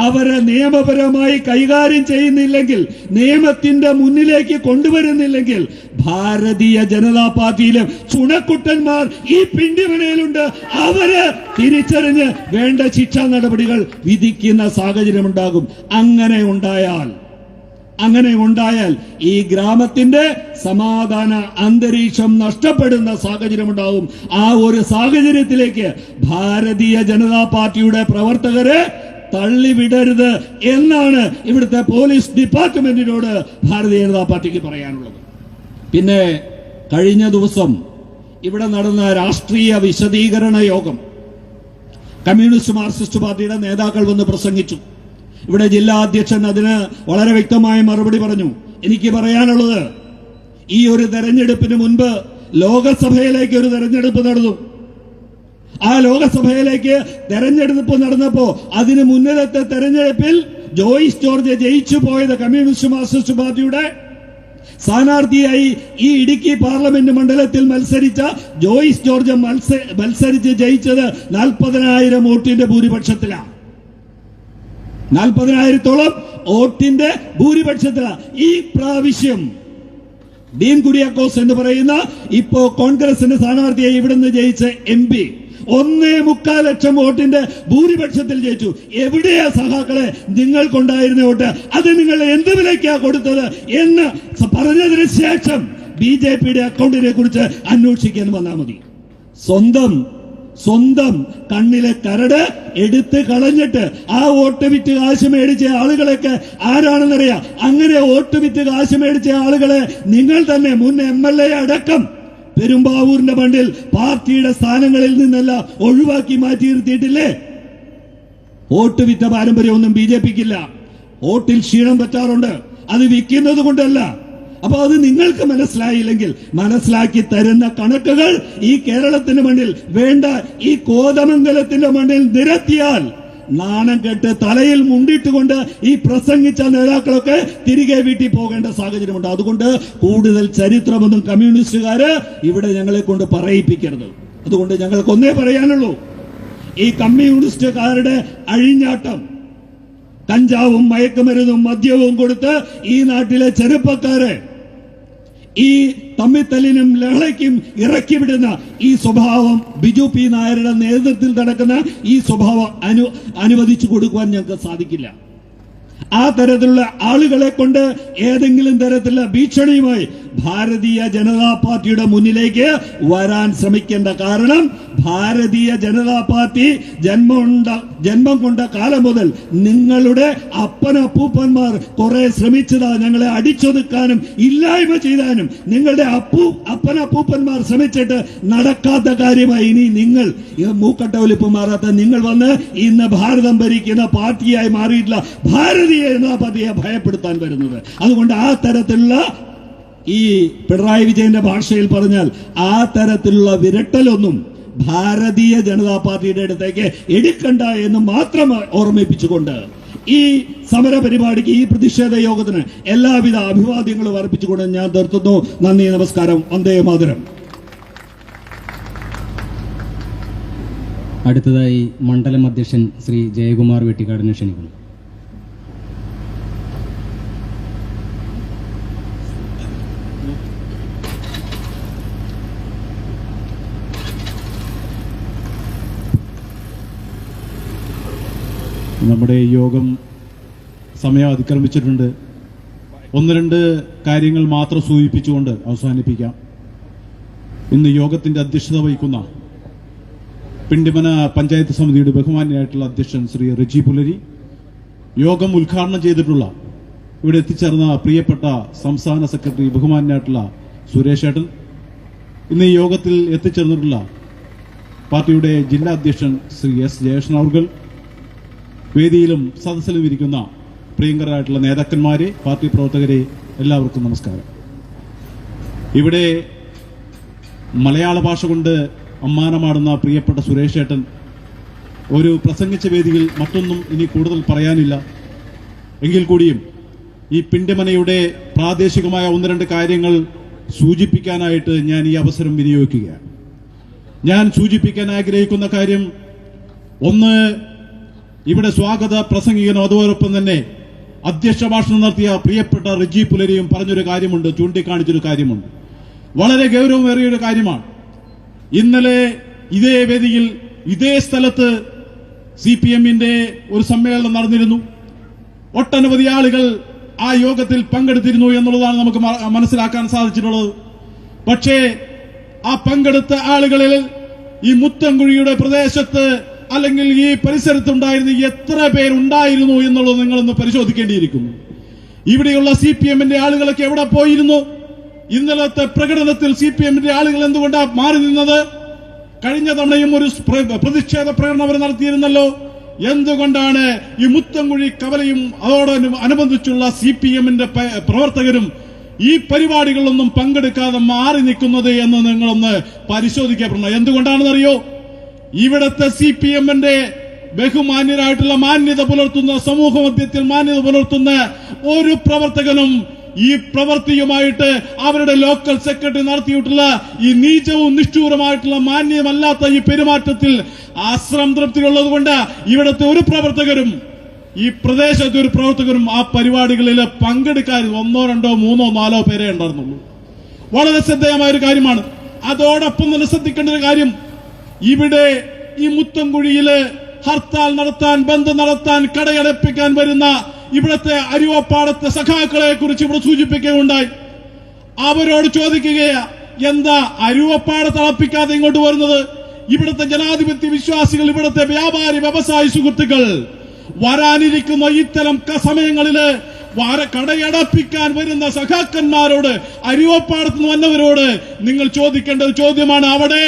അവരെ നിയമപരമായി കൈകാര്യം ചെയ്യുന്നില്ലെങ്കിൽ, നിയമത്തിന്റെ മുന്നിലേക്ക് കൊണ്ടുവരുന്നില്ലെങ്കിൽ, ഭാരതീയ ജനതാ പാർട്ടിയിലും ചുണക്കുട്ടന്മാർ ഈ പിണ്ടിമനയിലുണ്ട്. അവര് തിരിച്ചറിഞ്ഞ് വേണ്ട ശിക്ഷാ നടപടികൾ വിധിക്കുന്ന സാഹചര്യമുണ്ടാകും. അങ്ങനെ ഉണ്ടായാൽ ഈ ഗ്രാമത്തിന്റെ സമാധാന അന്തരീക്ഷം നഷ്ടപ്പെടുന്ന സാഹചര്യമുണ്ടാകും. ആ ഒരു സാഹചര്യത്തിലേക്ക് ഭാരതീയ ജനതാ പാർട്ടിയുടെ പ്രവർത്തകരെ തള്ളിവിടരുത് എന്നാണ് ഇവിടുത്തെ പോലീസ് ഡിപ്പാർട്ട്മെന്റിനോട് ഭാരതീയ ജനതാ പാർട്ടിക്ക് പറയാനുള്ളത്. പിന്നെ കഴിഞ്ഞ ദിവസം ഇവിടെ നടന്ന രാഷ്ട്രീയ വിശദീകരണ യോഗം കമ്മ്യൂണിസ്റ്റ് മാർക്സിസ്റ്റ് പാർട്ടിയുടെ നേതാക്കൾ വന്ന് പ്രസംഗിച്ചു. ഇവിടെ ജില്ലാ അധ്യക്ഷൻ അതിന് വളരെ വ്യക്തമായ മറുപടി പറഞ്ഞു. എനിക്ക് പറയാനുള്ളത്, ഈ ഒരു തെരഞ്ഞെടുപ്പിന് മുൻപ് ലോകസഭയിലേക്ക് ഒരു തെരഞ്ഞെടുപ്പ് നടന്നു. ആ ലോകസഭയിലേക്ക് തെരഞ്ഞെടുപ്പ് നടന്നപ്പോ അതിന് മുന്നിലത്തെ തെരഞ്ഞെടുപ്പിൽ ജോയിസ് ജോർജ് ജയിച്ചു പോയത് കമ്മ്യൂണിസ്റ്റ് മാർക്സിസ്റ്റ് പാർട്ടിയുടെ സ്ഥാനാർത്ഥിയായി ഈ ഇടുക്കി പാർലമെന്റ് മണ്ഡലത്തിൽ മത്സരിച്ച ജോയിസ് ജോർജ് മത്സരിച്ച് ജയിച്ചത് 40,000 വോട്ടിന്റെ ഭൂരിപക്ഷത്തിലാണ്. 40,000-ഓളം വോട്ടിന്റെ ഭൂരിപക്ഷത്തിലാണ്. ഈ പ്രാവശ്യം ഡീൻ കുര്യാക്കോസ് എന്ന് പറയുന്ന ഇപ്പോ കോൺഗ്രസിന്റെ സ്ഥാനാർത്ഥിയായി ഇവിടുന്ന് ജയിച്ച MP 1.25 ലക്ഷം വോട്ടിന്റെ ഭൂരിപക്ഷത്തിൽ ജയിച്ചു. എവിടെയാ സഹാക്കളെ നിങ്ങൾക്കുണ്ടായിരുന്ന വോട്ട്? അത് നിങ്ങൾ എന്ത് വിലയ്ക്കാ കൊടുത്തത് എന്ന് പറഞ്ഞതിന് ശേഷം BJPയുടെ അക്കൗണ്ടിനെ കുറിച്ച് അന്വേഷിക്കാൻ വന്നാൽ മതി. സ്വന്തം കണ്ണിലെ കരട് എടുത്ത് കളഞ്ഞിട്ട് ആ വോട്ട് വിറ്റ് കാശ് മേടിച്ച ആളുകളൊക്കെ ആരാണെന്നറിയാം. അങ്ങനെ വോട്ട് വിറ്റ് കാശ് മേടിച്ച ആളുകളെ നിങ്ങൾ തന്നെ മുൻ MLA അടക്കം പെരുമ്പാവൂരിന്റെ മണ്ണിൽ പാർട്ടിയുടെ സ്ഥാനങ്ങളിൽ നിന്നെല്ലാം ഒഴിവാക്കി മാറ്റി നിർത്തിയിട്ടില്ലേ? വോട്ട് വിറ്റ പാരമ്പര്യമൊന്നും BJPക്കില്ല. വോട്ടിൽ ക്ഷീണം പറ്റാറുണ്ട്. അത് വിൽക്കുന്നത് കൊണ്ടല്ല. അപ്പൊ അത് നിങ്ങൾക്ക് മനസ്സിലായില്ലെങ്കിൽ മനസ്സിലാക്കി തരുന്ന കണക്കുകൾ ഈ കേരളത്തിന്റെ മണ്ണിൽ വേണ്ട ഈ കോതമംഗലത്തിന്റെ മണ്ണിൽ നിരത്തിയാൽ നാണം കെട്ട് തലയിൽ മുണ്ടിട്ടുകൊണ്ട് ഈ പ്രസംഗിച്ച നേതാക്കളൊക്കെ തിരികെ വീട്ടിൽ പോകേണ്ട സാഹചര്യമുണ്ട്. അതുകൊണ്ട് കൂടുതൽ ചരിത്രമൊന്നും കമ്മ്യൂണിസ്റ്റുകാര് ഇവിടെ ഞങ്ങളെ കൊണ്ട് പറയിപ്പിക്കരുത്. അതുകൊണ്ട് ഞങ്ങൾക്ക് ഒന്നേ പറയാനുള്ളൂ, ഈ കമ്മ്യൂണിസ്റ്റുകാരുടെ അഴിഞ്ഞാട്ടം, കഞ്ചാവും മയക്കുമരുന്നും മദ്യവും കൊടുത്ത് ഈ നാട്ടിലെ ചെറുപ്പക്കാരെ ഈ തമ്മിത്തല്ലിനും ലഹളയ്ക്കും ഇറക്കി വിടുന്ന ഈ സ്വഭാവം ബിജു പി നായരുടെ നേതൃത്വത്തിൽ നടക്കുന്ന ഈ സ്വഭാവം അനുവദിച്ചു കൊടുക്കുവാൻ ഞങ്ങൾക്ക് സാധിക്കില്ല. ആ തരത്തിലുള്ള ആളുകളെ കൊണ്ട് ഏതെങ്കിലും തരത്തിലുള്ള ഭീഷണിയുമായി ഭാരതീയ ജനതാ പാർട്ടിയുടെ മുന്നിലേക്ക് വരാൻ ശ്രമിക്കേണ്ട. കാരണം ഭാരതീയ ജനതാ പാർട്ടി ജന്മം കൊണ്ട കാലം മുതൽ നിങ്ങളുടെ അപ്പനപ്പൂപ്പന്മാർ കുറെ ശ്രമിച്ചതാ ഞങ്ങളെ അടിച്ചൊതുക്കാനും ഇല്ലായ്മ ചെയ്താനും. നിങ്ങളുടെ അപ്പനപ്പൂപ്പന്മാർ ശ്രമിച്ചിട്ട് നടക്കാത്ത കാര്യമായി ഇനി നിങ്ങൾ മൂക്കട്ട ഒലിപ്പ് മാറാത്ത നിങ്ങൾ വന്ന് ഇന്ന് ഭാരതം ഭരിക്കുന്ന പാർട്ടിയായി മാറിയിട്ടുള്ള ഭാരതീയ ജനതാ പാർട്ടിയെ ഭയപ്പെടുത്താൻ വരുന്നത്. അതുകൊണ്ട് ആ തരത്തിലുള്ള ഈ പിണറായി വിജയന്റെ ഭാഷയിൽ പറഞ്ഞാൽ ആ തരത്തിലുള്ള വിരട്ടലൊന്നും ഭാരതീയ ജനതാ പാർട്ടിയുടെ അടുത്തേക്ക് എടുക്കണ്ട എന്ന് മാത്രം ഓർമ്മിപ്പിച്ചുകൊണ്ട് ഈ സമര പരിപാടിക്ക്, ഈ പ്രതിഷേധ യോഗത്തിന് എല്ലാവിധ അഭിവാദ്യങ്ങളും അർപ്പിച്ചുകൊണ്ട് ഞാൻ നിർത്തുന്നു. നന്ദി, നമസ്കാരം, വന്ദേ മാതരം. അടുത്തതായി മണ്ഡലം അധ്യക്ഷൻ ശ്രീ ജയകുമാർ വെട്ടിക്കാടിനെ ക്ഷണിക്കുന്നു. നമ്മുടെ യോഗം സമയം അതിക്രമിച്ചിട്ടുണ്ട്. 1-2 കാര്യങ്ങൾ മാത്രം സൂചിപ്പിച്ചുകൊണ്ട് അവസാനിപ്പിക്കാം. ഇന്ന് യോഗത്തിന്റെ അധ്യക്ഷത വഹിക്കുന്ന പിണ്ടിമന പഞ്ചായത്ത് സമിതിയുടെ ബഹുമാന്യനായിട്ടുള്ള അധ്യക്ഷൻ ശ്രീ റെജി പുലരി, യോഗം ഉദ്ഘാടനം ചെയ്തിട്ടുള്ള ഇവിടെ എത്തിച്ചേർന്ന പ്രിയപ്പെട്ട സംസ്ഥാന സെക്രട്ടറി ബഹുമാന്യനായിട്ടുള്ള സുരേഷ് ഏട്ടൻ, ഇന്ന് ഈ യോഗത്തിൽ എത്തിച്ചേർന്നിട്ടുള്ള പാർട്ടിയുടെ ജില്ലാ അധ്യക്ഷൻ ശ്രീ S ജയകൃഷ്ണൻ അവർ, വേദിയിലും സദസ്സിലും ഇരിക്കുന്ന പ്രിയങ്കരായിട്ടുള്ള നേതാക്കന്മാരെ, പാർട്ടി പ്രവർത്തകരെ, എല്ലാവർക്കും നമസ്കാരം. ഇവിടെ മലയാള ഭാഷ കൊണ്ട് അമ്മാനമാടുന്ന പ്രിയപ്പെട്ട സുരേഷ് ഏട്ടൻ ഒരു പ്രസംഗിച്ച വേദിയിൽ മറ്റൊന്നും ഇനി കൂടുതൽ പറയാനില്ല. എങ്കിൽ കൂടിയും ഈ പിണ്ടിമനയുടെ പ്രാദേശികമായ 1-2 കാര്യങ്ങൾ സൂചിപ്പിക്കാനായിട്ട് ഞാൻ ഈ അവസരം വിനിയോഗിക്കുകയാണ്. ഞാൻ സൂചിപ്പിക്കാൻ ആഗ്രഹിക്കുന്ന കാര്യം, ഒന്ന്, ഇവിടെ സ്വാഗത പ്രസംഗികനും അതോടൊപ്പം തന്നെ അധ്യക്ഷ ഭാഷണം നടത്തിയ പ്രിയപ്പെട്ട റെജി പുലരിയും പറഞ്ഞൊരു കാര്യമുണ്ട്, ചൂണ്ടിക്കാണിച്ചൊരു കാര്യമുണ്ട്. വളരെ ഗൗരവമേറിയൊരു കാര്യമാണ്. ഇന്നലെ ഇതേ വേദിയിൽ ഇതേ സ്ഥലത്ത് CPMന്റെ ഒരു സമ്മേളനം നടന്നിരുന്നു. ഒട്ടനവധി ആളുകൾ ആ യോഗത്തിൽ പങ്കെടുത്തിരുന്നു എന്നുള്ളതാണ് നമുക്ക് മനസ്സിലാക്കാൻ സാധിച്ചിട്ടുള്ളത്. പക്ഷേ ആ പങ്കെടുത്ത ആളുകളിൽ ഈ മുത്തൻകുഴിയുടെ പ്രദേശത്ത് അല്ലെങ്കിൽ ഈ പരിസരത്തുണ്ടായിരുന്ന എത്ര പേരുണ്ടായിരുന്നു എന്നുള്ളത് നിങ്ങളൊന്ന് പരിശോധിക്കേണ്ടിയിരിക്കുന്നു. ഇവിടെയുള്ള CPMന്റെ ആളുകളൊക്കെ എവിടെ പോയിരുന്നു? ഇന്നലത്തെ പ്രകടനത്തിൽ CPMന്റെ ആളുകൾ എന്തുകൊണ്ടാണ് മാറി നിന്നത്? കഴിഞ്ഞ തവണയും ഒരു പ്രതിഷേധ പ്രകടനം അവർ നടത്തിയിരുന്നല്ലോ. എന്തുകൊണ്ടാണ് ഈ മുത്തംകുഴി കവലയും അതോടനുബന്ധിച്ചുള്ള CPM-ന്റെ പ്രവർത്തകരും ഈ പരിപാടികളിലൊന്നും പങ്കെടുക്കാതെ മാറി നിൽക്കുന്നത് എന്ന് നിങ്ങളൊന്ന് പരിശോധിക്കപ്പെടണം. എന്തുകൊണ്ടാണെന്നറിയോ? ഇവിടത്തെ CPM-ന്റെ ബഹുമാന്യരായിട്ടുള്ള മാന്യത പുലർത്തുന്ന സമൂഹ മധ്യത്തിൽ മാന്യത പുലർത്തുന്ന ഒരു പ്രവർത്തകനും ഈ പ്രവൃത്തിയുമായിട്ട് അവരുടെ ലോക്കൽ സെക്രട്ടറി നടത്തിയിട്ടുള്ള ഈ നീചവും നിഷ്ഠൂരമായിട്ടുള്ള മാന്യമല്ലാത്ത ഈ പെരുമാറ്റത്തിൽ അസംതൃപ്തിയുള്ളത് കൊണ്ട് ഇവിടുത്തെ ഒരു പ്രവർത്തകരും ഈ പ്രദേശത്തെ ഒരു പ്രവർത്തകരും ആ പരിപാടികളിൽ പങ്കെടുക്കാൻ 1, 2, 3, 4 പേരെ ഉണ്ടായിരുന്നുള്ളൂ. വളരെ ശ്രദ്ധേയമായ ഒരു കാര്യമാണ്. അതോടൊപ്പം തന്നെ ശ്രദ്ധിക്കേണ്ട ഒരു കാര്യം, ഇവിടെ ഈ മുത്തംകുഴിയില് ഹർത്താൽ നടത്താൻ, ബന്ദ് നടത്താൻ, കടയടപ്പിക്കാൻ വരുന്ന ഇവിടത്തെ അരുവപ്പാടത്തെ സഖാക്കളെ കുറിച്ച് ഇവിടെ സൂചിപ്പിക്കുകയുണ്ടായി. അവരോട് ചോദിക്കുകയാ, എന്താ അരുവപ്പാടത്ത് അളപ്പിക്കാതെ ഇങ്ങോട്ട് വരുന്നത്? ഇവിടുത്തെ ജനാധിപത്യ വിശ്വാസികൾ, ഇവിടുത്തെ വ്യാപാരി വ്യവസായി സുഹൃത്തുക്കൾ വരാനിരിക്കുന്ന ഇത്തരം സമയങ്ങളില് കടയടപ്പിക്കാൻ വരുന്ന സഖാക്കന്മാരോട്, അരുവപ്പാടത്ത് നിന്ന് വന്നവരോട് നിങ്ങൾ ചോദിക്കേണ്ട ഒരു ചോദ്യമാണ്, അവിടെ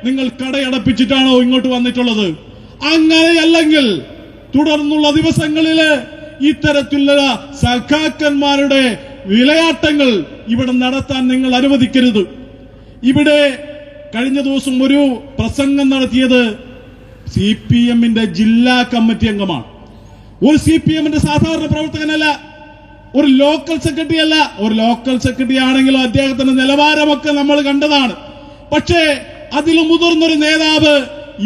നിങ്ങൾ കടയടപ്പിച്ചിട്ടാണോ ഇങ്ങോട്ട് വന്നിട്ടുള്ളത്? അങ്ങനെയല്ലെങ്കിൽ തുടർന്നുള്ള ദിവസങ്ങളില് ഇത്തരത്തിലുള്ള സഖാക്കന്മാരുടെ വിളയാട്ടങ്ങൾ ഇവിടെ നടത്താൻ നിങ്ങൾ അനുവദിക്കരുത്. ഇവിടെ കഴിഞ്ഞ ദിവസം ഒരു പ്രസംഗം നടത്തിയത് CPM-ന്റെ ജില്ലാ കമ്മിറ്റി അംഗമാണ്. ഒരു CPM-ന്റെ സാധാരണ പ്രവർത്തകനല്ല, ഒരു ലോക്കൽ സെക്രട്ടറി അല്ല. ഒരു ലോക്കൽ സെക്രട്ടറി ആണെങ്കിലും അദ്ദേഹത്തിന്റെ നിലവാരമൊക്കെ നമ്മൾ കണ്ടതാണ്. പക്ഷേ അതിലും മുതിർന്നൊരു നേതാവ്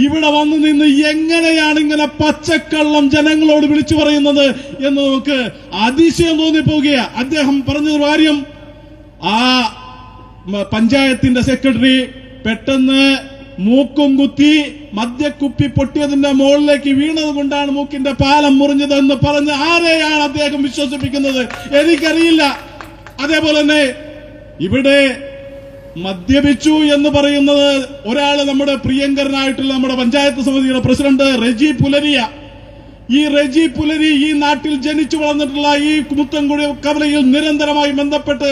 ഇവിടെ വന്നു നിന്ന് എങ്ങനെയാണ് ഇങ്ങനെ പച്ചക്കള്ളം ജനങ്ങളോട് വിളിച്ചു പറയുന്നത് എന്ന് നമുക്ക് അതിശയം തോന്നിപ്പോവുകയാ. അദ്ദേഹം പറഞ്ഞൊരു കാര്യം, ആ പഞ്ചായത്തിന്റെ സെക്രട്ടറി പെട്ടെന്ന് മൂക്കും കുത്തി മദ്യക്കുപ്പി പൊട്ടിയതിന്റെ മുകളിലേക്ക് വീണത് കൊണ്ടാണ് മൂക്കിന്റെ പാലം മുറിഞ്ഞതെന്ന് പറഞ്ഞ് ആരെയാണ് അദ്ദേഹം വിശ്വസിപ്പിക്കുന്നത്? എനിക്കറിയില്ല. അതേപോലെ തന്നെ ഇവിടെ മദ്യപിച്ചു എന്ന് പറയുന്നത് ഒരാള് നമ്മുടെ പ്രിയങ്കരനായിട്ടുള്ള നമ്മുടെ പഞ്ചായത്ത് സമിതിയുടെ പ്രസിഡന്റ് റെജി പുലരിയ. ഈ റെജി പുലരി ഈ നാട്ടിൽ ജനിച്ചു വളർന്നിട്ടുള്ള ഈ മുത്തംകുഴി കവലയിൽ നിരന്തരമായി ബന്ധപ്പെട്ട്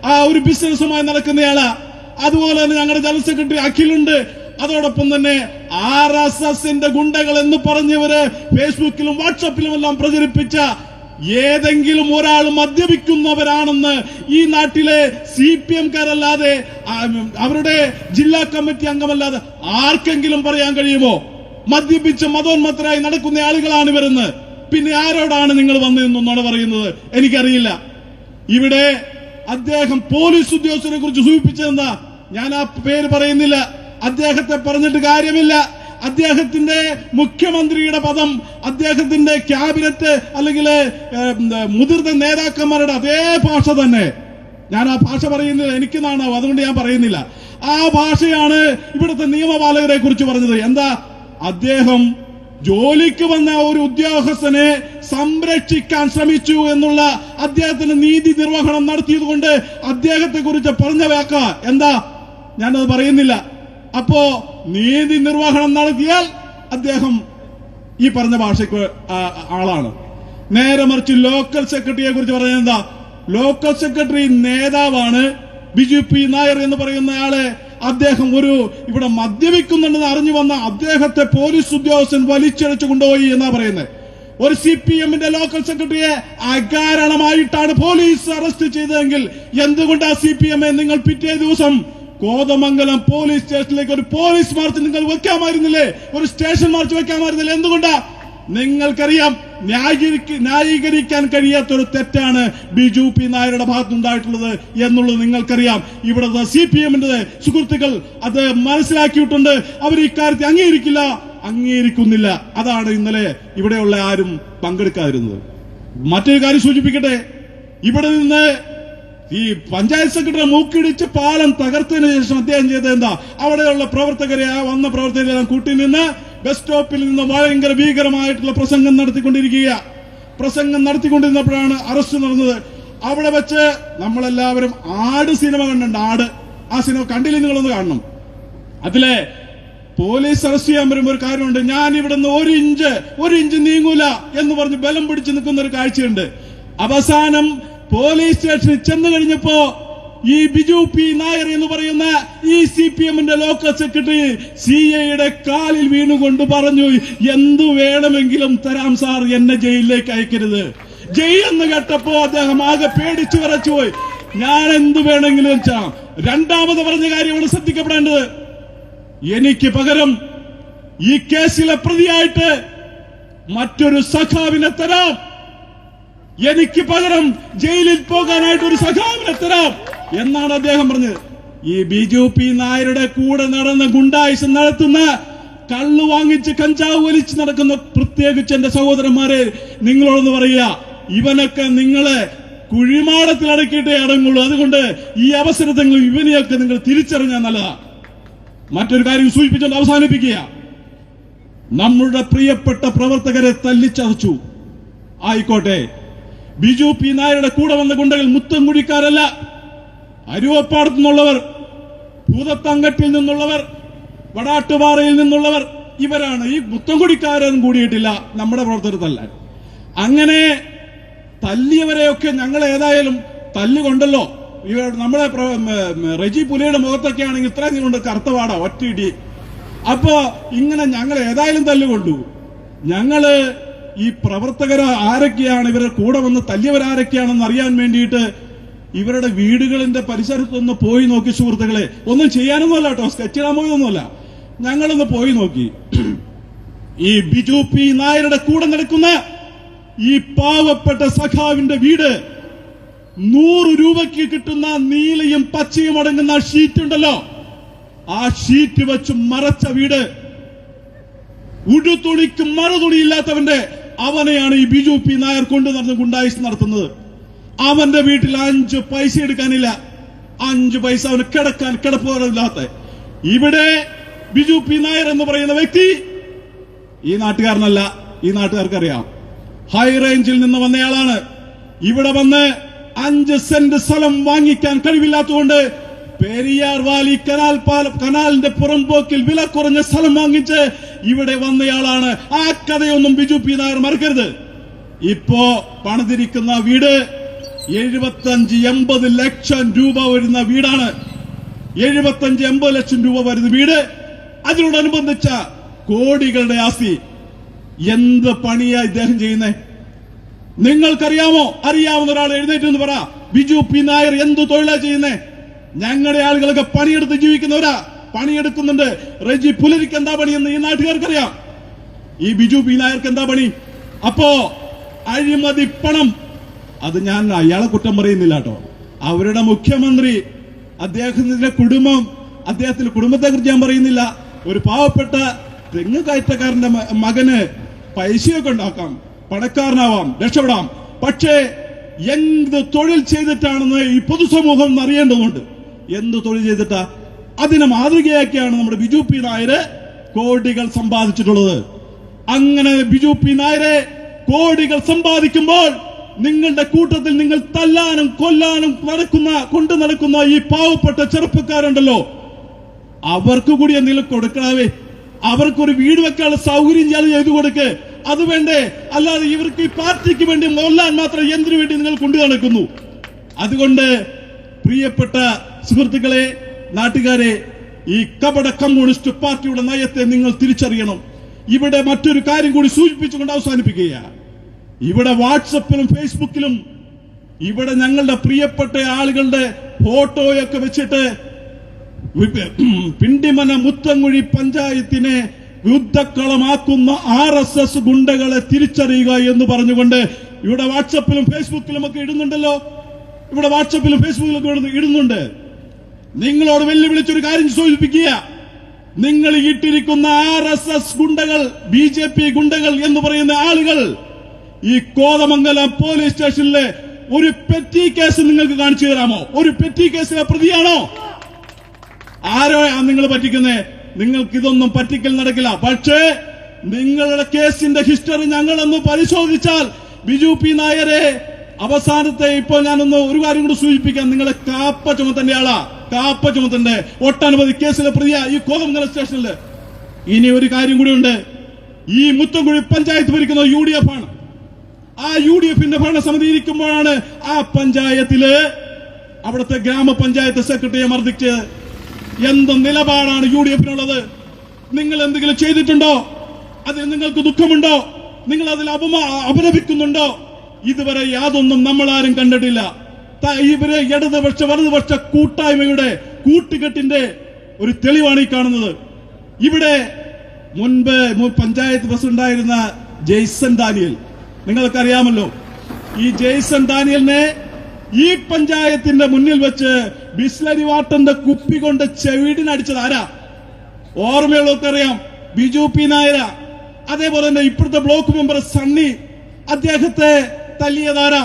ആ ഒരു ബിസിനസ്സുമായി നടക്കുന്നയാളാ. അതുപോലെ തന്നെ ഞങ്ങളുടെ ജനറൽ സെക്രട്ടറി അഖിലുണ്ട്. അതോടൊപ്പം തന്നെ RSSന്റെ ഗുണ്ടകൾ എന്ന് പറഞ്ഞവര് ഫേസ്ബുക്കിലും വാട്സാപ്പിലും എല്ലാം പ്രചരിപ്പിച്ച ഏതെങ്കിലും ഒരാൾ മദ്യപിക്കുന്നവരാണെന്ന് ഈ നാട്ടിലെ CPM-കാരല്ലാതെ അവരുടെ ജില്ലാ കമ്മിറ്റി അംഗമല്ലാതെ ആർക്കെങ്കിലും പറയാൻ കഴിയുമോ? മദ്യപിച്ച് മതോന്മത്തരായി നടക്കുന്ന ആളുകളാണ് ഇവരെന്ന്. പിന്നെ ആരോടാണ് നിങ്ങൾ വന്നതെന്നാണ് പറയുന്നത്? എനിക്കറിയില്ല. ഇവിടെ അദ്ദേഹം പോലീസ് ഉദ്യോഗസ്ഥരെ കുറിച്ച് സൂചിപ്പിച്ചതെന്താ? ഞാൻ ആ പേര് പറയുന്നില്ല. അദ്ദേഹത്തെ പറഞ്ഞിട്ട് കാര്യമില്ല. അദ്ദേഹത്തിന്റെ മുഖ്യമന്ത്രിയുടെ പദം, അദ്ദേഹത്തിന്റെ ക്യാബിനറ്റ് അല്ലെങ്കിൽ മുതിർന്ന നേതാക്കന്മാരുടെ അതേ ഭാഷ തന്നെ. ഞാൻ ആ ഭാഷ പറയുന്നില്ല, എനിക്ക് നാണാവും, അതുകൊണ്ട് ഞാൻ പറയുന്നില്ല. ആ ഭാഷയാണ് ഇവിടുത്തെ നിയമപാലകരെ കുറിച്ച് പറഞ്ഞത്. എന്താ? അദ്ദേഹം ജോലിക്ക് വന്ന ഒരു ഉദ്യോഗസ്ഥനെ സംരക്ഷിക്കാൻ ശ്രമിച്ചു എന്നുള്ള അദ്ദേഹത്തിന്റെ നീതി നിർവഹണം നടത്തിയതുകൊണ്ട് അദ്ദേഹത്തെ കുറിച്ച് പറഞ്ഞ വാക്ക എന്താ? ഞാനത് പറയുന്നില്ല. അപ്പോ നീതി നിർവഹണം നടത്തിയാൽ അദ്ദേഹം ഈ പറഞ്ഞ ഭാഷയ്ക്ക് ആളാണ്. നേരെ മറിച്ച് ലോക്കൽ സെക്രട്ടറിയെ കുറിച്ച് പറഞ്ഞത് എന്താ? ലോക്കൽ സെക്രട്ടറി നേതാവാണ് ബിജു പി നായർ എന്ന് പറയുന്നയാളെ അദ്ദേഹം ഇവിടെ മദ്യപിക്കുന്നുണ്ടെന്ന് അറിഞ്ഞു വന്ന അദ്ദേഹത്തെ പോലീസ് ഉദ്യോഗസ്ഥൻ വലിച്ചഴച്ചു കൊണ്ടുപോയി എന്നാ പറയുന്നത്. ഒരു CPM-ന്റെ ലോക്കൽ സെക്രട്ടറിയെ അകാരണമായിട്ടാണ് പോലീസ് അറസ്റ്റ് ചെയ്തതെങ്കിൽ എന്തുകൊണ്ട് ആ CPM-നെ നിങ്ങൾ പിറ്റേ ദിവസം കോതമംഗലം പോലീസ് സ്റ്റേഷനിലേക്ക് ഒരു പോലീസ് മാർച്ച് നിങ്ങൾ വെക്കാമായിരുന്നില്ലേ? ഒരു സ്റ്റേഷൻ മാർച്ച് വെക്കാമായിരുന്നില്ലേ? എന്തുകൊണ്ടാ? നിങ്ങൾക്കറിയാം, ന്യായീകരിക്കാൻ കഴിയാത്തൊരു തെറ്റാണ് ബിജു പി നായരുടെ ഭാഗത്തുണ്ടായിട്ടുള്ളത് എന്നുള്ളത് നിങ്ങൾക്കറിയാം. ഇവിടുത്തെ CPM-ന്റെ സുഹൃത്തുക്കൾ അത് മനസ്സിലാക്കിയിട്ടുണ്ട്. അവർ ഇക്കാര്യത്തെ അംഗീകരിക്കുന്നില്ല. അതാണ് ഇന്നലെ ഇവിടെയുള്ള ആരും പങ്കെടുക്കാതിരുന്നത്. മറ്റൊരു കാര്യം സൂചിപ്പിക്കട്ടെ. ഇവിടെ നിന്ന് ഈ പഞ്ചായത്ത് സെക്രട്ടറി മൂക്കിടിച്ച് പാലം തകർത്തതിന് ശേഷം അദ്ദേഹം ചെയ്തത് എന്താ? അവിടെയുള്ള പ്രവർത്തകരെ, വന്ന പ്രവർത്തകരെല്ലാം കൂട്ടി നിന്ന് ബസ് സ്റ്റോപ്പിൽ നിന്ന് ഭയങ്കര ഭീകരമായിട്ടുള്ള പ്രസംഗം നടത്തിക്കൊണ്ടിരുന്നപ്പോഴാണ് അറസ്റ്റ് നടന്നത്. അവിടെ വെച്ച് നമ്മളെല്ലാവരും ആട് സിനിമ കണ്ടിട്ടുണ്ട്. ആ സിനിമ കണ്ടില്ല, നിങ്ങളൊന്ന് കാണണം. അതിലെ പോലീസ് അറസ്റ്റ് ചെയ്യാൻ വരുമ്പോൾ ഒരു കാര്യമുണ്ട്. ഞാൻ ഇവിടുന്ന് ഒരു ഇഞ്ച് നീങ്ങൂല എന്ന് പറഞ്ഞ് ബലം പിടിച്ചു നിൽക്കുന്ന ഒരു കാഴ്ചയുണ്ട്. അവസാനം പോലീസ് സ്റ്റേഷനിൽ ചെന്ന് കഴിഞ്ഞപ്പോ ഈ ബിജു പി നായർ എന്ന് പറയുന്ന ഈ CPM-ന്റെ ലോക്കൽ സെക്രട്ടറി CA-യുടെ കാലിൽ വീണുകൊണ്ട് പറഞ്ഞു, എന്തു വേണമെങ്കിലും തരാം സാർ, എന്നെ ജയിലിലേക്ക് അയക്കരുത്. ജയിൽ എന്ന് കേട്ടപ്പോ അദ്ദേഹം ആകെ പേടിച്ചു വിറച്ചുപോയി. ഞാൻ എന്തു വേണമെങ്കിലും വെച്ചാ. രണ്ടാമത് പറഞ്ഞ കാര്യമാണ് ശ്രദ്ധിക്കപ്പെടേണ്ടത്. എനിക്ക് പകരം ഈ കേസിലെ പ്രതിയായിട്ട് മറ്റൊരു സഖാവിനെ തരാം, എനിക്ക് പകരം ജയിലിൽ പോകാനായിട്ട് ഒരു സഖാവിനെ തരാം എന്നാണ് അദ്ദേഹം പറഞ്ഞത്. ഈ ബിജു പി നായരുടെ കൂടെ നടന്ന ഗുണ്ടായിസം നടത്തുന്ന, കള്ളു വാങ്ങിച്ച് കഞ്ചാവ് വലിച്ച് നടക്കുന്ന, പ്രത്യേകിച്ച് എന്റെ സഹോദരന്മാരെ നിങ്ങളോടൊന്ന് പറയുക, ഇവനൊക്കെ നിങ്ങളെ കുഴിമാടത്തിൽ അടക്കിയിട്ടേ അടങ്ങുള്ളൂ. അതുകൊണ്ട് ഈ അവസരത്തിൽ ഇവനെയൊക്കെ നിങ്ങൾ തിരിച്ചറിഞ്ഞാൽ നല്ലതാ. മറ്റൊരു കാര്യം സൂചിപ്പിച്ചുകൊണ്ട് അവസാനിപ്പിക്കുക. നമ്മുടെ പ്രിയപ്പെട്ട പ്രവർത്തകരെ തല്ലിച്ചതച്ചു. ആയിക്കോട്ടെ, ബിജു പി നായരുടെ കൂടെ വന്ന ഗുണ്ടകൾ മുത്തൻകുഴിക്കാരല്ല, അരുവപ്പാടത്തു നിന്നുള്ളവർ, ഭൂതത്തങ്കട്ടിൽ നിന്നുള്ളവർ, വടാട്ടുപാറയിൽ നിന്നുള്ളവർ, ഇവരാണ്. ഈ മുത്തൻകുഴിക്കാരൻ കൂടിയിട്ടില്ല നമ്മുടെ പ്രവർത്തകർ തല്ലാൻ. അങ്ങനെ തല്ലിയവരെയൊക്കെ ഞങ്ങൾ ഏതായാലും തല്ലുകൊണ്ടല്ലോ. നമ്മളെ റെജി പുലിയുടെ മുഖത്തൊക്കെ ആണെങ്കിൽ ഇത്രയും കൊണ്ട് കറുത്തപാടാ ഒറ്റയിടി. അപ്പോ ഇങ്ങനെ ഞങ്ങൾ ഏതായാലും തല്ലുകൊണ്ടു. ഞങ്ങള് ഈ പ്രവർത്തകർ ആരൊക്കെയാണ്, ഇവരുടെ കൂടെ വന്ന് തല്ലിയവരാരൊക്കെയാണെന്ന് അറിയാൻ വേണ്ടിയിട്ട് ഇവരുടെ വീടുകളിന്റെ പരിസരത്തൊന്ന് പോയി നോക്കി സുഹൃത്തുക്കളെ. ഒന്നും ചെയ്യാനൊന്നുമല്ല കേട്ടോ, സ്കെച്ചിടാൻ പോയതൊന്നുമല്ല, ഞങ്ങളൊന്ന് പോയി നോക്കി. ഈ ബിജു പി നായരുടെ കൂടെ നടക്കുന്ന ഈ പാവപ്പെട്ട സഖാവിന്റെ വീട് 100 രൂപയ്ക്ക് കിട്ടുന്ന നീലയും പച്ചയും അടങ്ങുന്ന ഷീറ്റ് ഉണ്ടല്ലോ, ആ ഷീറ്റ് വെച്ച് മറച്ച വീട്, ഉടുതുണിക്ക് മറുതുണിയില്ലാത്തവന്റെ, അവനെയാണ് ഈ ബിജു പി നായർ കൊണ്ടു നടന്ന് ഗുണ്ടായിസ് നടത്തുന്നത്. അവന്റെ വീട്ടിൽ 5 പൈസ എടുക്കാനില്ല, 5 പൈസ അവന് കിടക്കാൻ കിടപ്പില്ലാത്ത. ഇവിടെ ബിജു പി നായർ എന്ന് പറയുന്ന വ്യക്തി ഈ നാട്ടുകാരനല്ല, ഈ നാട്ടുകാർക്കറിയാം. ഹൈ റേഞ്ചിൽ നിന്ന് വന്നയാളാണ്. ഇവിടെ വന്ന് 5 സെന്റ് സ്ഥലം വാങ്ങിക്കാൻ കഴിവില്ലാത്തതുകൊണ്ട് പെരിയാർ വാലി കനാലിന്റെ പുറംപോക്കിൽ വില കുറഞ്ഞ സ്ഥലം വാങ്ങിച്ച് ഇവിടെ വന്നയാളാണ്. ആ കഥയൊന്നും ബിജു പി നായർ മറക്കരുത്. ഇപ്പോ പണിതിരിക്കുന്ന വീട് 75-80 ലക്ഷം രൂപ വരുന്ന വീടാണ്. 75-80 ലക്ഷം രൂപ വരുന്ന വീട്, അതിനോടനുബന്ധിച്ച കോടികളുടെ ആസ്തി. എന്ത് പണിയാ ഇദ്ദേഹം ചെയ്യുന്നേ? നിങ്ങൾക്കറിയാമോ? അറിയാവുന്ന ഒരാൾ എഴുന്നേറ്റ് എന്ന് പറ, ബിജു പി നായർ എന്ത് തൊഴിലാ ചെയ്യുന്നേ? ഞങ്ങളുടെ ആളുകളൊക്കെ പണിയെടുത്ത് ജീവിക്കുന്നവരാ, പണിയെടുക്കുന്നുണ്ട്. റെജി പുലരിക്ക് എന്താ പണിയെന്ന് ഈ നാട്ടുകാർക്കറിയാം. ഈ ബിജു പി നായർക്ക് എന്താ പണി? അപ്പോ അഴിമതി പണം, അത് ഞാൻ അയാളെ കുറ്റം പറയുന്നില്ല കേട്ടോ. അവരുടെ മുഖ്യമന്ത്രി, അദ്ദേഹത്തിന്റെ കുടുംബം, അദ്ദേഹത്തിന്റെ കുടുംബത്തെ കുറിച്ച് ഞാൻ പറയുന്നില്ല. ഒരു പാവപ്പെട്ട തെങ്ങ് കയറ്റക്കാരന്റെ മകന് പൈസയൊക്കെ ഉണ്ടാക്കാം, പണക്കാരനാവാം, രക്ഷപ്പെടാം. പക്ഷേ എന്ത് തൊഴിൽ ചെയ്തിട്ടാണെന്ന് ഈ പൊതുസമൂഹം അറിയേണ്ടതുണ്ട്. എന്ത് തൊഴിൽ ചെയ്തിട്ടാ? അതിനെ മാതൃകയാക്കിയാണ് നമ്മുടെ ബിജു പി നായര് കോടികൾ സമ്പാദിച്ചിട്ടുള്ളത്. അങ്ങനെ ബിജു പി നായരെ കോടികൾ സമ്പാദിക്കുമ്പോൾ നിങ്ങളുടെ കൂട്ടത്തിൽ നിങ്ങൾ തല്ലാനും കൊല്ലാനും കൊണ്ടു നടക്കുന്ന ഈ പാവപ്പെട്ട ചെറുപ്പക്കാരുണ്ടല്ലോ, അവർക്ക് കൂടി എന്തെങ്കിലും കൊടുക്കണവേ. അവർക്കൊരു വീട് വെക്കാനുള്ള സൗകര്യം ചെയ്തു കൊടുക്ക്. അത് വേണ്ടേ? അല്ലാതെ ഇവർക്ക് ഈ പാർട്ടിക്ക് വേണ്ടി കൊല്ലാൻ മാത്രം എന്തിനു വേണ്ടി നിങ്ങൾ കൊണ്ടു നടക്കുന്നു? അതുകൊണ്ട് പ്രിയപ്പെട്ട സുഹൃത്തുക്കളെ, നാട്ടുകാരെ, ഈ കപട കമ്മ്യൂണിസ്റ്റ് പാർട്ടിയുടെ നയത്തെ നിങ്ങൾ തിരിച്ചറിയണം. ഇവിടെ മറ്റൊരു കാര്യം കൂടി സൂചിപ്പിച്ചുകൊണ്ട് അവസാനിപ്പിക്കുകയാണ്. ഇവിടെ വാട്സപ്പിലും ഫേസ്ബുക്കിലും ഇവിടെ ഞങ്ങളുടെ പ്രിയപ്പെട്ട ആളുകളുടെ ഫോട്ടോയൊക്കെ വെച്ചിട്ട് പിണ്ടിമന മുത്തൻകുഴി പഞ്ചായത്തിനെ യുദ്ധക്കളമാക്കുന്ന RSS ഗുണ്ടകളെ തിരിച്ചറിയുക എന്ന് പറഞ്ഞുകൊണ്ട് ഇവിടെ വാട്സപ്പിലും ഫേസ്ബുക്കിലും ഒക്കെ ഇടുന്നുണ്ടല്ലോ. ഇവിടെ വാട്സപ്പിലും ഫേസ്ബുക്കിലും ഇടുന്നുണ്ട്. നിങ്ങളോട് വെല്ലുവിളിച്ചൊരു കാര്യം സൂചിപ്പിക്കുക. നിങ്ങൾ ഇട്ടിരിക്കുന്ന RSS ഗുണ്ടകൾ, BJP ഗുണ്ടകൾ എന്ന് പറയുന്ന ആളുകൾ ഈ കോതമംഗലം പോലീസ് സ്റ്റേഷനിലെ ഒരു പെറ്റി കേസ് നിങ്ങൾക്ക് കാണിച്ചു തരാമോ? ഒരു പെറ്റി കേസിലെ പ്രതിയാണോ? ആരോ നിങ്ങൾ പറ്റിക്കുന്നേ? നിങ്ങൾക്ക് ഇതൊന്നും പറ്റിക്കൽ നടക്കില്ല. പക്ഷേ നിങ്ങളുടെ കേസിന്റെ ഹിസ്റ്ററി ഞങ്ങളൊന്ന് പരിശോധിച്ചാൽ ബിജു പി നായരെ അവസാനത്തെ ഇപ്പോൾ ഞാനൊന്ന് ഒരു കാര്യം കൂടി സൂചിപ്പിക്കാം. നിങ്ങളെ കാപ്പ ചുമത്തന്റെ ആളാ, കാപ്പ ചുമത്തന്റെ ഒട്ടനവധി കേസിലെ പ്രതിയാ ഈ കോതമംഗലം സ്റ്റേഷനിൽ. ഇനി ഒരു കാര്യം കൂടി ഉണ്ട്. ഈ മുത്തൻകുഴി പഞ്ചായത്ത് ഭരിക്കുന്ന UDF ആണ്. ആ UDFന്റെ ഭരണസമിതി ഇരിക്കുമ്പോഴാണ് ആ പഞ്ചായത്തില് അവിടുത്തെ ഗ്രാമപഞ്ചായത്ത് സെക്രട്ടറിയെ മർദ്ദിച്ച് എന്ത് നിലപാടാണ് UDF നുള്ളത്? നിങ്ങൾ എന്തെങ്കിലും ചെയ്തിട്ടുണ്ടോ? അതിൽ നിങ്ങൾക്ക് ദുഃഖമുണ്ടോ? നിങ്ങൾ അതിൽ അപലപിക്കുന്നുണ്ടോ? ഇതുവരെ യാതൊന്നും നമ്മൾ ആരും കണ്ടിട്ടില്ല. ഇവരെ ഇടതുപക്ഷ വലതുപക്ഷ കൂട്ടായ്മയുടെ കൂട്ടുകെട്ടിന്റെ ഒരു തെളിവാണ് ഈ കാണുന്നത്. ഇവിടെ മുൻപ് പഞ്ചായത്ത് പ്രസിഡന്റായിരുന്ന ജെയ്സൺ ഡാനിയൽ, നിങ്ങൾക്കറിയാമല്ലോ, ഈ ജെയ്സൺ ഡാനിയലിനെ ഈ പഞ്ചായത്തിന്റെ മുന്നിൽ വെച്ച് ബിസ്ലരി വാട്ടറിന്റെ കുപ്പി കൊണ്ട് ചെവിടിനടിച്ചത് ആരാ? ഓർമ്മയുള്ളവർക്ക് അറിയാം, ബിജു പി നായര. അതേപോലെ തന്നെ ഇപ്പോഴത്തെ ബ്ലോക്ക് മെമ്പർ സണ്ണി, അദ്ദേഹത്തെ തല്ലിയതാരാ?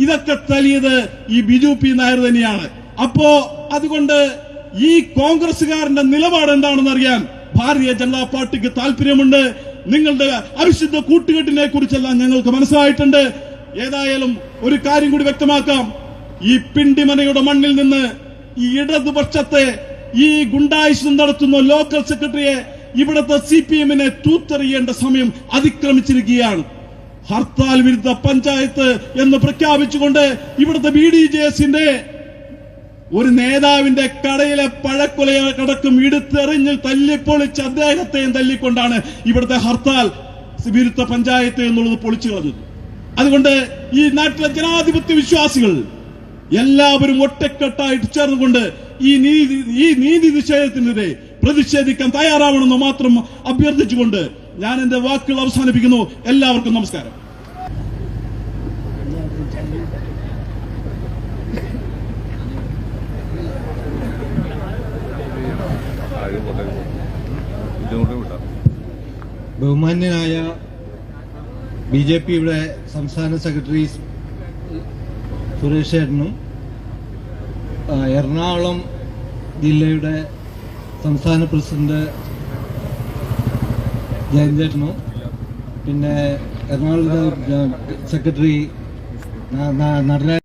ഇതൊക്കെ തല്ലിയത് ഈ ബിജു പി നായർ തന്നെയാണ്. അപ്പോ അതുകൊണ്ട് ഈ കോൺഗ്രസുകാരന്റെ നിലപാട് എന്താണെന്ന് അറിയാൻ ഭാരതീയ ജനതാ പാർട്ടിക്ക് താല്പര്യമുണ്ട്. നിങ്ങളുടെ അവിശുദ്ധ കൂട്ടുകെട്ടിനെ കുറിച്ചെല്ലാം ഞങ്ങൾക്ക് മനസ്സിലായിട്ടുണ്ട്. ഏതായാലും ഒരു കാര്യം കൂടി വ്യക്തമാക്കാം. ഈ പിണ്ടിമനയുടെ മണ്ണിൽ നിന്ന് ഈ ഇടതുപക്ഷത്തെ ഈ ഗുണ്ടായുസം നടത്തുന്ന ലോക്കൽ സെക്രട്ടറിയെ ഇവിടുത്തെ CPM-നെ തൂത്തെറിയേണ്ട സമയം അതിക്രമിച്ചിരിക്കുകയാണ്. ഹർത്താൽ വിരുദ്ധ പഞ്ചായത്ത് എന്ന് പ്രഖ്യാപിച്ചുകൊണ്ട് ഇവിടുത്തെ BDJS-ന്റെ ഒരു നേതാവിന്റെ കടയിലെ പഴക്കൊലയടക്കം എടുത്തെറിഞ്ഞ് തല്ലിപ്പൊളിച്ച് അദ്ദേഹത്തെയും തല്ലിക്കൊണ്ടാണ് ഇവിടുത്തെ ഹർത്താൽ വിരുദ്ധ പഞ്ചായത്ത് എന്നുള്ളത് പൊളിച്ചു കളഞ്ഞത്. അതുകൊണ്ട് ഈ നാട്ടിലെ ജനാധിപത്യ വിശ്വാസികൾ എല്ലാവരും ഒറ്റക്കെട്ടായിട്ട് ചേർന്നുകൊണ്ട് ഈ നീതി നിഷേധത്തിനെതിരെ പ്രതിഷേധിക്കാൻ തയ്യാറാവണമെന്ന് മാത്രം അഭ്യർത്ഥിച്ചുകൊണ്ട് ഞാൻ എന്റെ വാക്കുകൾ അവസാനിപ്പിക്കുന്നു. എല്ലാവർക്കും നമസ്കാരം. ബഹുമാന്യനായ BJPയുടെ സംസ്ഥാന സെക്രട്ടറി സുരേഷ് ചേട്ടനും എറണാകുളം ജില്ലയുടെ സംസ്ഥാന പ്രസിഡന്റ് ജയന്തേട്ടനും പിന്നെ എറണാകുളം സെക്രട്ടറി നടരാജൻ